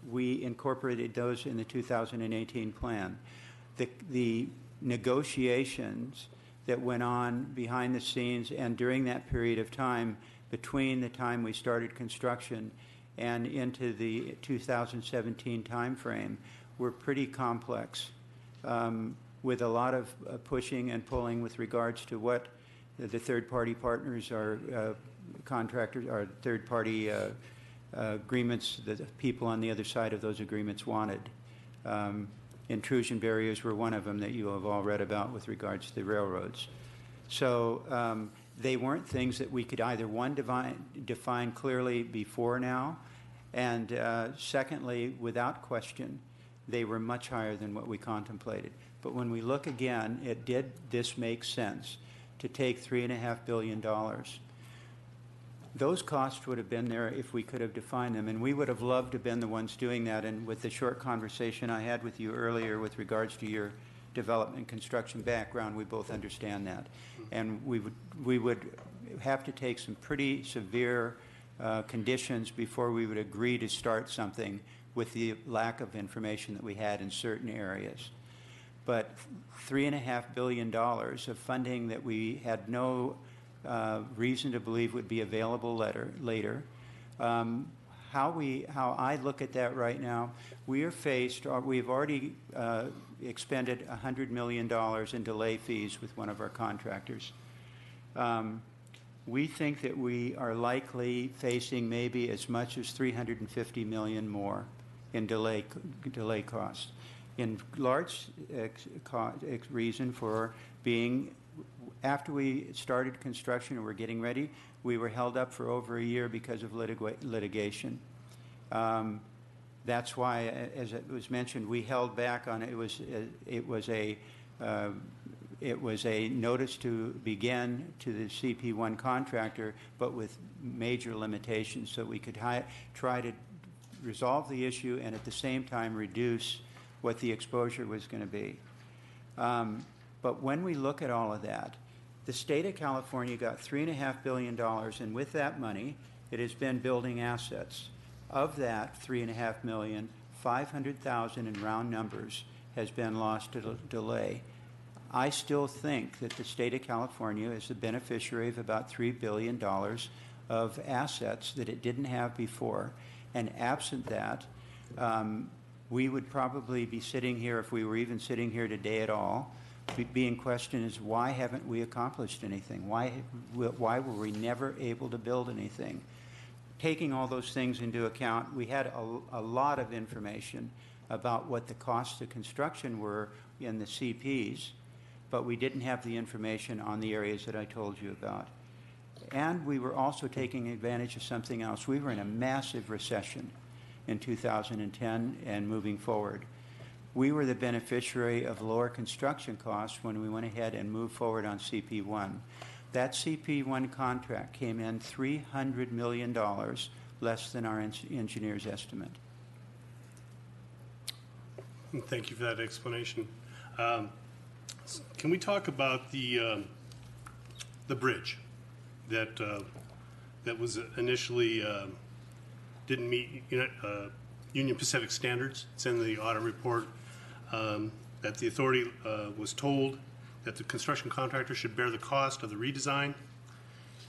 we incorporated those in the 2018 plan. The negotiations that went on behind the scenes and during that period of time between the time we started construction and into the 2017 timeframe were pretty complex, with a lot of pushing and pulling with regards to what the third-party partners, our contractors, our third-party agreements, the people on the other side of those agreements wanted. Intrusion barriers were one of them that you have all read about with regards to the railroads. So they weren't things that we could either, one, define clearly before now, and secondly, without question, they were much higher than what we contemplated. But when we look again, did this make sense to take $3.5 billion? Those costs would have been there if we could have defined them, and we would have loved to have been the ones doing that. And with the short conversation I had with you earlier with regards to your development construction background, we both understand that. And we would have to take some pretty severe conditions before we would agree to start something with the lack of information that we had in certain areas. But $3.5 billion of funding that we had no reason to believe would be available later. How I look at that right now, we've already expended $100 million in delay fees with one of our contractors. We think that we are likely facing maybe as much as $350 million more in delay costs. In large reason for being, after we started construction and were getting ready, we were held up for over a year because of litigation. That's why, as it was mentioned, we held back on it. It was a It was a notice to begin to the CP1 contractor, but with major limitations, so we could try to resolve the issue and at the same time reduce what the exposure was going to be. But when we look at all of that, the state of California got $3.5 billion, and with that money, it has been building assets. Of that $3.5 million, 500,000 in round numbers has been lost to delay. I still think that the state of California is the beneficiary of about $3 billion of assets that it didn't have before. And absent that, we would probably be sitting here, if we were even sitting here today at all, being questioned is why haven't we accomplished anything? Why were we never able to build anything? Taking all those things into account, we had a lot of information about what the costs of construction were in the CPs, but we didn't have the information on the areas that I told you about. And we were also taking advantage of something else. We were in a massive recession in 2010 and moving forward. We were the beneficiary of lower construction costs when we went ahead and moved forward on CP1. That CP1 contract came in $300 million less than our engineer's estimate. Thank you for that explanation. Can we talk about the bridge that that was initially didn't meet Union Pacific standards? It's in the audit report that the authority was told that the construction contractor should bear the cost of the redesign,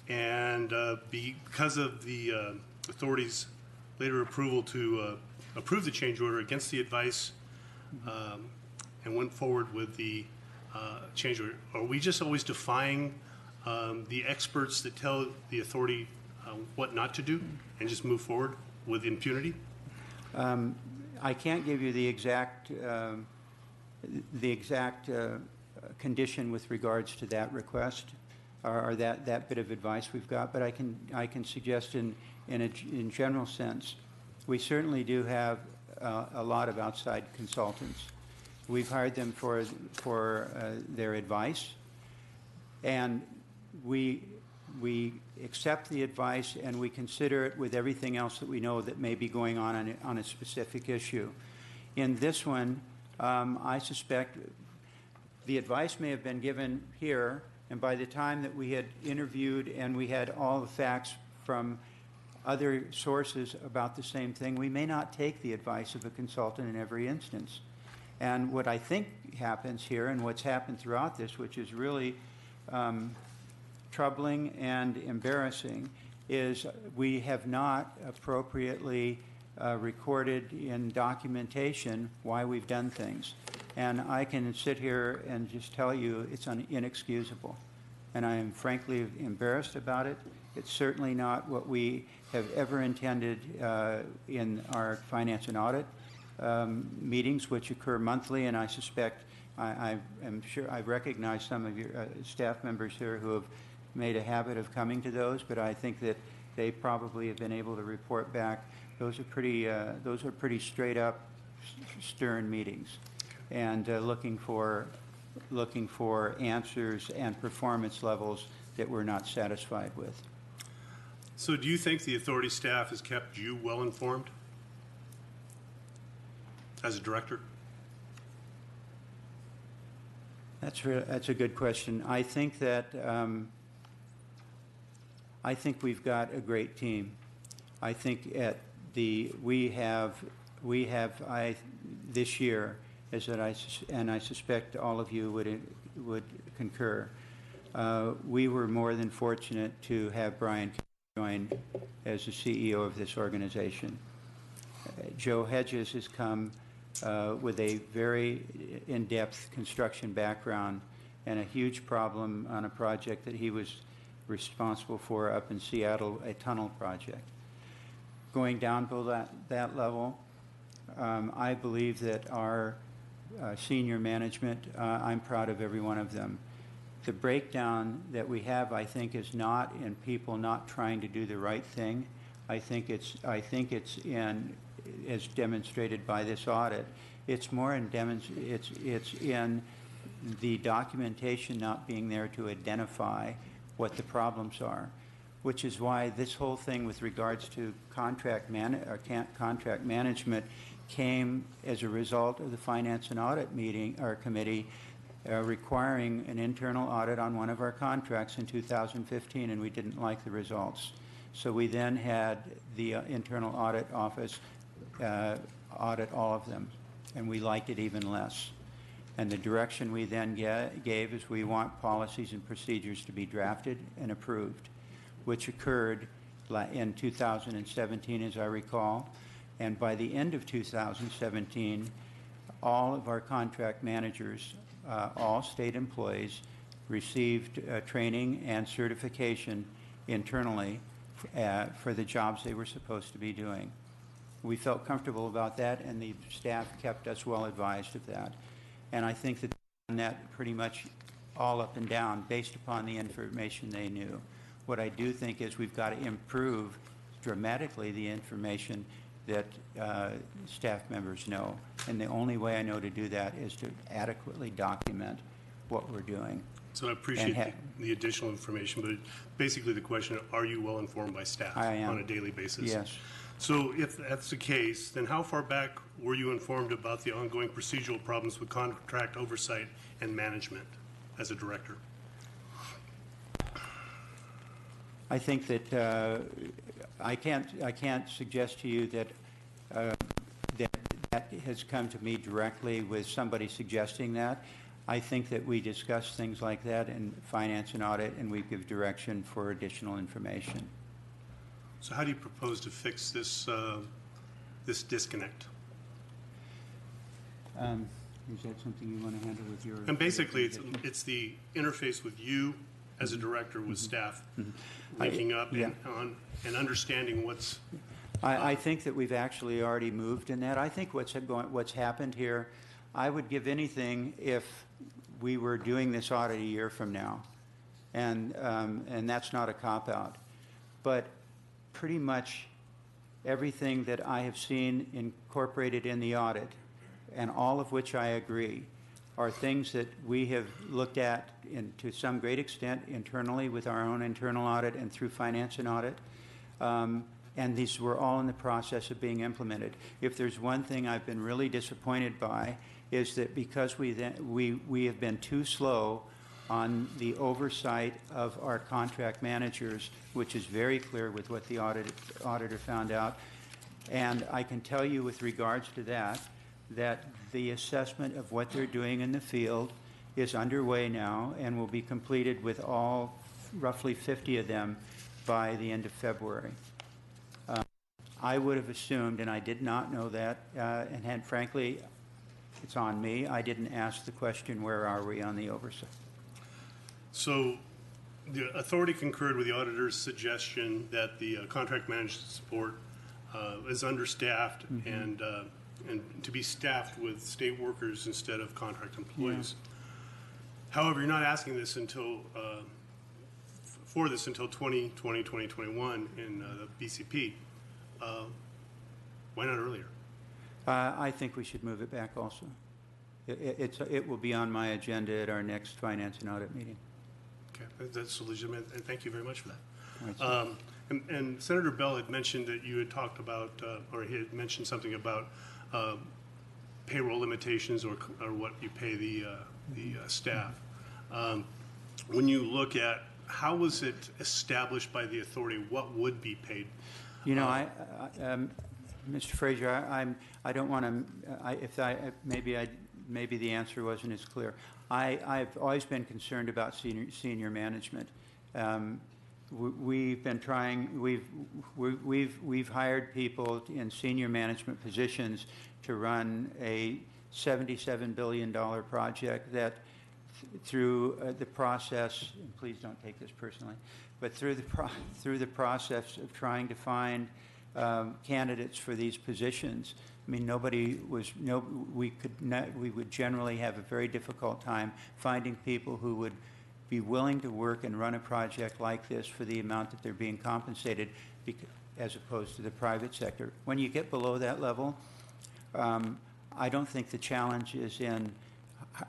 and because of the authority's later approval to approve the change order against the advice and went forward with the change order. Are we just always defying the experts that tell the authority what not to do and just move forward with impunity? I can't give you the exact condition with regards to that request or that bit of advice we've got, but I can suggest in general sense, we certainly do have a lot of outside consultants. We've hired them for their advice, and we accept the advice and we consider it with everything else that we know that may be going on a specific issue. In this one, I suspect the advice may have been given here, and by the time that we had interviewed and we had all the facts from other sources about the same thing, we may not take the advice of a consultant in every instance. And what I think happens here, and what's happened throughout this, which is really troubling and embarrassing, is we have not appropriately recorded in documentation why we've done things. And I can sit here and just tell you it's inexcusable. And I am frankly embarrassed about it. It's certainly not what we have ever intended in our finance and audit meetings, which occur monthly, and I suspect, I am sure, I recognize some of your staff members here who have made a habit of coming to those, but I think that they probably have been able to report back. Those are pretty straight up, stern meetings, and looking for answers and performance levels that we're not satisfied with. So do you think the authority staff has kept you well informed as a director? That's a good question. I think that I think we've got a great team. I think we have this year, and I suspect all of you would concur. We were more than fortunate to have Brian join as the CEO of this organization. Joe Hedges has come with a very in-depth construction background and a huge problem on a project that he was responsible for up in Seattle, a tunnel project. Going down below that level, I believe that our senior management, I'm proud of every one of them. The breakdown that we have, I think, is not in people not trying to do the right thing. I think it's in, as demonstrated by this audit, it's more in the documentation not being there to identify what the problems are, which is why this whole thing with regards to contract management came as a result of the Finance and Audit meeting or committee requiring an internal audit on one of our contracts in 2015, and we didn't like the results. So we then had the internal audit office audit all of them, and we liked it even less. And the direction we then gave is we want policies and procedures to be drafted and approved, which occurred in 2017, as I recall. And by the end of 2017, all of our contract managers, all state employees, received training and certification internally for the jobs they were supposed to be doing. We felt comfortable about that, and the staff kept us well advised of that. And I think that they've done that pretty much all up and down based upon the information they knew. What I do think is we've got to improve dramatically the information that staff members know. And the only way I know to do that is to adequately document what we're doing. So I appreciate the additional information, but basically the question, are you well informed by staff on a daily basis? Yes. So if that's the case, then how far back were you informed about the ongoing procedural problems with contract oversight and management as a director? I think that I can't suggest to you that that has come to me directly with somebody suggesting that. I think that we discuss things like that in Finance and Audit, and we give direction for additional information. So how do you propose to fix this this disconnect? Is that something you want to handle with your... And basically, it's the interface with you as a director with staff, linking up and understanding what's... I think that we've actually already moved in that. I think what's happened here, I would give anything if we were doing this audit a year from now, and that's not a cop-out. But pretty much everything that I have seen incorporated in the audit, and all of which I agree, are things that we have looked at to some great extent internally with our own internal audit and through Finance and Audit. And these were all in the process of being implemented. If there's one thing I've been really disappointed by is that because we have been too slow on the oversight of our contract managers, which is very clear with what the auditor found out. And I can tell you with regards to that the assessment of what they're doing in the field is underway now and will be completed with all roughly 50 of them by the end of February. I would have assumed, and I did not know that, and frankly, it's on me, I didn't ask the question, where are we on the oversight? So the authority concurred with the auditor's suggestion that the contract management support is understaffed and to be staffed with state workers instead of contract employees. Yeah. However, you're not asking this until for this until 2020, 2021 in the BCP. Why not earlier? I think we should move it back also. It will be on my agenda at our next Finance and Audit meeting. Okay, that's legitimate, and thank you very much for that. And Senator Bell had mentioned that you had talked about, or he had mentioned something about payroll limitations or what you pay the staff. When you look at how was it established by the authority, what would be paid? You know, Mr. Frazier, I don't want to. Maybe the answer wasn't as clear. I've always been concerned about senior management. We've been trying. We've hired people in senior management positions to run a $77 billion project that, through the process. And please don't take this personally, but through the process of trying to find candidates for these positions. I mean, we would generally have a very difficult time finding people who would be willing to work and run a project like this for the amount that they're being compensated, as opposed to the private sector. When you get below that level, I don't think the challenge is in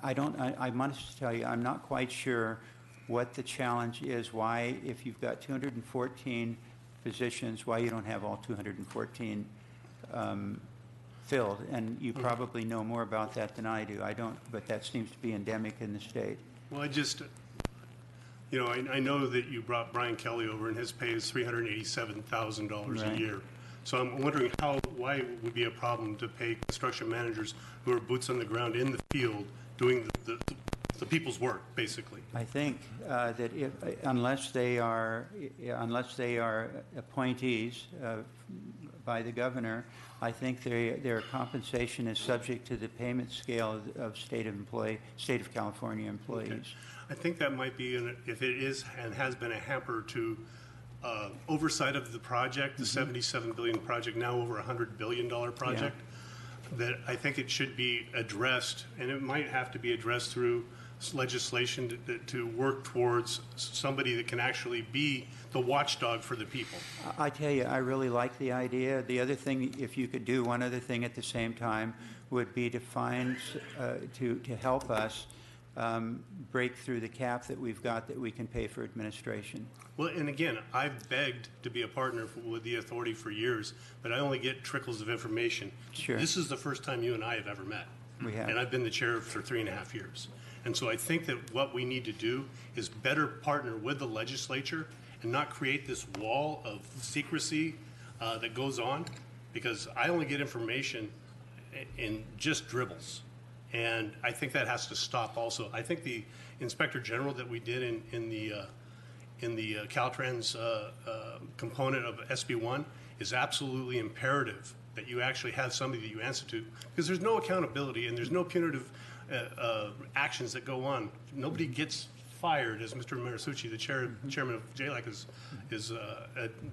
I must tell you, I'm not quite sure what the challenge is, why, if you've got 214 positions, why you don't have all 214 filled. And you probably know more about that than I do. I don't, but that seems to be endemic in the state. Well, I know that you brought Brian Kelly over, and his pay is $387,000 a Right. year. So I'm wondering why it would be a problem to pay construction managers who are boots on the ground in the field doing the people's work, basically. I think that unless they are appointees by the governor, I think their compensation is subject to the payment scale of state of California employees. Okay. I think that might be, if it is and has been, a hamper to oversight of the project, the $77 billion project, now over $100 billion project, that I think it should be addressed, and it might have to be addressed through legislation to work towards somebody that can actually be the watchdog for the people. I tell you, I really like the idea. The other thing, if you could do one other thing at the same time, would be to find, to help us break through the cap that we've got that we can pay for administration. Well, and again, I've begged to be a partner with the authority for years, but I only get trickles of information. Sure. This is the first time you and I have ever met. We have. And I've been the chair for 3.5 years. And so I think that what we need to do is better partner with the legislature and not create this wall of secrecy that goes on, because I only get information in just dribbles. And I think that has to stop also. I think the Inspector General that we did in the Caltrans component of SB1 is absolutely imperative that you actually have somebody that you answer to, because there's no accountability and there's no punitive actions that go on. Nobody gets fired, as Mr. Marisucci, the chairman of JLAC, is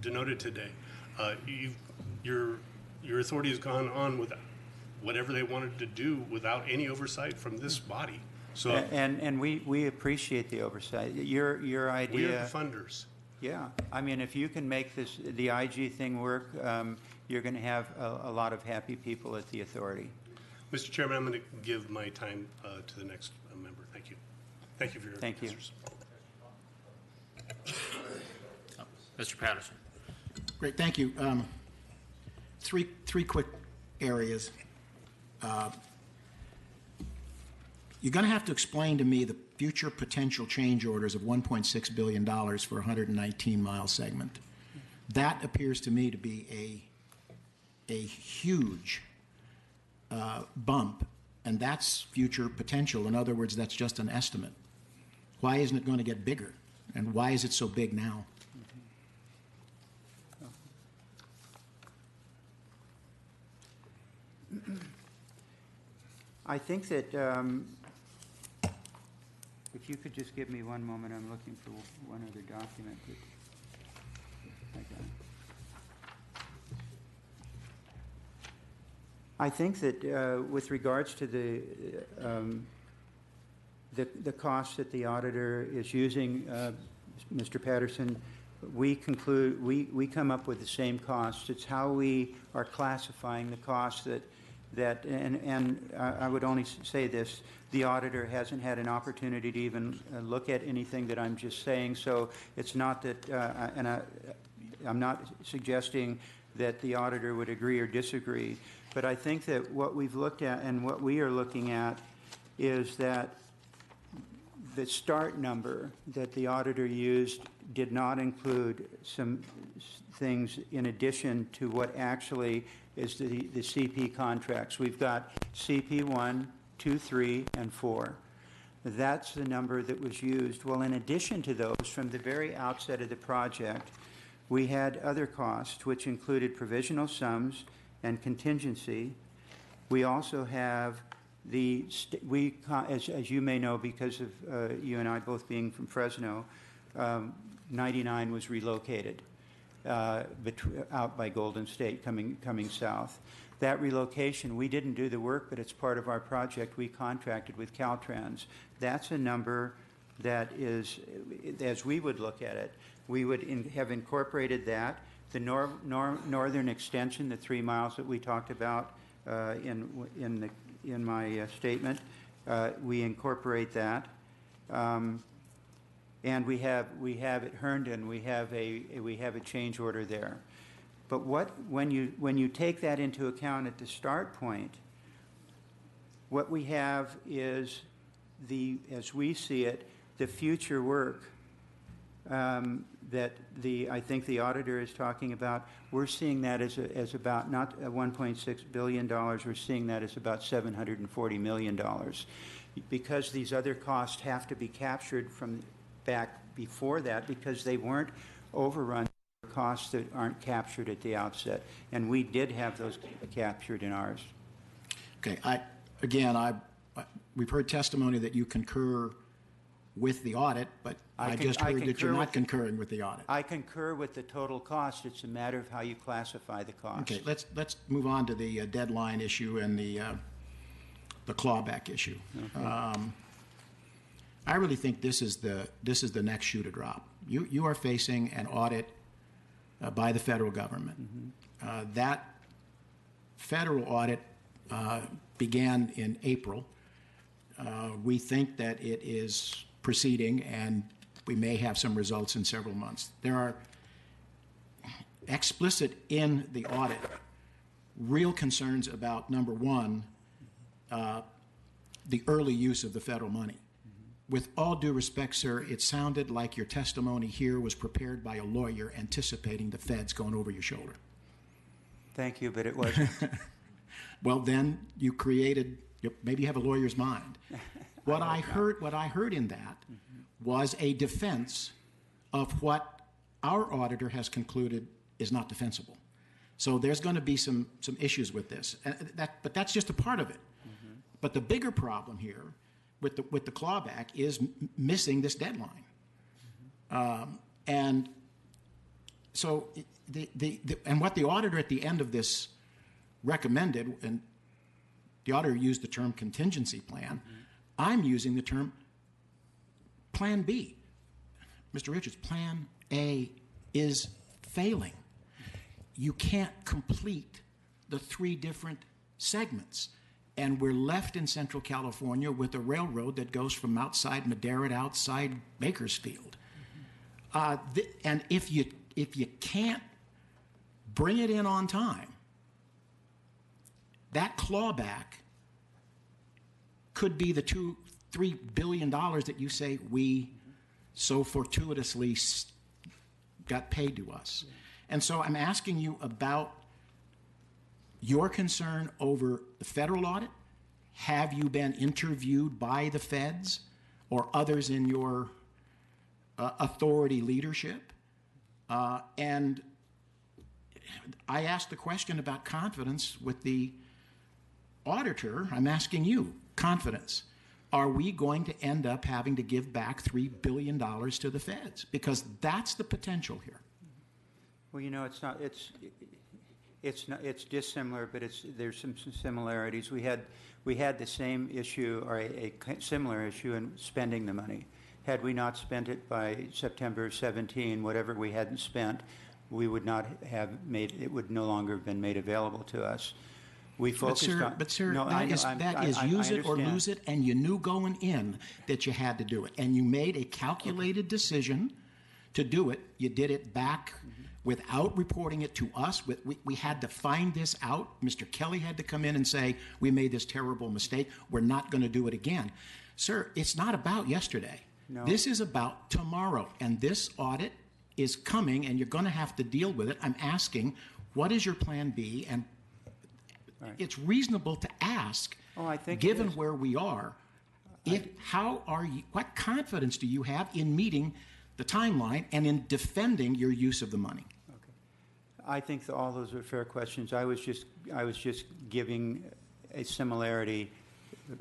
denoted today. Your authority has gone on with whatever they wanted to do without any oversight from this body. So and we appreciate the oversight. Your idea. we are the funders. Yeah, I mean, if you can make the IG thing work, you're going to have a lot of happy people at the authority. Mr. Chairman, I'm going to give my time to the next member. Thank you. Thank you for your answers. Mr. Patterson. Great, thank you. Three quick areas. You're going to have to explain to me the future potential change orders of $1.6 billion for a 119-mile segment. That appears to me to be a huge bump, and that's future potential. In other words, that's just an estimate. Why isn't it going to get bigger? And why is it so big now? I think that if you could just give me one moment, I'm looking for one other document. I think that with regards to the costs that the auditor is using, Mr. Patterson, we come up with the same costs. It's how we are classifying the costs and I would only say this: the auditor hasn't had an opportunity to even look at anything that I'm just saying. So it's not that, I'm not suggesting that the auditor would agree or disagree. But I think that what we've looked at and what we are looking at is that the start number that the auditor used did not include some things in addition to what actually is the CP contracts. We've got CP 1, 2, 3, and 4. That's the number that was used. Well, in addition to those, from the very outset of the project, we had other costs, which included provisional sums and contingency. We also have as you may know, because of you and I both being from Fresno, 99 was relocated out by Golden State, coming south. That relocation, we didn't do the work, but it's part of our project. We contracted with Caltrans. That's a number that is, as we would look at it, we would have incorporated that. The northern extension, the 3 miles that we talked about in my statement, we incorporate that. And we have at Herndon, we have a change order there. But when you take that into account at the start point, what we have is as we see it, the future work that I think the auditor is talking about. We're seeing that as about not $1.6 billion. We're seeing that as about $740 million, because these other costs have to be captured from back before that, because they weren't overrun costs that aren't captured at the outset, and we did have those captured in ours. Okay. We've heard testimony that you concur with the audit, but I just heard that you're not concurring with the audit. I concur with the total cost. It's a matter of how you classify the cost. Okay, let's move on to the deadline issue and the clawback issue. Okay. I really think this is the next shoe to drop. You are facing an audit by the federal government. Mm-hmm. That federal audit began in April. We think that it is proceeding, and we may have some results in several months. There are explicit in the audit real concerns about, number one, the early use of the federal money. Mm-hmm. With all due respect, sir, it sounded like your testimony here was prepared by a lawyer anticipating the feds going over your shoulder. Thank you, but it wasn't. Well, then you maybe you have a lawyer's mind. What I heard in that was a defense of what our auditor has concluded is not defensible. So there's going to be some issues with this, but that's just a part of it. Mm-hmm. But the bigger problem here with the clawback is missing this deadline. Mm-hmm. And so and what the auditor at the end of this recommended, and the auditor used the term contingency plan. Mm-hmm. I'm using the term Plan B. Mr. Richards, Plan A is failing. You can't complete the 3 different segments. And we're left in Central California with a railroad that goes from outside Madera to outside Bakersfield. Mm-hmm. And if you can't bring it in on time, that clawback could be the $2-3 billion that you say we so fortuitously got paid to us. And so I'm asking you about your concern over the federal audit. Have you been interviewed by the feds or others in your authority leadership? And I asked the question about confidence with the auditor. I'm asking you, confidence. Are we going to end up having to give back $3 billion to the feds? Because that's the potential here. Well, it's not. It's dissimilar, but there's some similarities. We had the same issue, or a similar issue, in spending the money. Had we not spent it by September of 17, whatever we hadn't spent, we would not have made it. Would no longer have been made available to us. We focused but sir, that is use it or lose it, and you knew going in that you had to do it, and you made a calculated decision to do it. You did it back without reporting it to us. We had to find this out. Mr. Kelly had to come in and say, we made this terrible mistake. We're not going to do it again. Sir, it's not about yesterday. No. This is about tomorrow, and this audit is coming, and you're going to have to deal with it. I'm asking, what is your plan B? And right. It's reasonable to ask, given where we are, what confidence do you have in meeting the timeline and in defending your use of the money? Okay. I think all those are fair questions. I was just giving a similarity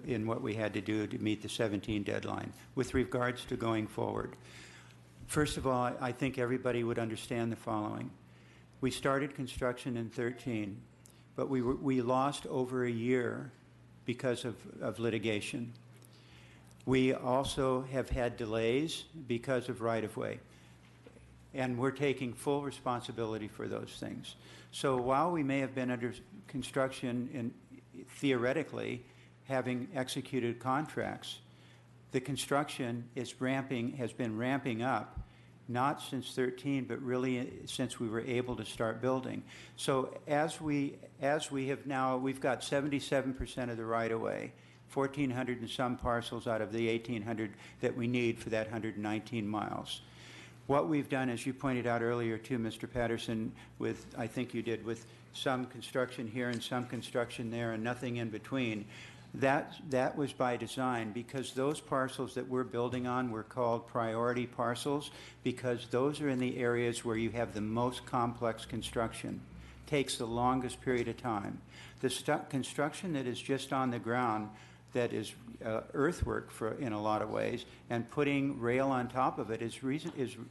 in what we had to do to meet the 17 deadline with regards to going forward. First of all, I think everybody would understand the following. We started construction in 13. But we lost over a year because of litigation. We also have had delays because of right-of-way. And we're taking full responsibility for those things. So while we may have been under construction theoretically, having executed contracts. The construction has been ramping up, not since 13, but really since we were able to start building. So as we have now, we've got 77% of the right-of-way, 1,400 and some parcels out of the 1,800 that we need for that 119 miles. What we've done, as you pointed out earlier too, Mr. Patterson, with, I think you did, with some construction here and some construction there and nothing in between, that was by design, because those parcels that we're building on were called priority parcels, because those are in the areas where you have the most complex construction. Takes the longest period of time. The construction that is just on the ground, that is earthwork in a lot of ways, and putting rail on top of it is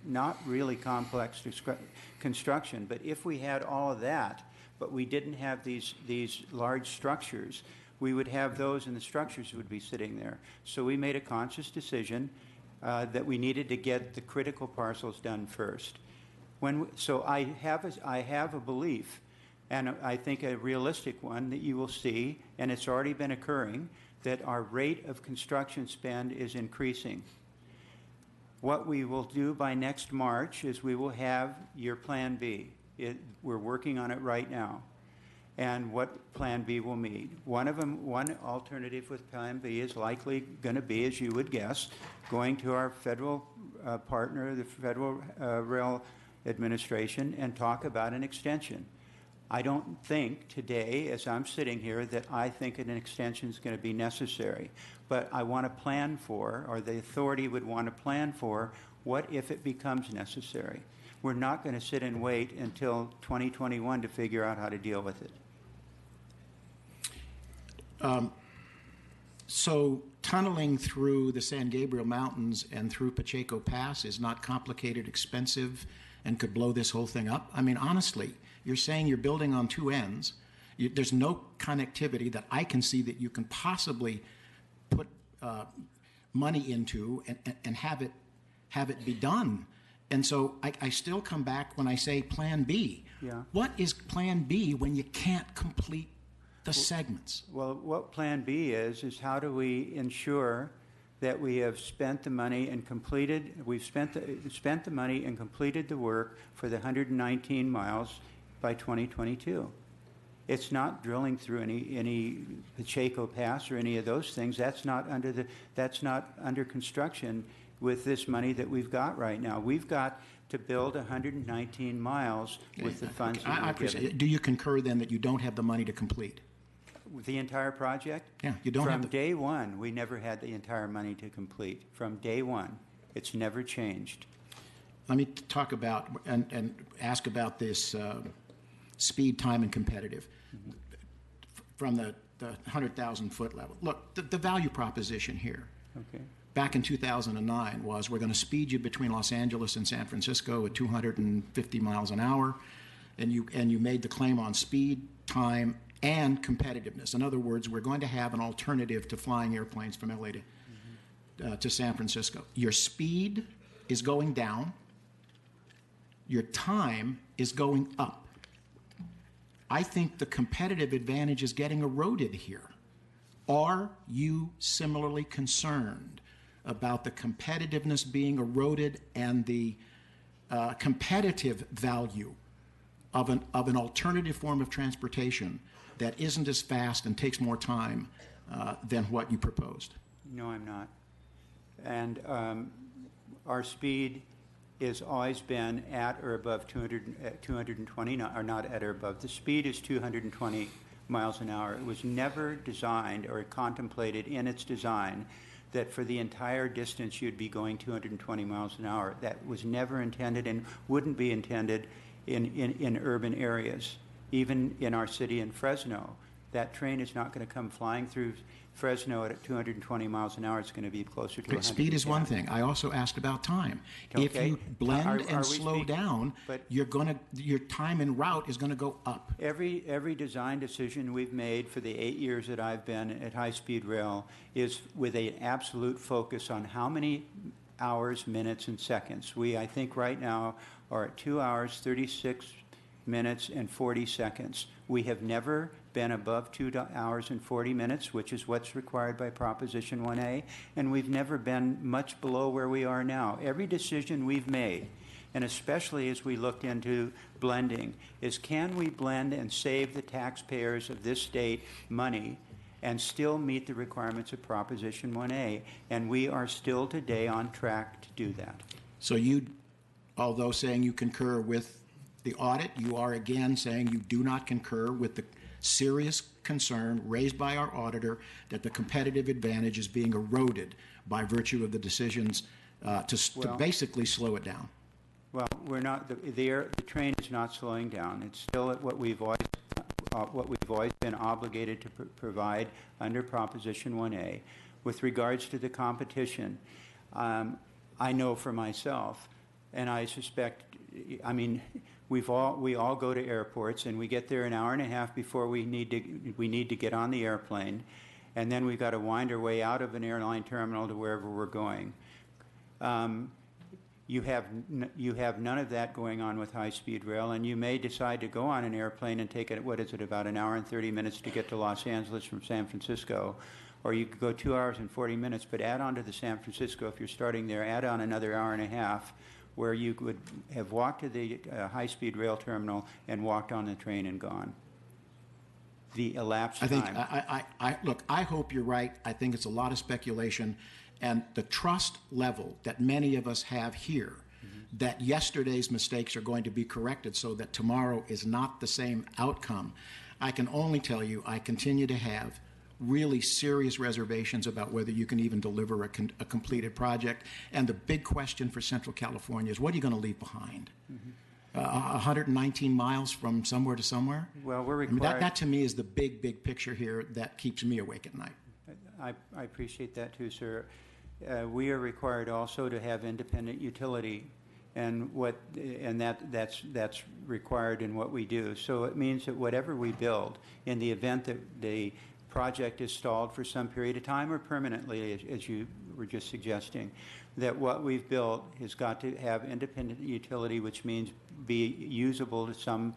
not really complex construction. But if we had all of that, but we didn't have these large structures, we would have those, and the structures would be sitting there. So we made a conscious decision that we needed to get the critical parcels done first. So I have a belief, and I think a realistic one, that you will see, and it's already been occurring, that our rate of construction spend is increasing. What we will do by next March is we will have your Plan B. We're working on it right now. And what Plan B will meet. One alternative with Plan B is likely going to be, as you would guess, going to our federal partner, the Federal Rail Administration, and talk about an extension. I don't think today, as I'm sitting here, that I think an extension is going to be necessary. But I want to plan for, or the authority would want to plan for, what if it becomes necessary. We're not going to sit and wait until 2021 to figure out how to deal with it. So tunneling through the San Gabriel Mountains and through Pacheco Pass is not complicated, expensive, and could blow this whole thing up? I mean, honestly, you're saying you're building on two ends. There's no connectivity that I can see that you can possibly put money into and have it be done. And so I still come back when I say Plan B. Yeah. What is Plan B when you can't complete the segments? Well, what Plan B is how do we ensure that we have spent the money and we've spent the money and completed the work for the 119 miles by 2022. It's not drilling through any Pacheco Pass or any of those things. That's not under construction with this money that we've got right now. We've got to build 119 miles with the funds that we're given. Do you concur then that you don't have the money to complete? The entire project? Yeah, you don't have From day one, we never had the entire money to complete. From day one. It's never changed. Let me talk about and ask about this speed, time, and competitive from the 100,000-foot level. Look, the value proposition here back in 2009 was we're going to speed you between Los Angeles and San Francisco at 250 miles an hour, and you made the claim on speed, time, and competitiveness. In other words, we're going to have an alternative to flying airplanes from LA to San Francisco. Your speed is going down. Your time is going up. I think the competitive advantage is getting eroded here. Are you similarly concerned about the competitiveness being eroded and the competitive value of an alternative form of transportation that isn't as fast and takes more time than what you proposed? No, I'm not. And our speed has always been at or above 220, or not at or above. The speed is 220 miles an hour. It was never designed or contemplated in its design that for the entire distance you'd be going 220 miles an hour. That was never intended and wouldn't be intended in urban areas. Even in our city in Fresno, that train is not going to come flying through Fresno at 220 miles an hour. It's going to be closer to 100. Speed is one thing. I also asked about time. Okay. If you blend and slow down, your time en route is going to go up. Every design decision we've made for the 8 years that I've been at high-speed rail is with an absolute focus on how many hours, minutes, and seconds. We, I think right now, are at 2 hours, 36 minutes and 40 seconds. We have never been above 2 hours and 40 minutes, which is what's required by Proposition 1A, and we've never been much below where we are now. Every decision we've made, and especially as we look into blending, is can we blend and save the taxpayers of this state money and still meet the requirements of Proposition 1A? And we are still today on track to do that. So you, although saying you concur with the audit, you are again saying you do not concur with the serious concern raised by our auditor that the competitive advantage is being eroded by virtue of the decisions to basically slow it down. Well, we're not. The train is not slowing down. It's still at what we've always been obligated to provide under Proposition 1A. With regards to the competition, I know for myself, and I suspect, I mean, we all go to airports and we get there an hour and a half before we need to get on the airplane, and then we've got to wind our way out of an airline terminal to wherever we're going. You have none of that going on with high-speed rail, and you may decide to go on an airplane and take it, what is it, about an hour and 30 minutes to get to Los Angeles from San Francisco, or you could go 2 hours and 40 minutes, but add on to the San Francisco, if you're starting there, add on another hour and a half, where you would have walked to the high-speed rail terminal and walked on the train and gone. The elapsed time. Look, I hope you're right. I think it's a lot of speculation. And the trust level that many of us have here, that yesterday's mistakes are going to be corrected so that tomorrow is not the same outcome, I can only tell you I continue to have really serious reservations about whether you can even deliver a completed project. And the big question for Central California is, what are you going to leave behind? 119 miles from somewhere to somewhere? Well, we're required. I mean, that to me is the big picture here that keeps me awake at night. I appreciate that too, sir. We are required also to have independent utility, and that's required in what we do. So it means that whatever we build, in the event that the project is stalled for some period of time or permanently, as you were just suggesting, that what we've built has got to have independent utility, which means be usable to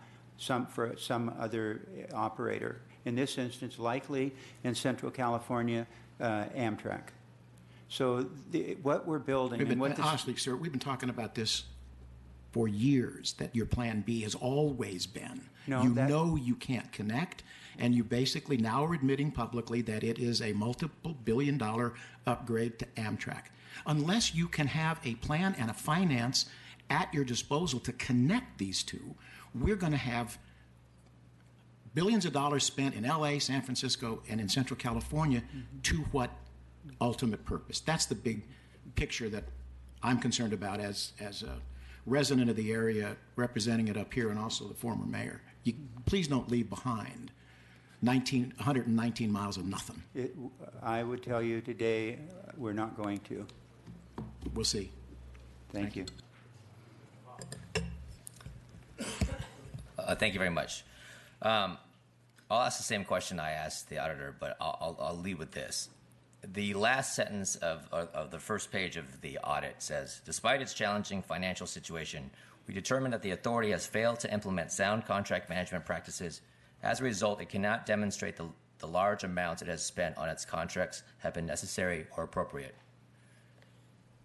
for some other operator. In this instance, likely in Central California, Amtrak. So what we're building, honestly, sir, we've been talking about this for years, that your plan B has always been. You know you can't connect, and you basically now are admitting publicly that it is a multiple billion-dollar upgrade to Amtrak. Unless you can have a plan and a finance at your disposal to connect these two, we're going to have billions of dollars spent in LA, San Francisco, and in Central California to what ultimate purpose? That's the big picture that I'm concerned about as a resident of the area, representing it up here, and also the former mayor. Please don't leave behind 119 miles of nothing. I would tell you today we're not going to. We'll see. Thank you. Thank you very much. I'll ask the same question I asked the auditor, but I'll lead with this. The last sentence of the first page of the audit says, despite its challenging financial situation, we determined that the authority has failed to implement sound contract management practices. As a result, it cannot demonstrate the large amounts it has spent on its contracts have been necessary or appropriate.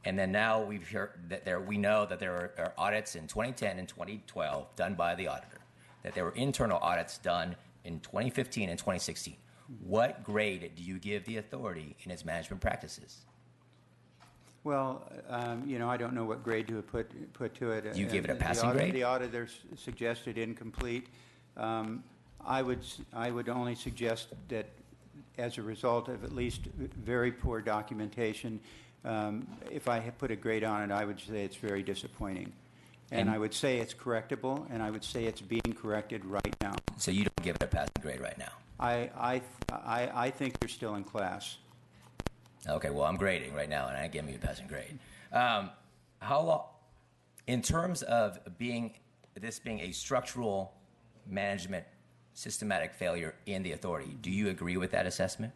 And then now we've heard that we know that there are audits in 2010 and 2012 done by the auditor, that there were internal audits done in 2015 and 2016. What grade do you give the authority in its management practices? Well, I don't know what grade to put to it. Do you give it a passing grade? The auditor suggested incomplete. I would only suggest that as a result of at least very poor documentation, if I had put a grade on it, I would say it's very disappointing. And I would say it's correctable, and I would say it's being corrected right now. So you don't give it a passing grade right now? I think you're still in class. Okay, well, I'm grading right now, and I give you a passing grade. How long, in terms of this being a structural management systematic failure in the authority, do you agree with that assessment?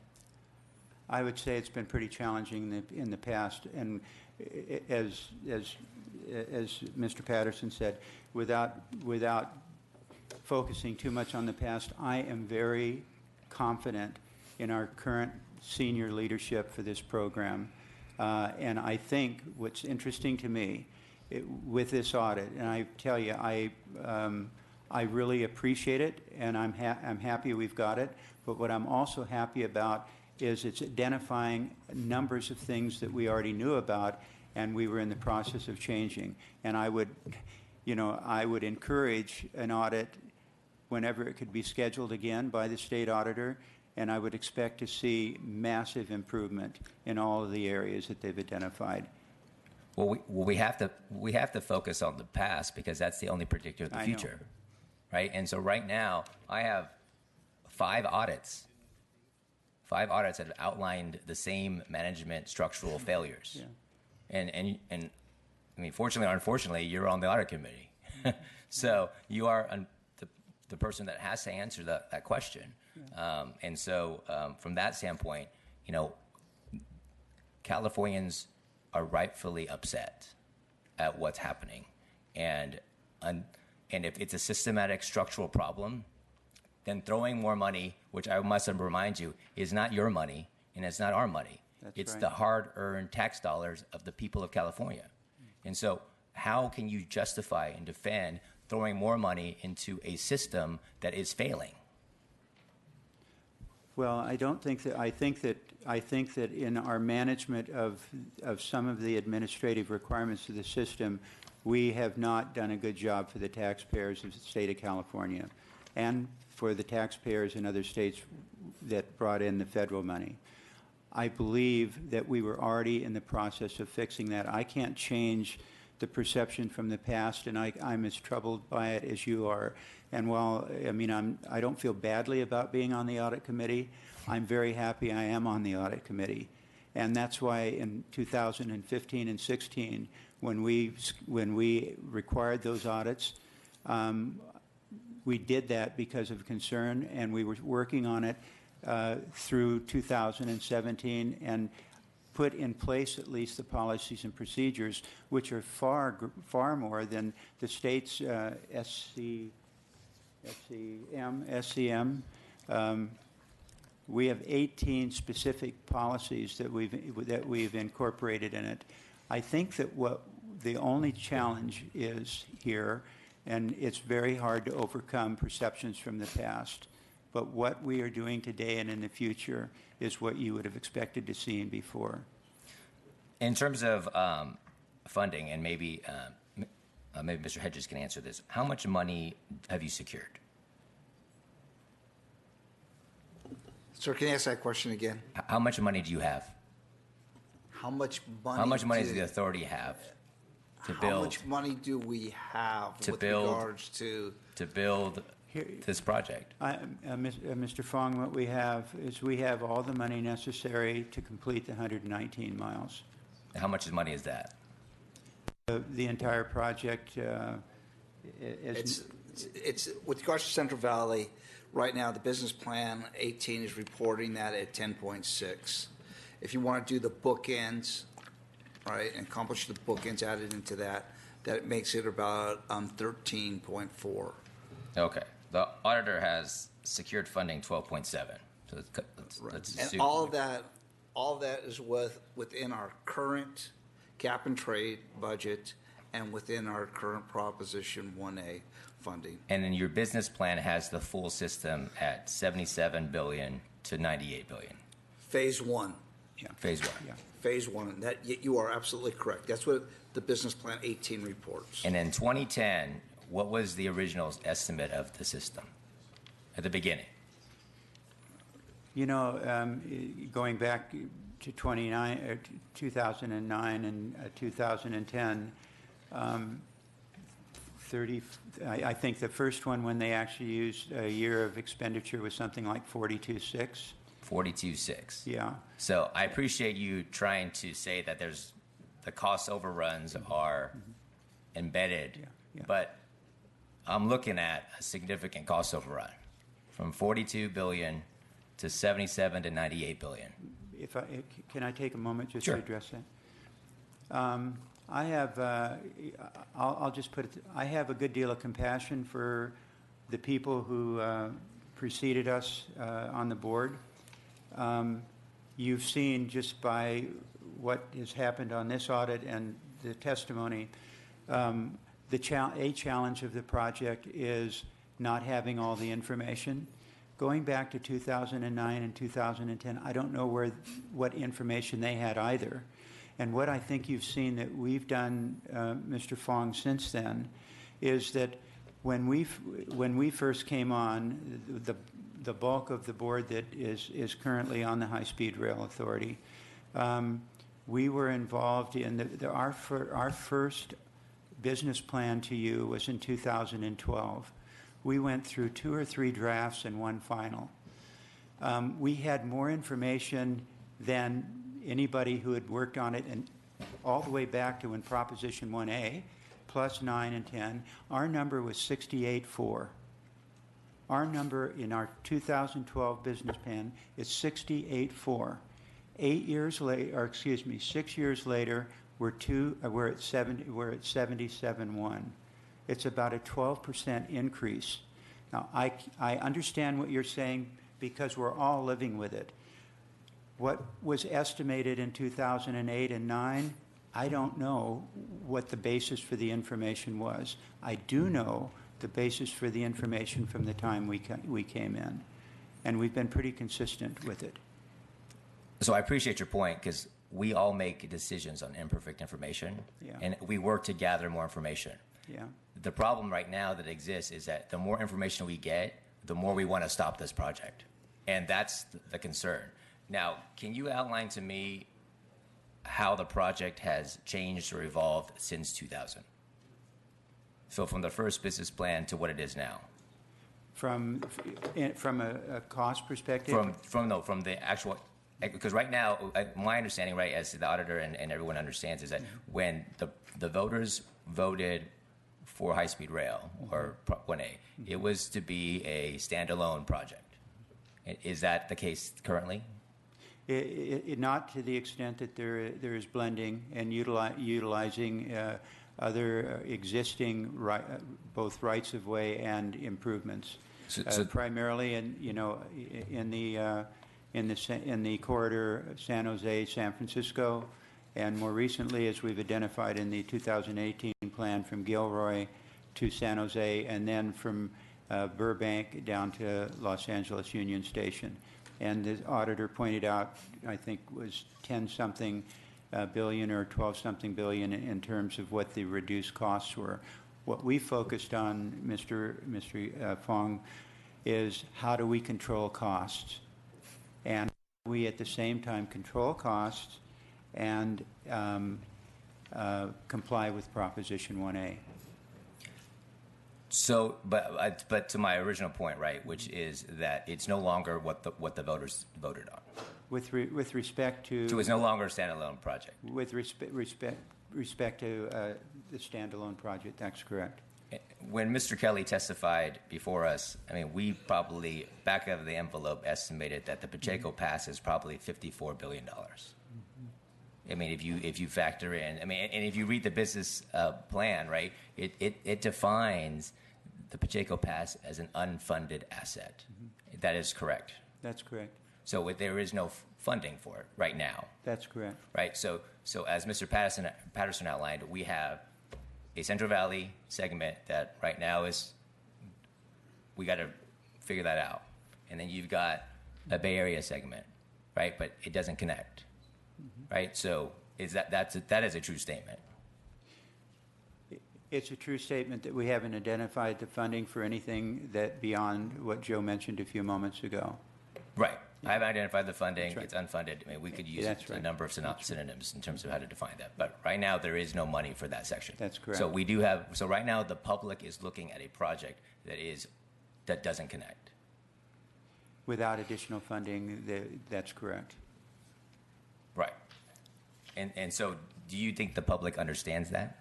I would say it's been pretty challenging in the past, and as Mr. Patterson said, without focusing too much on the past. I am very confident in our current senior leadership for this program. And I think what's interesting to me with this audit, and I tell you, I really appreciate it, and I'm happy we've got it. But what I'm also happy about is it's identifying numbers of things that we already knew about, and we were in the process of changing. And I would encourage an audit whenever it could be scheduled again by the state auditor, and I would expect to see massive improvement in all of the areas that they've identified. Well, we have to focus on the past because that's the only predictor of the future, right? And so right now, I have 5 audits that have outlined the same management structural failures. Yeah. And I mean, fortunately or unfortunately, you're on the audit committee, so you are the person that has to answer that question. Yeah. And so, from that standpoint, you know, Californians are rightfully upset at what's happening, and if it's a systematic structural problem, then throwing more money, which I must remind you, is not your money and it's not our money. It's right. The hard-earned tax dollars of the people of California. And so how can you justify and defend throwing more money into a system that is failing? Well, I think that in our management of some of the administrative requirements of the system, we have not done a good job for the taxpayers of the state of California and for the taxpayers in other states that brought in the federal money. I believe that we were already in the process of fixing that. I can't change the perception from the past, and I'm as troubled by it as you are. And while, I mean, I don't feel badly about being on the audit committee, I'm very happy I am on the audit committee. And that's why in 2015 and 16, when we required those audits, we did that because of concern, and we were working on it through 2017 and put in place at least the policies and procedures, which are far more than the state's SCM. We have 18 specific policies that we've incorporated in it. I think that what the only challenge is here, and it's very hard to overcome perceptions from the past, but what we are doing today and in the future is what you would have expected to see before. In terms of funding, and maybe Mr. Hedges can answer this, how much money have you secured? Sir, can you ask that question again? How much money do you have? How much money? How much money does the authority have to build? How much money do we have with regards to build this project? Mr. Fong, what we have is we have all the money necessary to complete the 119 miles. How much money is that? The entire project it's with regards to Central Valley. Right now, the business plan 18 is reporting that at 10.6. If you want to do the bookends, right, and accomplish the bookends added into that, that makes it about 13.4. Okay. The auditor has secured funding 12.7. So let's and all of that is within our current cap and trade budget and within our current Proposition 1A funding. And then your business plan has the full system at $77 billion to $98 billion. Phase 1. Yeah. Phase 1. Yeah. Phase 1. That you are absolutely correct. That's what the business plan 18 reports. And in 2010, what was the original estimate of the system at the beginning? You know, going back to 2009 and 2010, I think the first one when they actually used a year of expenditure was something like 42.6. 42.6. Yeah. So I appreciate you trying to say that there's the cost overruns are embedded, but I'm looking at a significant cost overrun from 42 billion to 77 to 98 billion. Can I take a moment just Sure. to address that? I have, I'll just put it, I have a good deal of compassion for the people who preceded us on the board. You've seen just by what has happened on this audit and the testimony, a challenge of the project is not having all the information. Going back to 2009 and 2010, I don't know what information they had either. And what I think you've seen that we've done, Mr. Fong, since then, is that when we first came on, the bulk of the board that is currently on the High Speed Rail Authority, we were involved in our first business plan to you was in 2012. We went through 2 or 3 drafts and one final. We had more information than anybody who had worked on it, and all the way back to when Proposition 1A, plus 9 and 10, our number was 68.4. Our number in our 2012 business plan is 68.4. 8 years later, or excuse me, 6 years later, we're at 77.1. It's about a 12% increase. Now, I understand what you're saying because we're all living with it. What was estimated in 2008 and 9, I don't know what the basis for the information was. I do know the basis for the information from the time we came in, and we've been pretty consistent with it. So I appreciate your point, because we all make decisions on imperfect information, and we work to gather more information. Yeah. The problem right now that exists is that the more information we get, the more we want to stop this project. And that's the concern. Now, can you outline to me how the project has changed or evolved since 2000? So from the first business plan to what it is now. From a cost perspective? From the actual, because right now, my understanding, right, as the auditor and everyone understands, is that when the voters voted for high-speed rail, or Prop 1A, it was to be a standalone project. Is that the case currently? Not to the extent that there is blending and utilizing other existing both rights of way and improvements. So primarily in the corridor San Jose, San Francisco, and more recently, as we've identified in the 2018 plan, from Gilroy to San Jose, and then from Burbank down to Los Angeles Union Station. And the auditor pointed out, I think, was 10-something billion or 12-something billion in terms of what the reduced costs were. What we focused on, Mr. Fong, is how do we control costs? And we at the same time control costs and comply with Proposition 1A. So, but to my original point, right, which is that it's no longer what the voters voted on. With respect to... So it's no longer a standalone project. With respect to the standalone project, that's correct. When Mr. Kelly testified before us, I mean, we probably, back of the envelope, estimated that the Pacheco Pass is probably $54 billion. I mean, if you factor in, I mean, and if you read the business plan, right, it defines the Pacheco Pass as an unfunded asset. That is correct. That's correct. So there is no funding for it right now. That's correct. Right. So as Mr. Patterson outlined, we have a Central Valley segment that right now is, we got to figure that out, and then you've got a Bay Area segment, right? But it doesn't connect. Right, so that is a true statement. It's a true statement that we haven't identified the funding for anything that beyond what Joe mentioned a few moments ago. Right, I haven't identified the funding. Right. It's unfunded. I mean, we could use right. a number of synonyms in terms of how to define that. But right now, there is no money for that section. That's correct. So we do have. So right now, the public is looking at a project that doesn't connect. Without additional funding, that's correct. Right. And so, do you think the public understands that?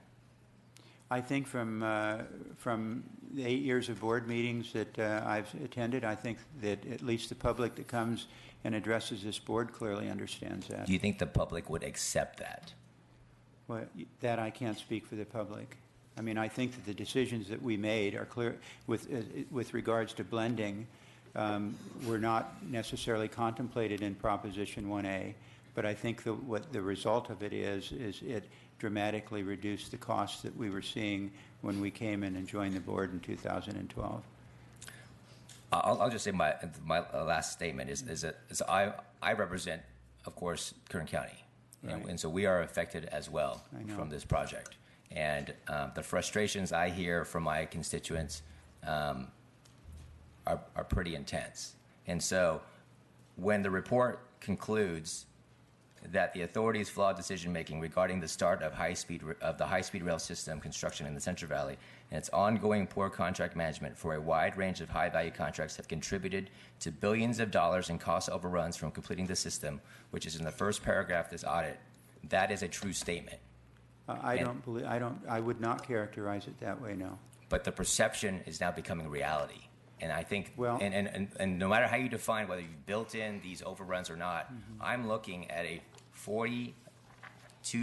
I think from the 8 years of board meetings that I've attended, I think that at least the public that comes and addresses this board clearly understands that. Do you think the public would accept that? Well, that I can't speak for the public. I mean, I think that the decisions that we made are clear with regards to blending were not necessarily contemplated in Proposition 1A, but I think what the result of it is it dramatically reduced the costs that we were seeing when we came in and joined the board in 2012. I'll just say my last statement is that I represent, of course, Kern County, Right. and so we are affected as well from this project. And the frustrations I hear from my constituents are pretty intense. And so when the report concludes that the authority's flawed decision-making regarding the start of the high-speed rail system construction in the Central Valley and its ongoing poor contract management for a wide range of high-value contracts have contributed to billions of dollars in cost overruns from completing the system, which is in the first paragraph of this audit, that is a true statement. I would not characterize it that way, no. But the perception is now becoming reality. And I think, well, and no matter how you define whether you've built in these overruns or not, I'm looking at a $42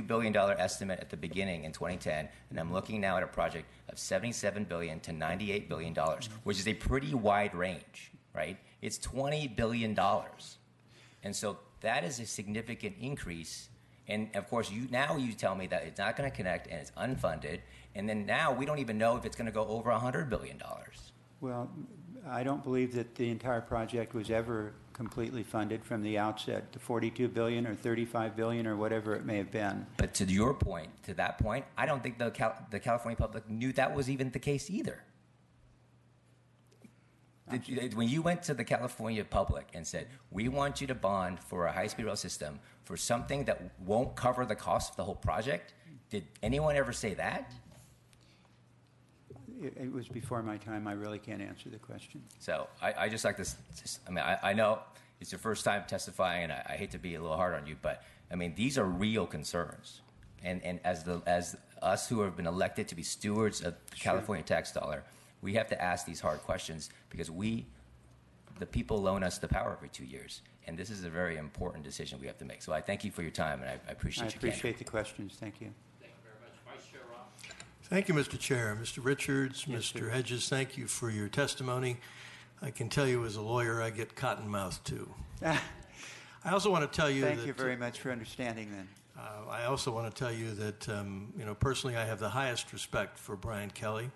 billion estimate at the beginning in 2010, and I'm looking now at a project of $77 billion to $98 billion, which is a pretty wide range, right? It's $20 billion. And so that is a significant increase. And of course, you tell me that it's not going to connect and it's unfunded, and then now we don't even know if it's going to go over $100 billion. Well, I don't believe that the entire project was ever completely funded from the outset, the $42 billion or $35 billion or whatever it may have been. But to your point, to that point, I don't think the California public knew that was even the case either. When you went to the California public and said, we want you to bond for a high-speed rail system for something that won't cover the cost of the whole project, did anyone ever say that? It was before my time. I really can't answer the question. So I just like this. I mean, I know it's your first time testifying, and I hate to be a little hard on you, but I mean, these are real concerns. And as us who have been elected to be stewards of the California tax dollar, we have to ask these hard questions because the people loan us the power every 2 years. And this is a very important decision we have to make. So I thank you for your time, and I appreciate your appreciate the questions. Thank you. Thank you very much. Vice Chair Robb. Thank you, Mr. Chair. Mr. Richards, Yes, Mr. sir. Hedges, thank you for your testimony. I can tell you as a lawyer, I get cotton-mouthed too. I also want to tell you Thank you very much for understanding then. I also want to tell you that, personally, I have the highest respect for Brian Kelly.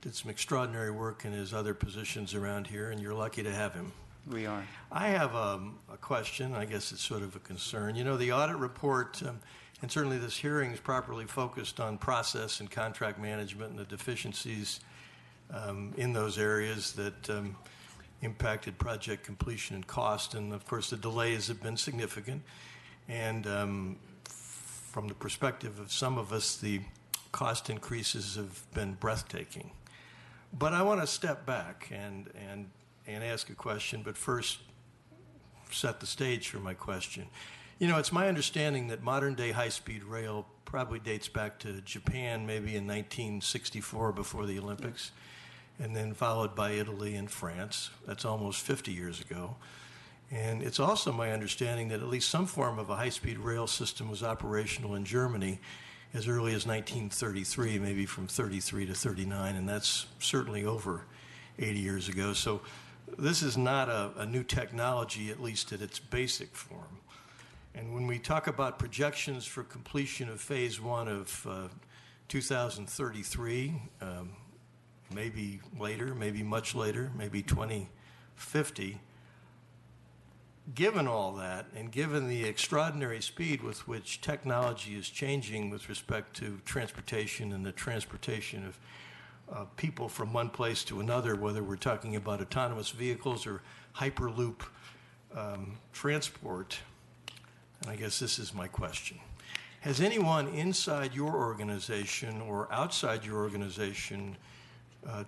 Did some extraordinary work in his other positions around here, and you're lucky to have him. We are. I have a question. I guess it's sort of a concern. You know, the audit report, and certainly this hearing is properly focused on process and contract management and the deficiencies in those areas that impacted project completion and cost. And, of course, the delays have been significant. And from the perspective of some of us, the cost increases have been breathtaking. But I want to step back and ask a question, but first set the stage for my question. You know, it's my understanding that modern-day high-speed rail probably dates back to Japan, maybe in 1964 before the Olympics, and then followed by Italy and France. That's almost 50 years ago. And it's also my understanding that at least some form of a high-speed rail system was operational in Germany as early as 1933, maybe from 33 to 39, and that's certainly over 80 years ago. So this is not a new technology, at least at its basic form. And when we talk about projections for completion of phase one of 2033, maybe later, maybe much later, maybe 2050, given all that, and given the extraordinary speed with which technology is changing with respect to transportation and the transportation of people from one place to another, whether we're talking about autonomous vehicles or Hyperloop transport, and I guess this is my question. Has anyone inside your organization or outside your organization,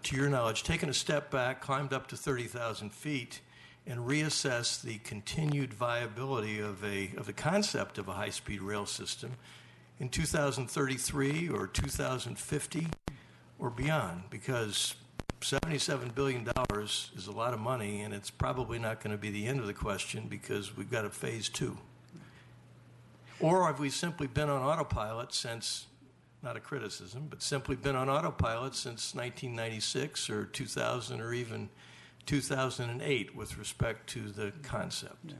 to your knowledge, taken a step back, climbed up to 30,000 feet, and reassess the continued viability of the concept of a high-speed rail system in 2033 or 2050 or beyond? Because $77 billion is a lot of money, and it's probably not going to be the end of the question because we've got a phase two. Or have we simply been on autopilot since not a criticism, but simply been on autopilot since 1996 or 2000 or even 2008 with respect to the concept. Yeah.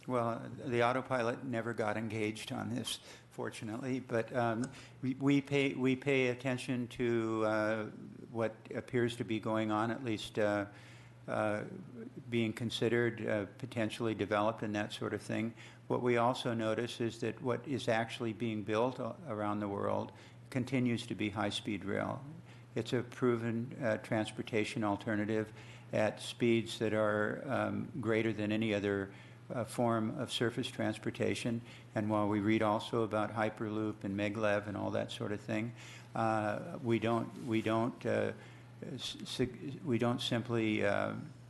Well, the autopilot never got engaged on this, fortunately, but we pay attention to what appears to be going on, at least being considered, potentially developed, and that sort of thing. What we also notice is that what is actually being built around the world continues to be high-speed rail. It's a proven transportation alternative at speeds that are greater than any other form of surface transportation. And while we read also about Hyperloop and Maglev and all that sort of thing, we don't simply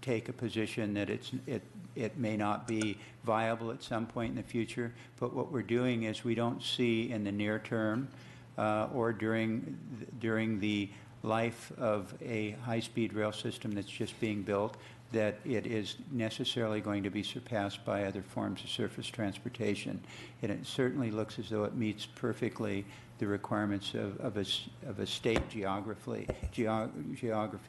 take a position that it may not be viable at some point in the future. But what we're doing is we don't see in the near term or during the life of a high-speed rail system that's just being built that it is necessarily going to be surpassed by other forms of surface transportation. And it certainly looks as though it meets perfectly the requirements of a state geography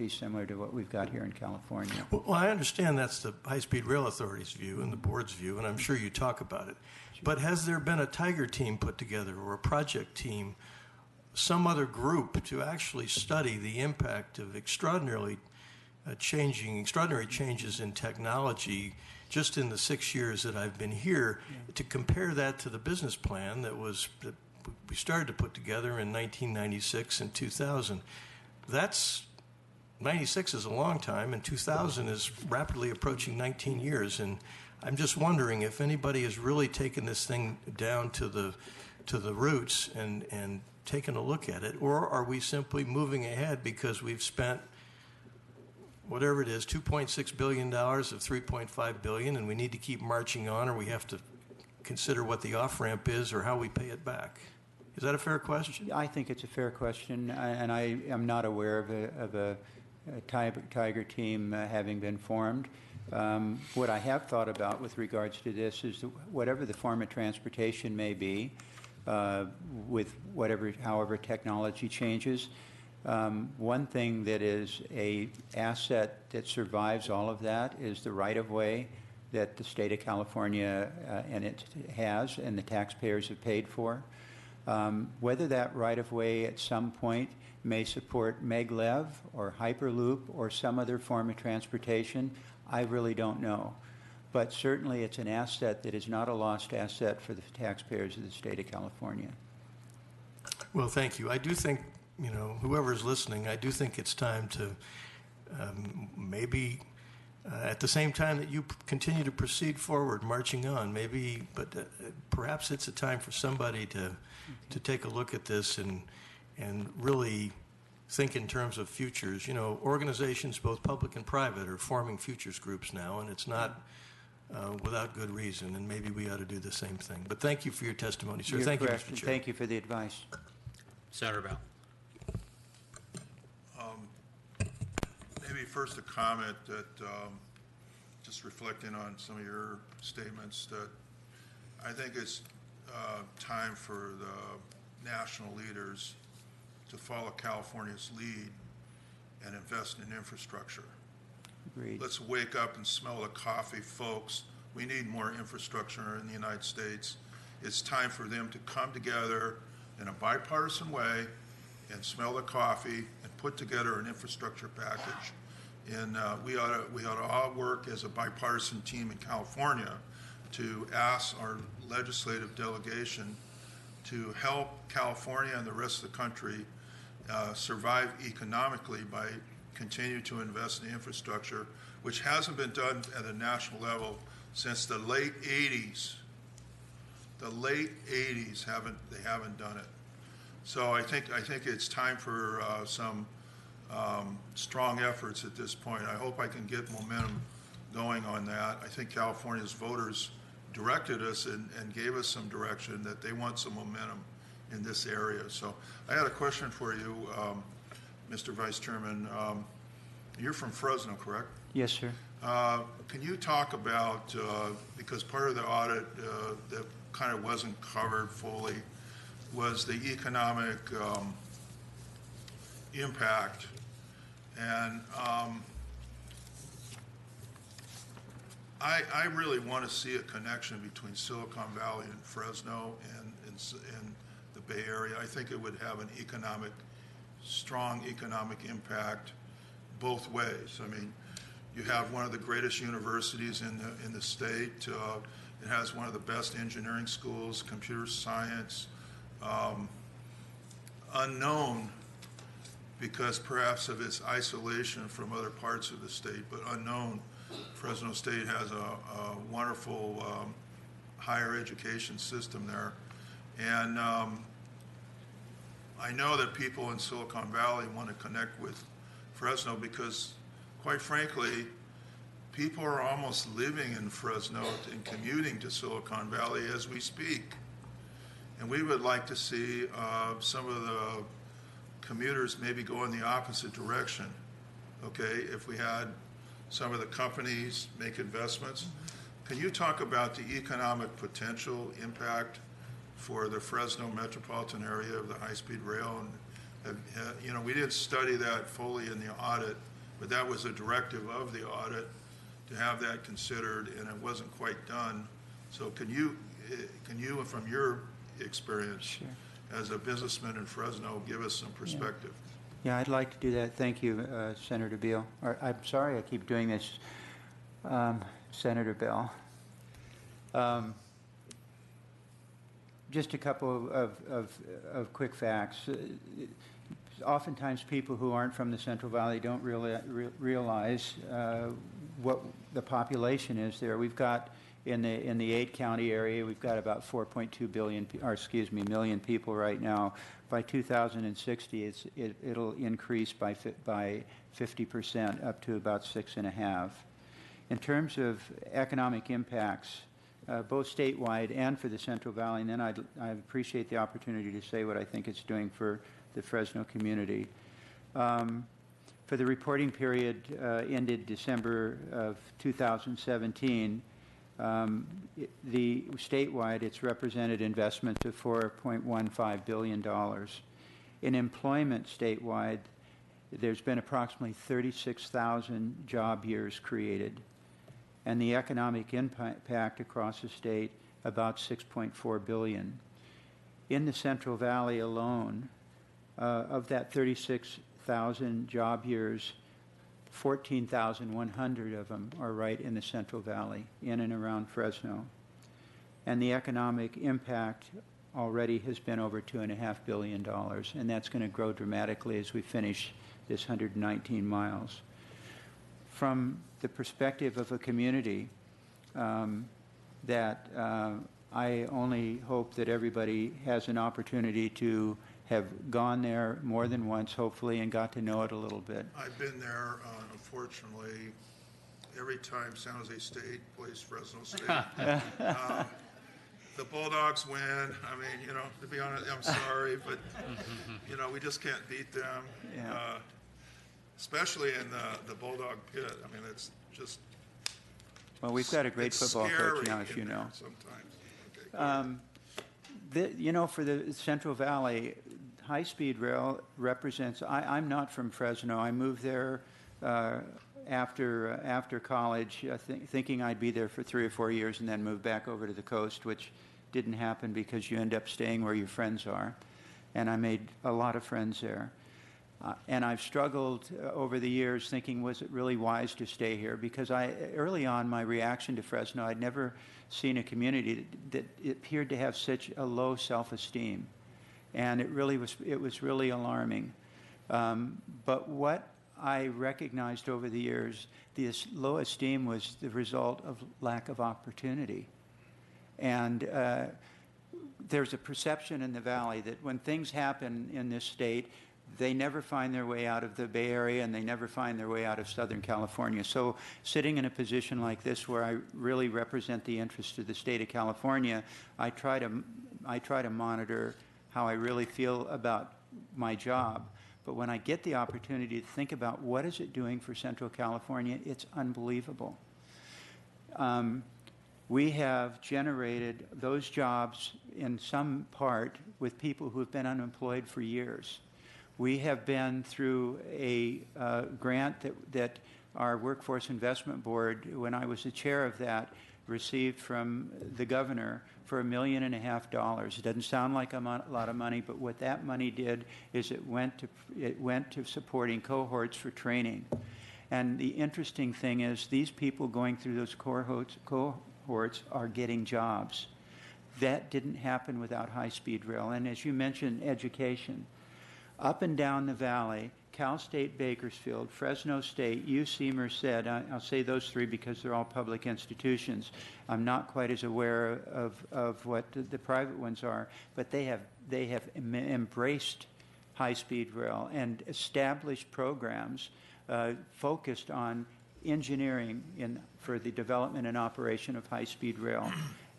similar to what we've got here in California. Well, I understand that's the High-Speed Rail Authority's view and the board's view, and I'm sure you talk about it. But has there been a Tiger team put together or a project team, some other group to actually study the impact of extraordinary changes in technology just in the 6 years that I've been here, to compare that to the business plan that we started to put together in 1996 and 2000. 96 is a long time, and 2000 is rapidly approaching 19 years. And I'm just wondering if anybody has really taken this thing down to the roots and taken a look at it, or are we simply moving ahead because we've spent whatever it is, $2.6 billion of $3.5 billion, and we need to keep marching on, or we have to consider what the off-ramp is or how we pay it back? Is that a fair question? I think it's a fair question, and I am not aware of a Tiger team having been formed. What I have thought about with regards to this is that whatever the form of transportation may be, with however technology changes, one thing that is a asset that survives all of that is the right-of-way that the state of California and it has and the taxpayers have paid for. Whether that right-of-way at some point may support Maglev or Hyperloop or some other form of transportation, I really don't know. But certainly it's an asset that is not a lost asset for the taxpayers of the state of California. Well, thank you. I do think, whoever's listening, I do think it's time to maybe at the same time that you continue to proceed forward, marching on, but perhaps it's a time for somebody to take a look at this and really think in terms of futures. Organizations, both public and private, are forming futures groups now, and it's not without good reason, and maybe we ought to do the same thing. But thank you for your testimony, sir. Thank you, Mr. Chair. Thank you for the advice. Senator Bell. Maybe first a comment that, just reflecting on some of your statements, that I think it's time for the national leaders to follow California's lead and invest in infrastructure. Agreed. Let's wake up and smell the coffee, folks. We need more infrastructure in the United States. It's time for them to come together in a bipartisan way and smell the coffee and put together an infrastructure package. And we ought to all work as a bipartisan team in California to ask our legislative delegation to help California and the rest of the country survive economically by continue to invest in infrastructure, which hasn't been done at a national level since the late 80s. The late 80s haven't done it. So I think it's time for some strong efforts at this point. I hope I can get momentum going on that. I think California's voters directed us and gave us some direction that they want some momentum in this area. So I had a question for you, Mr. Vice Chairman. You're from Fresno, correct? Yes, sir. Can you talk about, because part of the audit that kind of wasn't covered fully, was the economic impact. And I really want to see a connection between Silicon Valley and Fresno and the Bay Area. I think it would have an strong economic impact both ways. I mean, you have one of the greatest universities in the state. It has one of the best engineering schools, computer science, unknown because perhaps of its isolation from other parts of the state, but unknown. Fresno State has a wonderful higher education system there. And I know that people in Silicon Valley want to connect with Fresno because, quite frankly, people are almost living in Fresno and commuting to Silicon Valley as we speak. And we would like to see some of the commuters maybe go in the opposite direction, okay, if we had some of the companies make investments. Can you talk about the economic potential impact for the Fresno metropolitan area of the high-speed rail? And you know, we didn't study that fully in the audit, but that was a directive of the audit to have that considered, and it wasn't quite done. So can you, from your experience Sure. as a businessman in Fresno, give us some perspective? Yeah, I'd like to do that. Thank you, Senator Beal. I'm sorry I keep doing this, Senator Bell. Just a couple of quick facts. Oftentimes people who aren't from the Central Valley don't really realize what the population is there. We've got in the 8-county area, we've got about 4.2 million people right now. By 2060, it'll increase by 50% up to about 6.5. In terms of economic impacts, both statewide and for the Central Valley, and then I'd appreciate the opportunity to say what I think it's doing for the Fresno community. For the reporting period ended December of 2017, the statewide, it's represented investments of $4.15 billion. In employment statewide, there's been approximately 36,000 job years created, and the economic impact across the state about $6.4 billion. In the Central Valley alone, of that 36,000 job years, 14,100 of them are right in the Central Valley, in and around Fresno. And the economic impact already has been over $2.5 billion, and that's going to grow dramatically as we finish this 119 miles. From the perspective of a community, that I only hope that everybody has an opportunity to have gone there more than once, hopefully, and got to know it a little bit. I've been there, unfortunately, every time San Jose State plays Fresno State. The Bulldogs win. I mean, you know, to be honest, I'm sorry, but, you know, we just can't beat them. Yeah. Especially in the Bulldog pit. I mean, it's just... Well, we've got a great football coach now, as you know. Sometimes. Okay, you know, for the Central Valley, high-speed rail represents... I'm not from Fresno. I moved there after college, thinking I'd be there for 3 or 4 years and then move back over to the coast, which didn't happen because you end up staying where your friends are. And I made a lot of friends there. And I've struggled over the years thinking, was it really wise to stay here? Because early on, my reaction to Fresno, I'd never seen a community that appeared to have such a low self-esteem. And it was really alarming. But what I recognized over the years, this low esteem was the result of lack of opportunity. And there's a perception in the Valley that when things happen in this state, they never find their way out of the Bay Area and they never find their way out of Southern California. So sitting in a position like this where I really represent the interests of the state of California, I try to monitor how I really feel about my job. But when I get the opportunity to think about what is it doing for Central California, it's unbelievable. We have generated those jobs in some part with people who have been unemployed for years. We have been through a grant that our Workforce Investment Board, when I was the chair of that, received from the governor for $1.5 million. It doesn't sound like a lot of money, but what that money did is it went to supporting cohorts for training. And the interesting thing is these people going through those cohorts are getting jobs. That didn't happen without high-speed rail. And as you mentioned, education. Up and down the valley, Cal State Bakersfield, Fresno State, UC Merced, I'll say those three because they're all public institutions. I'm not quite as aware of what the private ones are, but they have embraced high-speed rail and established programs focused on engineering for the development and operation of high-speed rail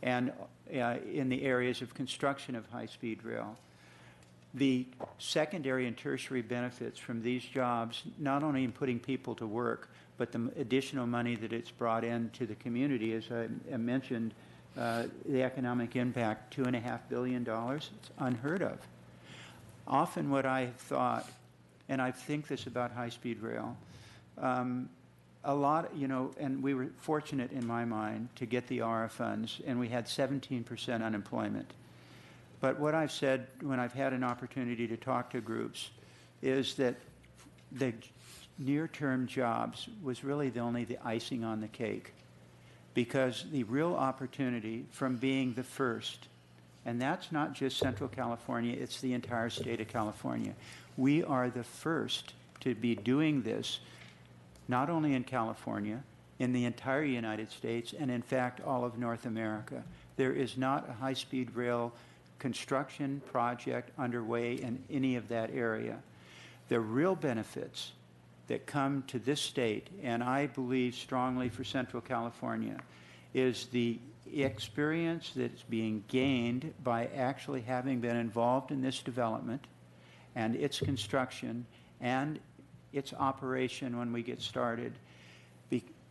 and in the areas of construction of high-speed rail. The secondary and tertiary benefits from these jobs, not only in putting people to work, but the additional money that it's brought into the community, as I mentioned, the economic impact, $2.5 billion, it's unheard of. Often what I have thought, and I think this about high-speed rail, a lot, and we were fortunate in my mind to get the ARA funds, and we had 17% unemployment. But what I've said when I've had an opportunity to talk to groups is that the near-term jobs was really only the icing on the cake, because the real opportunity from being the first, and that's not just Central California, it's the entire state of California. We are the first to be doing this, not only in California, in the entire United States, and in fact all of North America. There is not a high-speed rail construction project underway in any of that area. The real benefits that come to this state, and I believe strongly for Central California, is the experience that's being gained by actually having been involved in this development and its construction and its operation when we get started.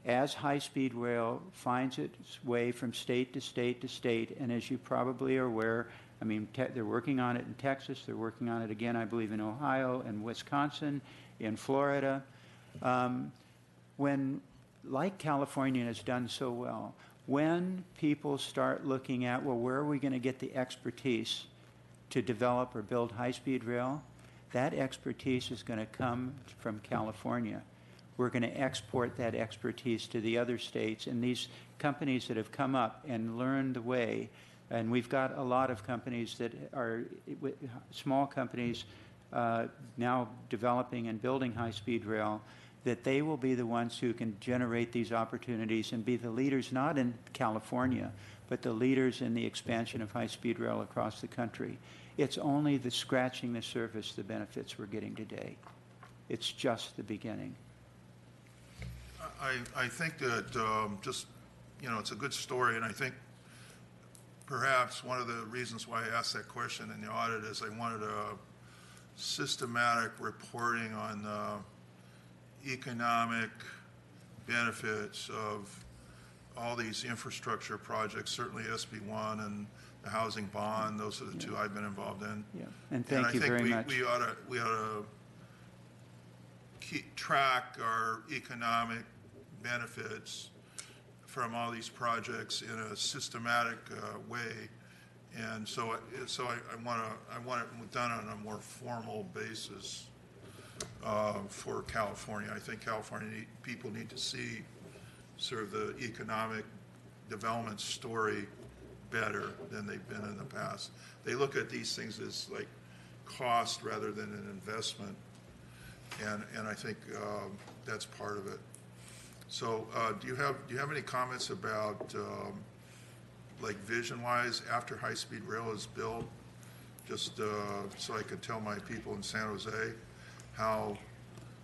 As high-speed rail finds its way from state to state to state, and as you probably are aware, I mean, they're working on it in Texas. They're working on it again, I believe, in Ohio and Wisconsin, in Florida. Like California has done so well, when people start looking at, well, where are we going to get the expertise to develop or build high-speed rail, that expertise is going to come from California. We're going to export that expertise to the other states, and these companies that have come up and learned the way. And we've got a lot of companies that are small companies now developing and building high-speed rail, that they will be the ones who can generate these opportunities and be the leaders, not in California, but the leaders in the expansion of high-speed rail across the country. It's only the scratching the surface, the benefits we're getting today. It's just the beginning. I think that it's a good story, and I think perhaps one of the reasons why I asked that question in the audit is I wanted a systematic reporting on the economic benefits of all these infrastructure projects, certainly SB1 and the housing bond. Those are the two I've been involved in. Yeah, and thank you very much. We ought to keep track our economic benefits from all these projects in a systematic way, and so I want it done on a more formal basis for California. I think California people need to see sort of the economic development story better than they've been in the past. They look at these things as like cost rather than an investment, and I think that's part of it. So do you have any comments about like vision-wise after high-speed rail is built, just so I could tell my people in San Jose how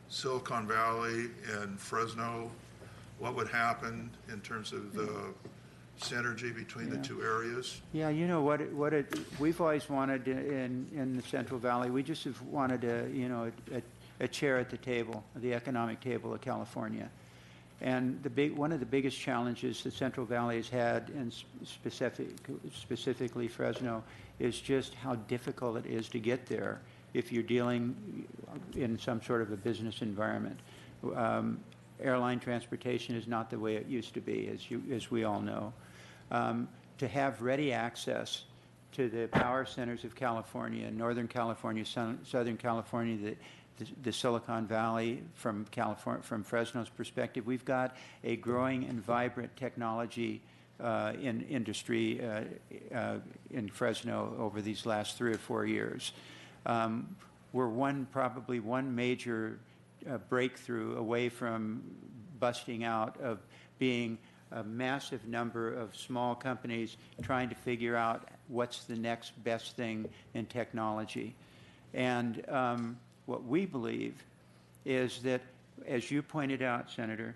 Silicon Valley and Fresno, what would happen in terms of the synergy between the two areas? Yeah, you know we've always wanted in the Central Valley. We just have wanted a chair at the table, the economic table of California. And one of the biggest challenges the Central Valley has had, and specifically Fresno, is just how difficult it is to get there if you're dealing in some sort of a business environment. Airline transportation is not the way it used to be, as we all know. To have ready access to the power centers of California, Northern California, Southern California, the Silicon Valley, from Fresno's perspective, we've got a growing and vibrant technology industry in Fresno over these last 3 or 4 years. We're probably one major breakthrough away from busting out of being a massive number of small companies trying to figure out what's the next best thing in technology. And what we believe is that, as you pointed out, Senator,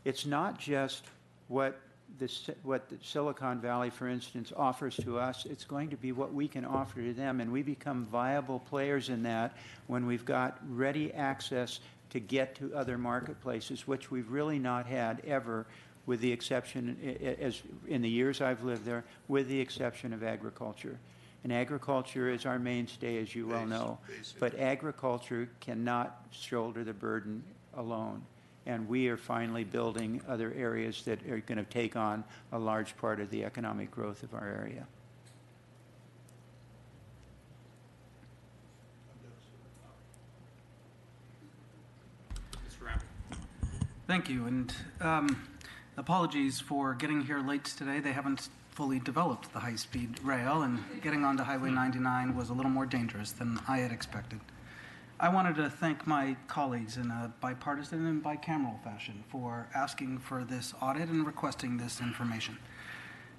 it's not just what the Silicon Valley, for instance, offers to us. It's going to be what we can offer to them, and we become viable players in that when we've got ready access to get to other marketplaces, which we've really not had ever, with the exception, as in the years I've lived there, with the exception of agriculture. And agriculture is our mainstay, as you well know. But agriculture cannot shoulder the burden alone. And we are finally building other areas that are going to take on a large part of the economic growth of our area. Mr. Ramsey. Thank you, and apologies for getting here late today. They haven't fully developed the high-speed rail, and getting onto Highway 99 was a little more dangerous than I had expected. I wanted to thank my colleagues in a bipartisan and bicameral fashion for asking for this audit and requesting this information.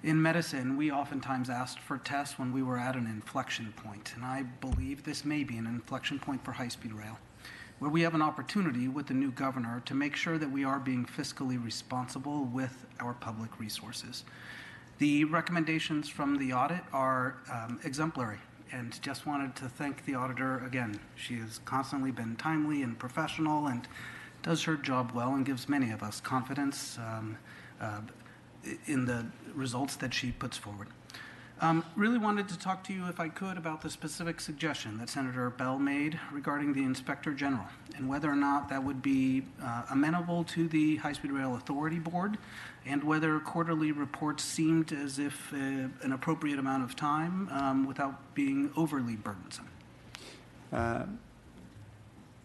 In medicine, we oftentimes asked for tests when we were at an inflection point, and I believe this may be an inflection point for high-speed rail, where we have an opportunity with the new governor to make sure that we are being fiscally responsible with our public resources. The recommendations from the audit are exemplary, and just wanted to thank the auditor again. She has constantly been timely and professional and does her job well and gives many of us confidence in the results that she puts forward. Really wanted to talk to you, if I could, about the specific suggestion that Senator Bell made regarding the Inspector General and whether or not that would be amenable to the High-Speed Rail Authority Board, and whether quarterly reports seemed as if an appropriate amount of time without being overly burdensome.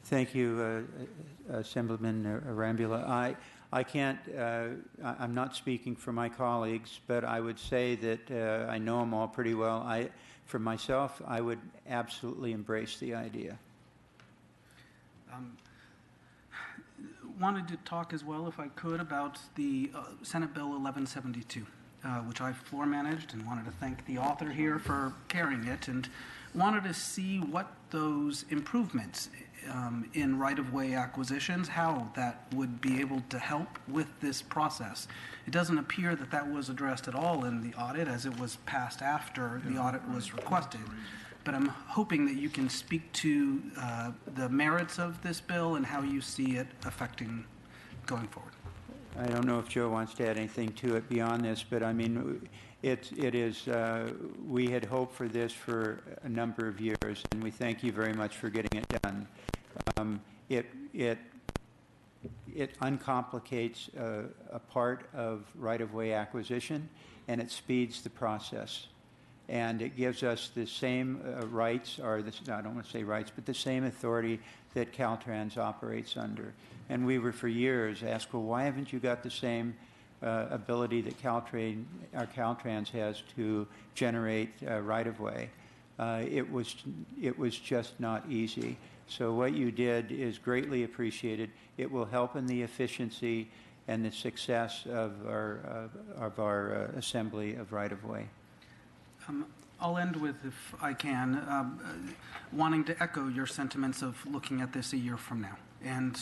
Thank you, Assemblyman Arambula. I can't, I'm not speaking for my colleagues, but I would say that I know them all pretty well. For myself, I would absolutely embrace the idea. Wanted to talk as well, if I could, about the Senate Bill 1172, which I floor managed, and wanted to thank the author here for carrying it, and wanted to see what those improvements in right-of-way acquisitions, how that would be able to help with this process. It doesn't appear that that was addressed at all in the audit, as it was passed after the audit was requested. But I'm hoping that you can speak to the merits of this bill and how you see it affecting going forward. I don't know if Joe wants to add anything to it beyond this, but I mean, it is, we had hoped for this for a number of years, and we thank you very much for getting it done. It uncomplicates a part of right-of-way acquisition, and it speeds the process. And it gives us the same rights, or I don't want to say rights, but the same authority that Caltrans operates under. And we were for years asked, well, why haven't you got the same ability that Caltrans has to generate right-of-way? It was just not easy. So what you did is greatly appreciated. It will help in the efficiency and the success of our assembly of right-of-way. I'll end with, if I can, wanting to echo your sentiments of looking at this a year from now. And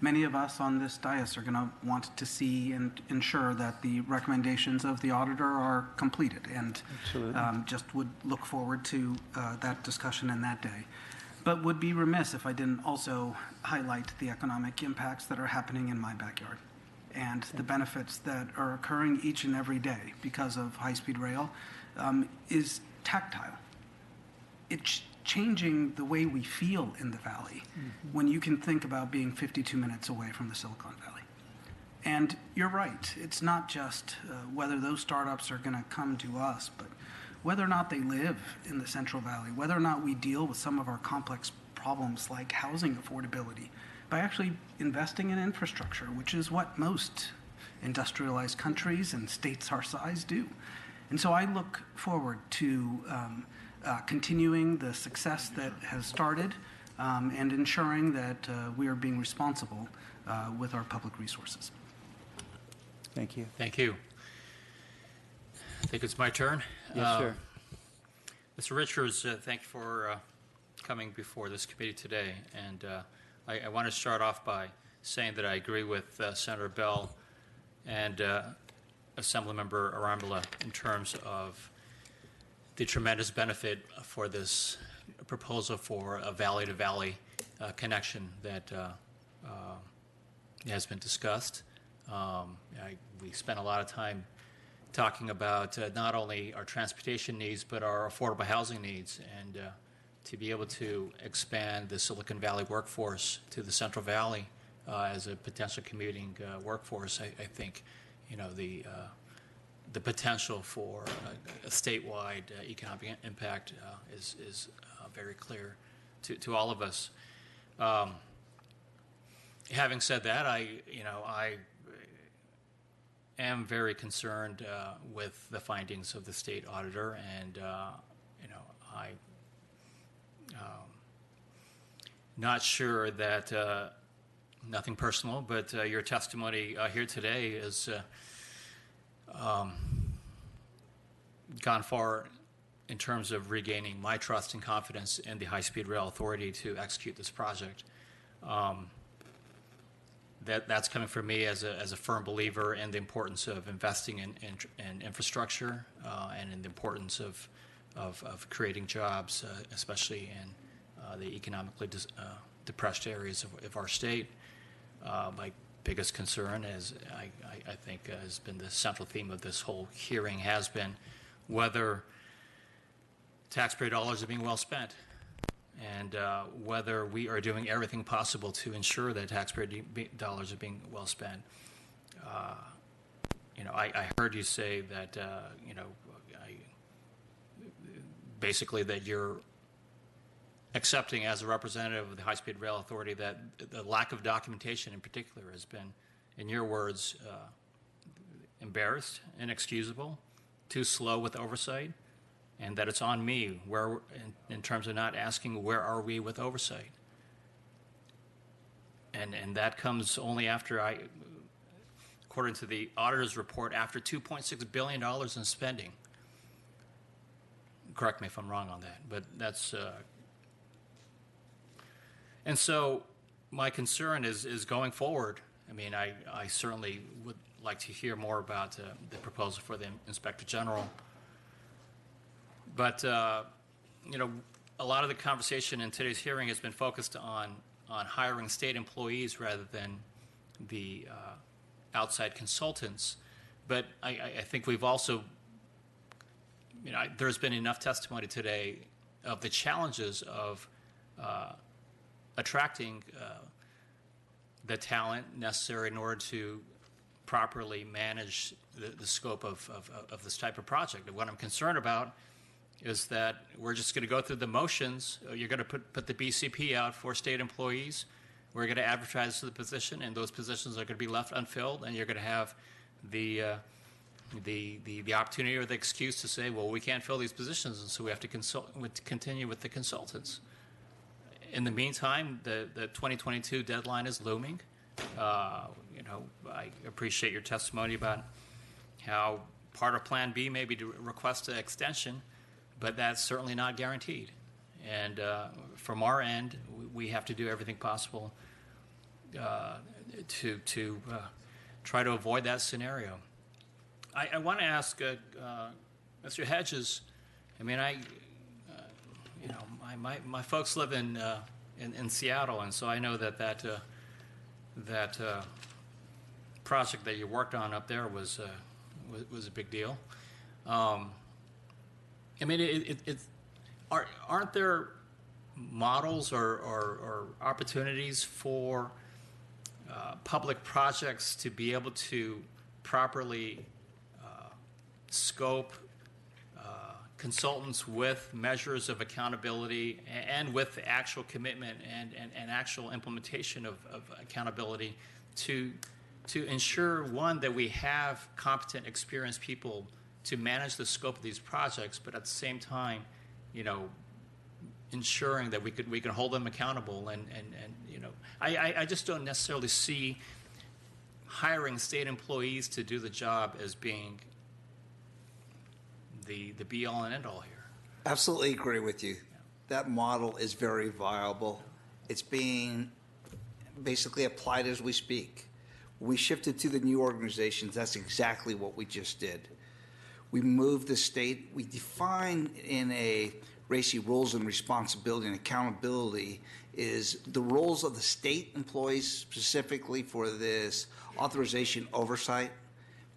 many of us on this dais are going to want to see and ensure that the recommendations of the auditor are completed, and just would look forward to that discussion in that day. But would be remiss if I didn't also highlight the economic impacts that are happening in my backyard. and the benefits that are occurring each and every day because of high-speed rail is tactile. It's changing the way we feel in the valley when you can think about being 52 minutes away from the Silicon Valley. And you're right, it's not just whether those startups are going to come to us, but whether or not they live in the Central Valley, whether or not we deal with some of our complex problems like housing affordability by actually investing in infrastructure, which is what most industrialized countries and states our size do. And so I look forward to continuing the success that has started and ensuring that we are being responsible with our public resources. Thank you. Thank you. I think it's my turn. Yes, sir. Mr. Richards, thank you for coming before this committee today. And I want to start off by saying that I agree with Senator Bell and Assemblymember Arambula in terms of the tremendous benefit for this proposal for a valley-to-valley connection that has been discussed. We spent a lot of time talking about not only our transportation needs, but our affordable housing needs. And to be able to expand the Silicon Valley workforce to the Central Valley as a potential commuting workforce, I think, the potential for a statewide economic impact is very clear to all of us. Having said that, I am very concerned with the findings of the state auditor, and not sure that nothing personal, but your testimony here today is gone far in terms of regaining my trust and confidence in the High-Speed Rail Authority to execute this project. That's coming from me as a firm believer in the importance of investing in infrastructure and in the importance of creating jobs, especially in the economically depressed areas of our state. My biggest concern, as I think has been the central theme of this whole hearing, has been whether taxpayer dollars are being well spent, and whether we are doing everything possible to ensure that taxpayer dollars are being well spent. I heard you say that, basically that you're accepting as a representative of the High-Speed Rail Authority that the lack of documentation in particular has been, in your words, embarrassed, inexcusable, too slow with oversight, and that it's on me where, in terms of not asking where are we with oversight. And that comes only after according to the auditor's report, after $2.6 billion in spending. Correct me if I'm wrong on that, but that's... And so my concern is going forward. I mean, I certainly would like to hear more about the proposal for the Inspector General. But, a lot of the conversation in today's hearing has been focused on hiring state employees rather than the outside consultants. But I think we've also, there's been enough testimony today of the challenges of attracting the talent necessary in order to properly manage the scope of this type of project. And what I'm concerned about is that we're just going to go through the motions. You're going to put the BCP out for state employees. We're going to advertise for the position, and those positions are going to be left unfilled, and you're going to have the opportunity or the excuse to say, well, we can't fill these positions, and so we have to continue with the consultants. In the meantime, the 2022 deadline is looming. I appreciate your testimony about how part of Plan B may be to request an extension, but that's certainly not guaranteed. And from our end, we have to do everything possible to try to avoid that scenario. I want to ask Mr. Hedges. I mean, my folks live in project that you worked on up there was a big deal. I mean, aren't there models or opportunities for public projects to be able to properly scope consultants with measures of accountability and with the actual commitment and actual implementation of accountability to ensure, one, that we have competent, experienced people to manage the scope of these projects, but at the same time, ensuring that we can hold them accountable. And I just don't necessarily see hiring state employees to do the job as being the be all and end all here. Absolutely agree with you. That model is very viable. It's being basically applied as we speak. When we shifted to the new organizations, that's exactly what we just did. We moved the state, we defined in a RACI roles and responsibility and accountability is the roles of the state employees specifically for this authorization oversight,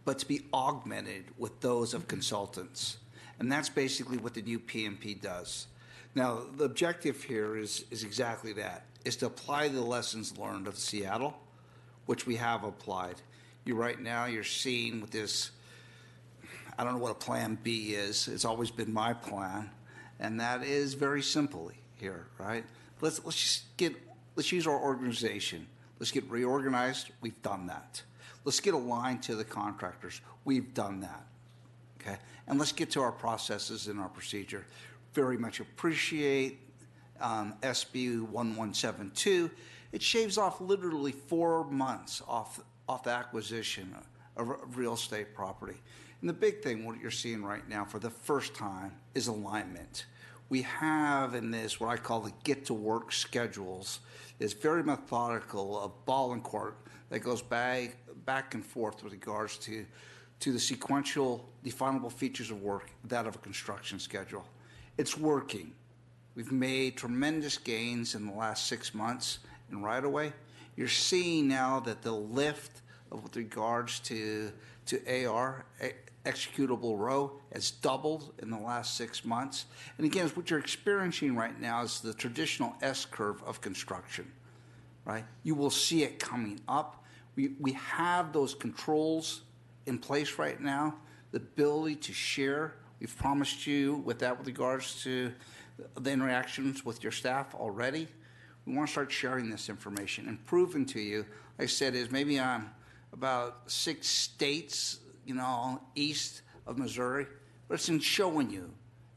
but to be augmented with those of consultants. And that's basically what the new PMP does. Now, the objective here is exactly that, is to apply the lessons learned of Seattle, which we have applied. Right now, you're seeing with this, I don't know what a plan B is. It's always been my plan. And that is very simply here, right? Let's use our organization. Let's get reorganized. We've done that. Let's get aligned to the contractors. We've done that. Okay? And let's get to our processes and our procedure. Very much appreciate SB 1172. It shaves off literally 4 months off the acquisition of real estate property. And the big thing, what you're seeing right now for the first time, is alignment. We have in this what I call the get to work schedules. It's very methodical of ball and court that goes back and forth with regards to the sequential definable features of work, that of a construction schedule. It's working. We've made tremendous gains in the last 6 months, and right away, you're seeing now that the lift with regards to AR, executable row, has doubled in the last 6 months. And again, what you're experiencing right now is the traditional S-curve of construction, right? You will see it coming up. We have those controls in place right now, the ability to share. We've promised you with that with regards to the interactions with your staff already. We want to start sharing this information and proving to you, like I said, is maybe on about 6 states, east of Missouri, but it's in showing you,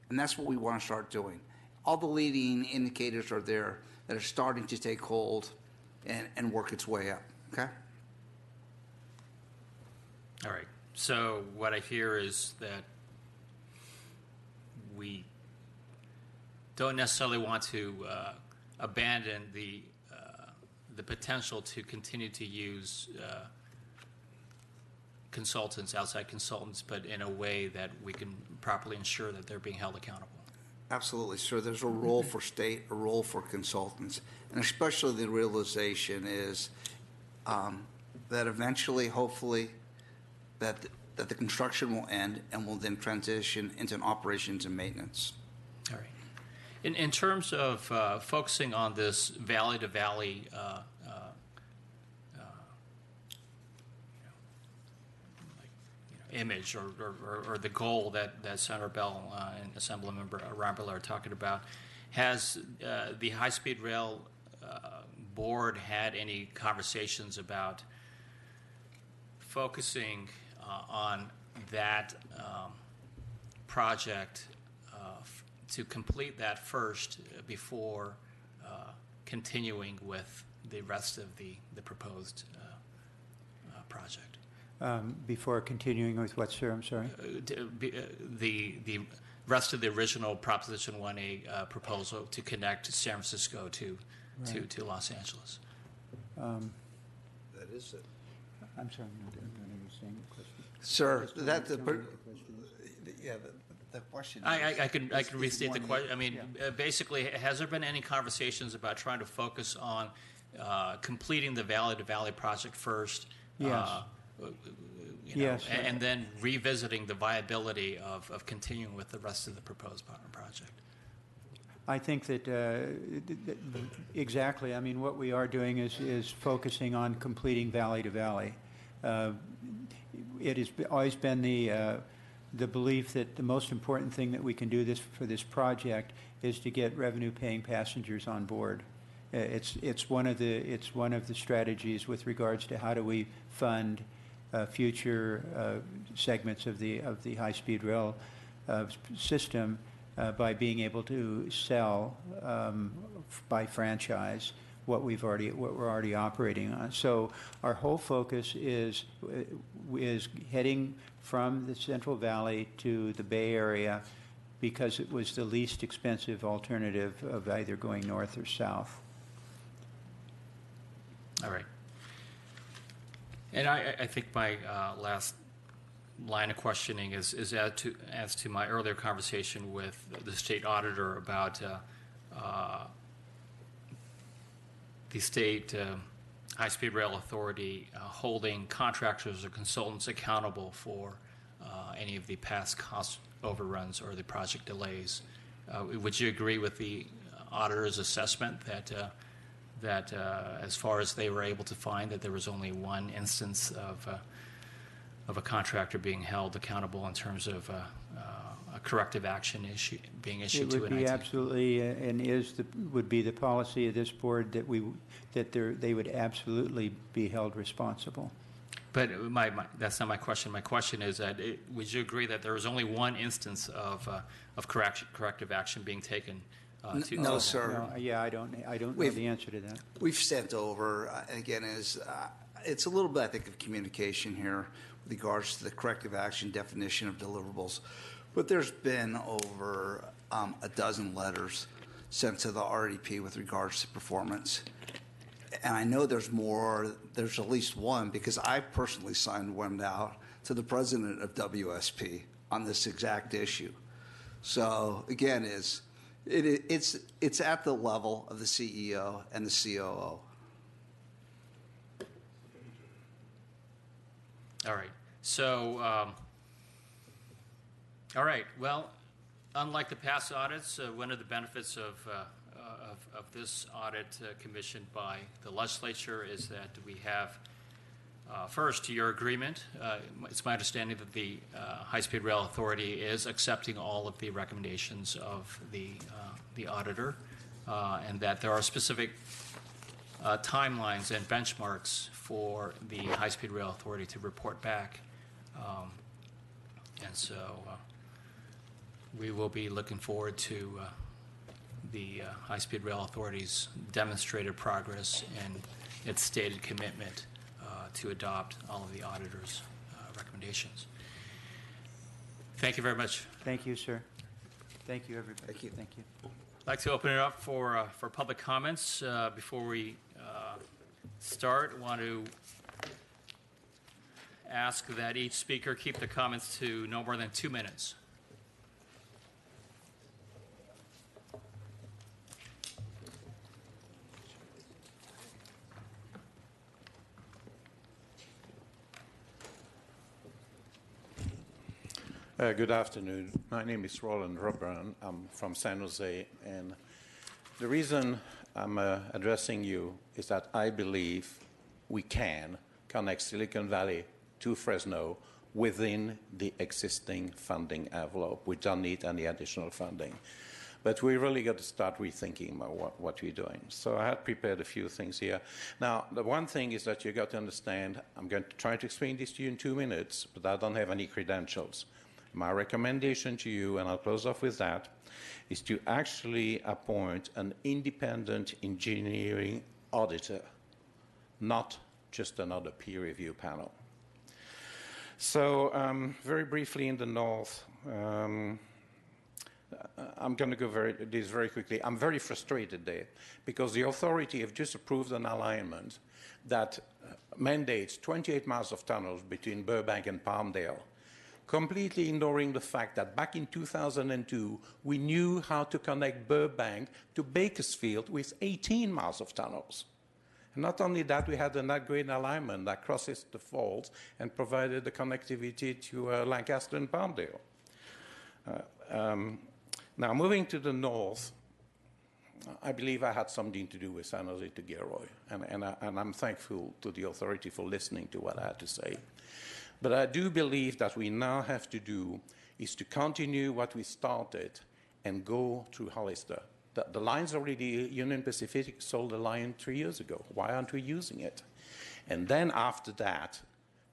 and that's what we want to start doing. All the leading indicators are there that are starting to take hold and work its way up, okay? All right. So what I hear is that we don't necessarily want to abandon the potential to continue to use consultants, outside consultants, but in a way that we can properly ensure that they're being held accountable. Absolutely, sir. There's a role for state, a role for consultants, and especially the realization is that eventually, hopefully, that the construction will end and will then transition into an operations and maintenance. All right. In terms of focusing on this valley-to-valley image or the goal that Senator Bell and Assemblymember Ramberler are talking about, has the high-speed rail board had any conversations about focusing on that project to complete that first before continuing with the rest of the proposed project? Before continuing with what, sir? I'm sorry? The rest of the original Proposition 1A proposal to connect San Francisco to Los Angeles. That is it. I'm sorry, I'm not understanding the question. Sir, the question is, I can restate the question. I mean, basically, has there been any conversations about trying to focus on completing the valley-to-valley project first? Yes. Yes. and then revisiting the viability of continuing with the rest of the proposed project. I think that exactly. I mean, what we are doing is focusing on completing valley to valley. It has always been the belief that the most important thing that we can do for this project is to get revenue-paying passengers on board. It's one of the strategies with regards to how do we fund future segments of the high-speed rail system by being able to sell by franchise what we're already operating on. So our whole focus is heading from the Central Valley to the Bay Area because it was the least expensive alternative of either going north or south. All right. And I think my last line of questioning is as to my earlier conversation with the state auditor about the state high-speed rail authority holding contractors or consultants accountable for any of the past cost overruns or the project delays. Would you agree with the auditor's assessment that as far as they were able to find, that there was only one instance of a contractor being held accountable in terms of a corrective action being issued to an IT? It would be absolutely, and would be the policy of this board that they would absolutely be held responsible. But that's not my question. My question is that would you agree that there was only one instance of corrective action being taken? No, sir. No, yeah, I don't know the answer to that. We've sent over, again, it's a little bit, I think, of communication here with regards to the corrective action definition of deliverables. But there's been over a dozen letters sent to the RDP with regards to performance. And I know there's more, there's at least one, because I personally signed one out to the president of WSP on this exact issue. So, again, it's at the level of the CEO and the COO. All right. So, all right. Well, unlike the past audits, one of the benefits of this audit commissioned by the legislature is that we have, first, your agreement. It's my understanding that the High-Speed Rail Authority is accepting all of the recommendations of the auditor, and that there are specific timelines and benchmarks for the High-Speed Rail Authority to report back. And so we will be looking forward to the High-Speed Rail Authority's demonstrated progress and its stated commitment to adopt all of the auditor's recommendations. Thank you very much. Thank you, sir. Thank you, everybody. Thank you. Thank you. I'd like to open it up for public comments. Before we start, I want to ask that each speaker keep the comments to no more than 2 minutes. Good afternoon. My name is Roland Robran. I'm from San Jose, and the reason I'm addressing you is that I believe we can connect Silicon Valley to Fresno within the existing funding envelope. We don't need any additional funding. But we really got to start rethinking about what we're doing. So I had prepared a few things here. Now, the one thing is that you got to understand, I'm going to try to explain this to you in 2 minutes, but I don't have any credentials. My recommendation to you, and I'll close off with that, is to actually appoint an independent engineering auditor, not just another peer review panel. So very briefly in the north, I'm going to go very quickly. I'm very frustrated there because the authority have just approved an alignment that mandates 28 miles of tunnels between Burbank and Palmdale, completely ignoring the fact that back in 2002, we knew how to connect Burbank to Bakersfield with 18 miles of tunnels. And not only that, we had a not-grade alignment that crosses the faults and provided the connectivity to Lancaster and Palmdale. Now, moving to the north, I believe I had something to do with San Jose to Gilroy, and I'm thankful to the authority for listening to what I had to say. But I do believe that we now have to do is to continue what we started and go through Hollister. The line's already, Union Pacific sold a line 3 years ago. Why aren't we using it? And then after that,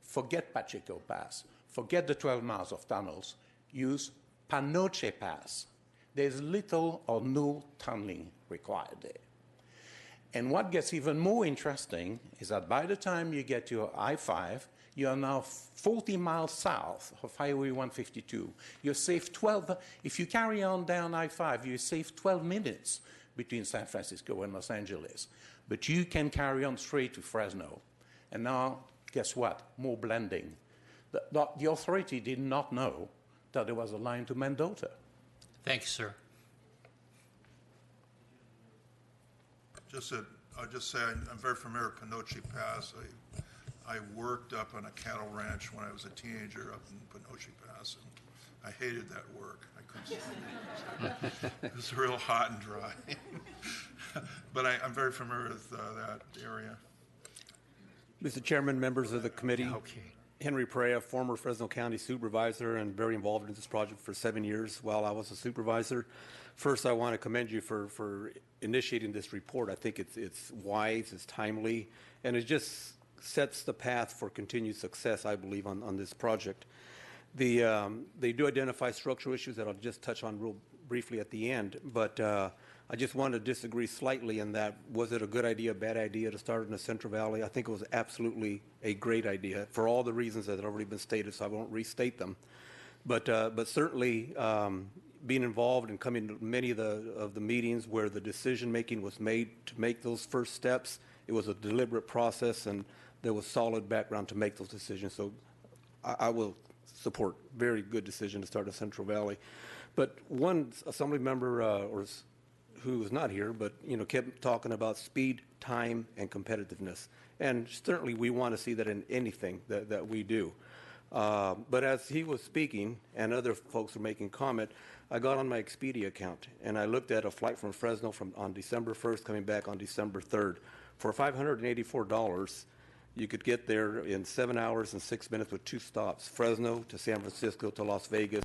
forget Pacheco Pass, forget the 12 miles of tunnels, use Panoche Pass. There's little or no tunneling required there. And what gets even more interesting is that by the time you get to I-5, you are now 40 miles south of Highway 152. You save 12, if you carry on down I-5, you save 12 minutes between San Francisco and Los Angeles. But you can carry on straight to Fresno. And now, guess what? More blending. The authority did not know that there was a line to Mendota. Thank you, sir. I'll just say I'm very familiar with Panoche Pass. I worked up on a cattle ranch when I was a teenager up in Panoche Pass, and I hated that work. I couldn't stand it. It was real hot and dry. But I'm very familiar with that area. Mr. Chairman, members of the committee, Henry Perea, former Fresno County supervisor and very involved in this project for 7 years while I was a supervisor. First, I want to commend you for initiating this report. I think it's wise, it's timely, and it just sets the path for continued success, I believe, on this project. They do identify structural issues that I'll just touch on real briefly at the end, but I just want to disagree slightly in that, was it a good idea, a bad idea to start in the Central Valley? I think it was absolutely a great idea for all the reasons that have already been stated, so I won't restate them. But certainly being involved and coming to many of the meetings where the decision-making was made to make those first steps, it was a deliberate process, and there was solid background to make those decisions. So I will support very good decision to start in Central Valley. But one assembly member who was not here, but kept talking about speed, time, and competitiveness. And certainly we want to see that in anything that we do. But as he was speaking and other folks were making comment, I got on my Expedia account and I looked at a flight from Fresno on December 1st coming back on December 3rd. For $584, you could get there in 7 hours and 6 minutes with 2 stops, Fresno to San Francisco to Las Vegas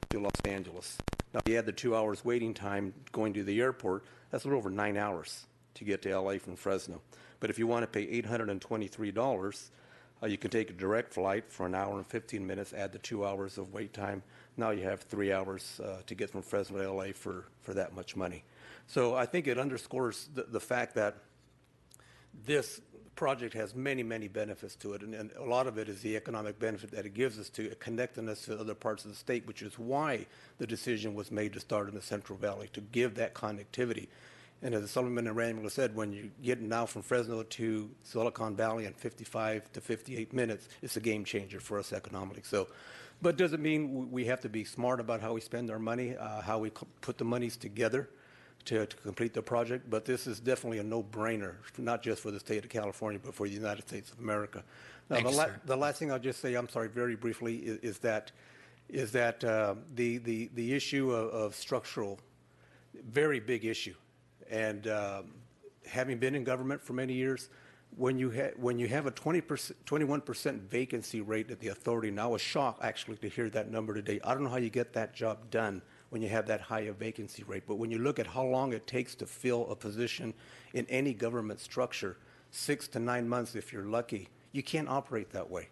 to Los Angeles. Now, if you add the 2 hours waiting time going to the airport, that's a little over 9 hours to get to LA from Fresno. But if you want to pay $823, you can take a direct flight for 1 hour and 15 minutes, add the 2 hours of wait time. Now you have 3 hours to get from Fresno to LA for that much money. So I think it underscores the fact that this project has many, many benefits to it, and a lot of it is the economic benefit that it gives us to connecting us to other parts of the state, which is why the decision was made to start in the Central Valley, to give that connectivity. And as Assemblyman Randall said, when you get now from Fresno to Silicon Valley in 55 to 58 minutes, it's a game changer for us economically. So, but doesn't mean we have to be smart about how we spend our money, how we put the monies together to complete the project, but this is definitely a no-brainer, not just for the state of California, but for the United States of America. Now, the last thing I'll just say, I'm sorry, very briefly, is that the issue of structural, very big issue, and having been in government for many years, when you have a 21% vacancy rate at the authority, and I was shocked actually to hear that number today. I don't know how you get that job done when you have that high a vacancy rate. But when you look at how long it takes to fill a position in any government structure, 6 to 9 months if you're lucky, you can't operate that way.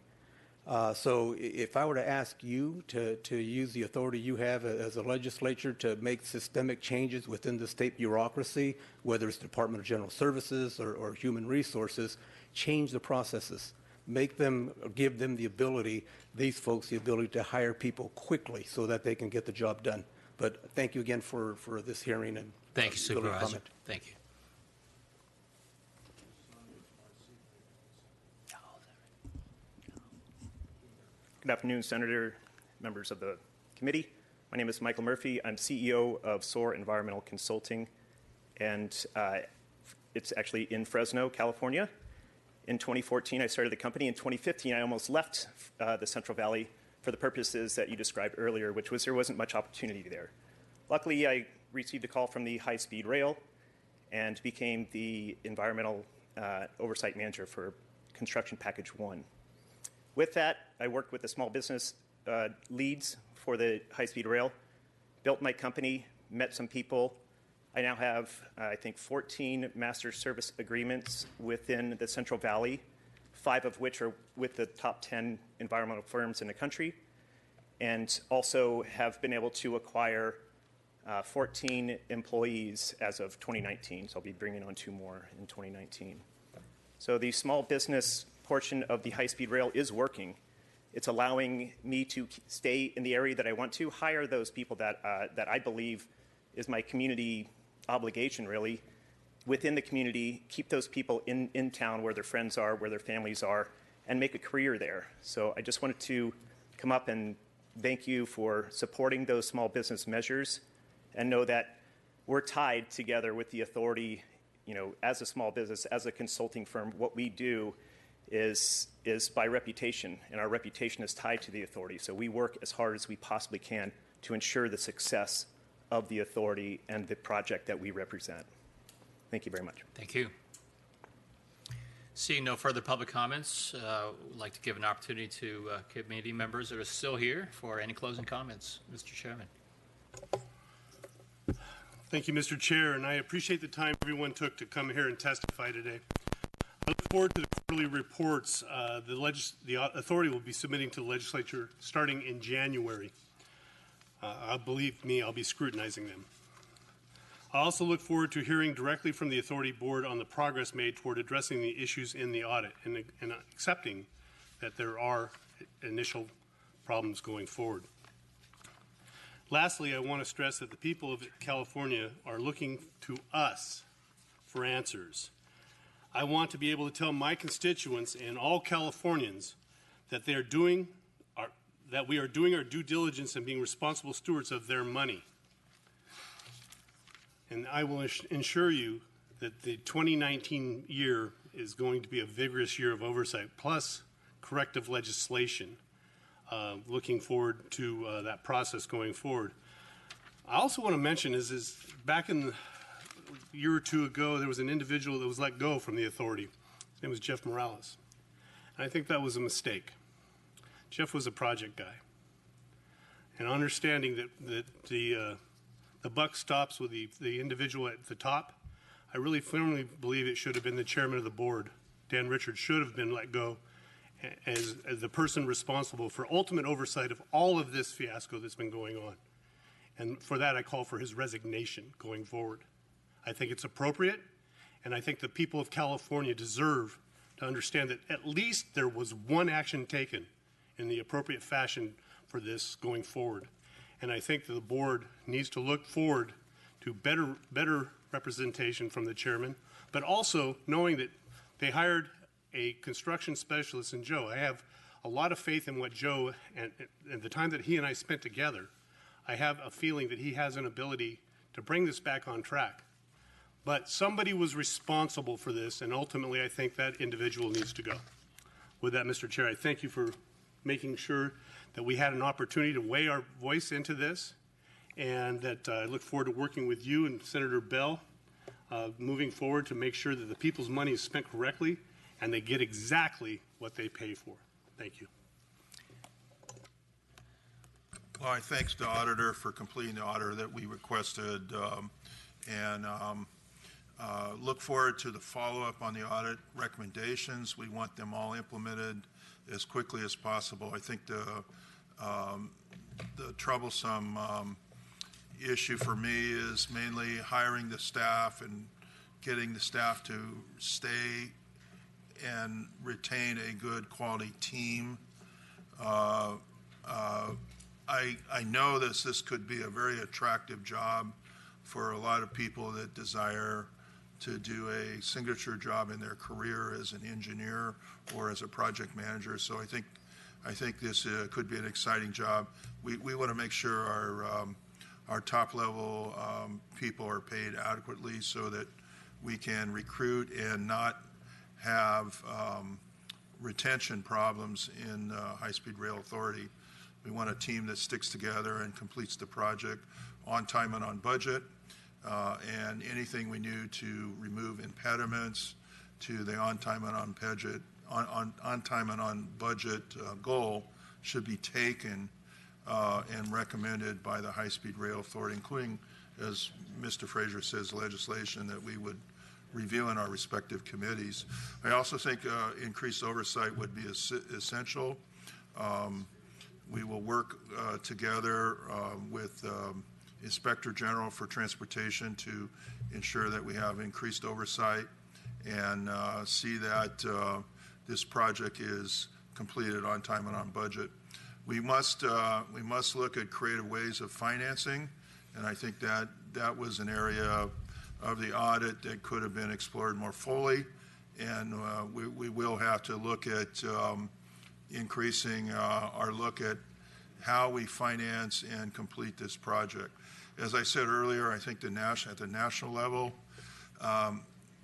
So if I were to ask you to use the authority you have as a legislature to make systemic changes within the state bureaucracy, whether it's Department of General Services or Human Resources, change the processes. Make them, give them the ability, these folks, the ability to hire people quickly so that they can get the job done. But thank you again for this hearing. And thank you, Supervisor. Thank you. Good afternoon, Senator, members of the committee. My name is Michael Murphy. I'm CEO of SOAR Environmental Consulting. And It's actually in Fresno, California. In 2014, I started the company. In 2015, I almost left the Central Valley for the purposes that you described earlier, which was there wasn't much opportunity there. Luckily, I received a call from the high-speed rail and became the environmental oversight manager for construction package 1. With that, I worked with the small business leads for the high-speed rail, built my company, met some people. I now have, I think, 14 master service agreements within the Central Valley, 5 of which are with the top 10 environmental firms in the country, and also have been able to acquire 14 employees as of 2019. So I'll be bringing on 2 more in 2019. So the small business portion of the high-speed rail is working. It's allowing me to stay in the area that I want to, hire those people that I believe is my community obligation, really, within the community, keep those people in town where their friends are, where their families are, and make a career there. So I just wanted to come up and thank you for supporting those small business measures, and know that we're tied together with the authority, you know, as a small business, as a consulting firm. What we do is by reputation, and our reputation is tied to the authority. So we work as hard as we possibly can to ensure the success of the authority and the project that we represent. Thank you very much. Thank you. Seeing no further public comments, would like to give an opportunity to committee members that are still here for any closing comments. Mr. Chairman. Thank you, Mr. Chair, and I appreciate the time everyone took to come here and testify today. I look forward to the quarterly reports the authority will be submitting to the legislature starting in January. Believe me, I'll be scrutinizing them. I also look forward to hearing directly from the authority board on the progress made toward addressing the issues in the audit and accepting that there are initial problems going forward. Lastly, I want to stress that the people of California are looking to us for answers. I want to be able to tell my constituents and all Californians that we are doing our due diligence and being responsible stewards of their money. And I will ensure you that the 2019 year is going to be a vigorous year of oversight, plus corrective legislation. Looking forward to that process going forward. I also want to mention is back in a year or two ago, there was an individual that was let go from the authority. His name was Jeff Morales. And I think that was a mistake. Jeff was a project guy. And understanding that the buck stops with the individual at the top, I really firmly believe it should have been the chairman of the board. Dan Richards should have been let go as the person responsible for ultimate oversight of all of this fiasco that's been going on. And for that, I call for his resignation going forward. I think it's appropriate, and I think the people of California deserve to understand that at least there was one action taken in the appropriate fashion for this going forward. And I think that the board needs to look forward to better representation from the chairman, but also knowing that they hired a construction specialist in Joe. I have a lot of faith in what Joe, and the time that he and I spent together, I have a feeling that he has an ability to bring this back on track. But somebody was responsible for this, and ultimately I think that individual needs to go. With that, Mr. Chair, I thank you for making sure that we had an opportunity to weigh our voice into this, and that I look forward to working with you and Senator Bell moving forward to make sure that the people's money is spent correctly and they get exactly what they pay for. Thank you. Well, I thanks the auditor for completing the audit that we requested, and look forward to the follow-up on the audit recommendations. We want them all implemented as quickly as possible. I think the troublesome issue for me is mainly hiring the staff and getting the staff to stay and retain a good quality team. I know this could be a very attractive job for a lot of people that desire to do a signature job in their career as an engineer or as a project manager. So I think this could be an exciting job. We want to make sure our top level people are paid adequately so that we can recruit and not have retention problems in High-Speed Rail Authority. We want a team that sticks together and completes the project on time and on budget, and anything we do to remove impediments to the on time and on budget goal should be taken and recommended by the High-Speed Rail Authority, including, as Mr. Fraser says, legislation that we would review in our respective committees. I also think increased oversight would be essential. We will work together with Inspector General for Transportation to ensure that we have increased oversight and see that this project is completed on time and on budget. We must look at creative ways of financing, and I think that was an area of the audit that could have been explored more fully, and we will have to look at increasing our look at how we finance and complete this project. As I said earlier, I think at the national level,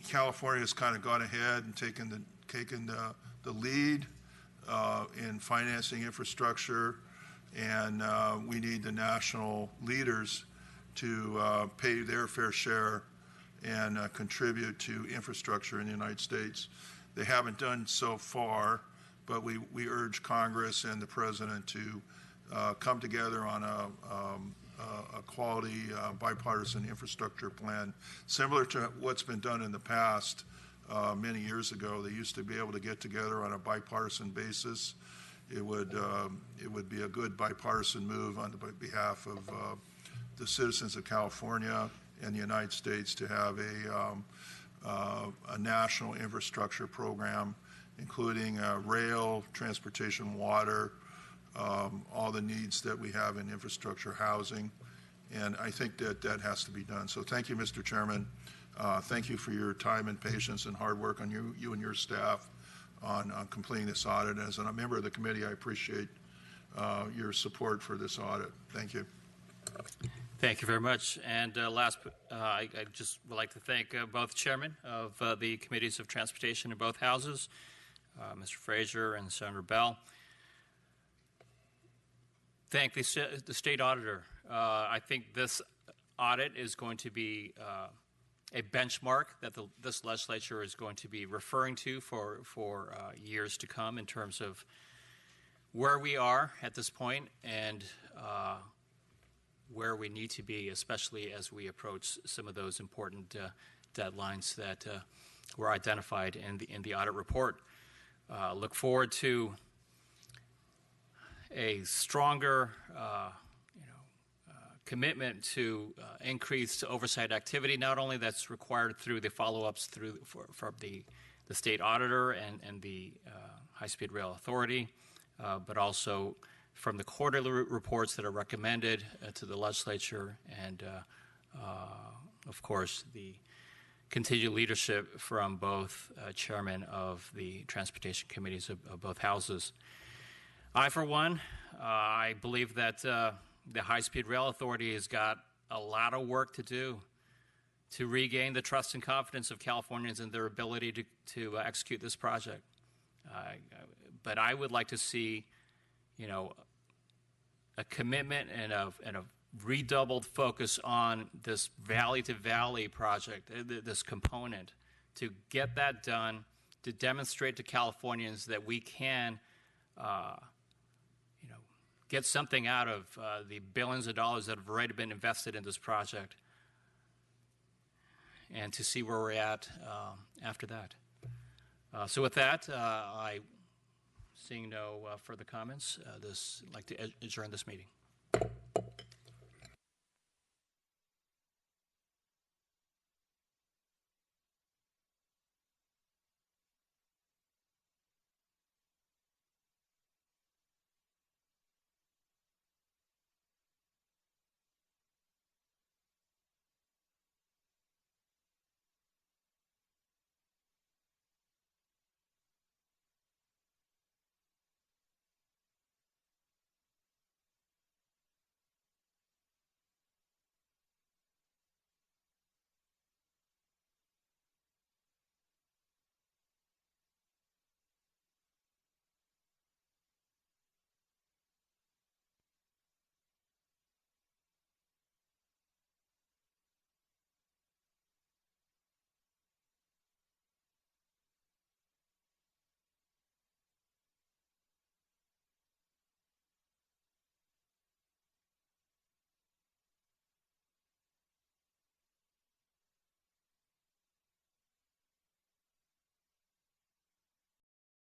California has kind of gone ahead and taken the lead in financing infrastructure, and we need the national leaders to pay their fair share and contribute to infrastructure in the United States. They haven't done so far, but we urge Congress and the President to come together on a quality bipartisan infrastructure plan, similar to what's been done in the past. Many years ago, they used to be able to get together on a bipartisan basis. It would be a good bipartisan move on behalf of the citizens of California and the United States to have a national infrastructure program, including rail, transportation, water, all the needs that we have in infrastructure, housing, and I think that has to be done. So thank you, Mr. Chairman. Thank you for your time and patience and hard work on you and your staff on completing this audit. As a member of the committee, I appreciate your support for this audit. Thank you. Thank you very much. And last, I just would like to thank both chairmen of the committees of transportation in both houses, Mr. Fraser and Senator Bell. Thank the state auditor. I think this audit is going to be a benchmark that this legislature is going to be referring to for years to come in terms of where we are at this point and where we need to be, especially as we approach some of those important deadlines that were identified in the audit report. Look forward to a stronger commitment to increased oversight activity, not only that's required through the follow-ups from the state auditor and the High-Speed Rail Authority, but also from the quarterly reports that are recommended to the legislature, and of course the continued leadership from both chairmen of the transportation committees of both houses. I, for one, I believe that the High-Speed Rail Authority has got a lot of work to do to regain the trust and confidence of Californians in their ability to execute this project. But I would like to see, a commitment and a redoubled focus on this valley-to-valley project, this component, to get that done, to demonstrate to Californians that we can get something out of the billions of dollars that have already been invested in this project, and to see where we're at after that. So with that, seeing no further comments, I'd like to adjourn this meeting.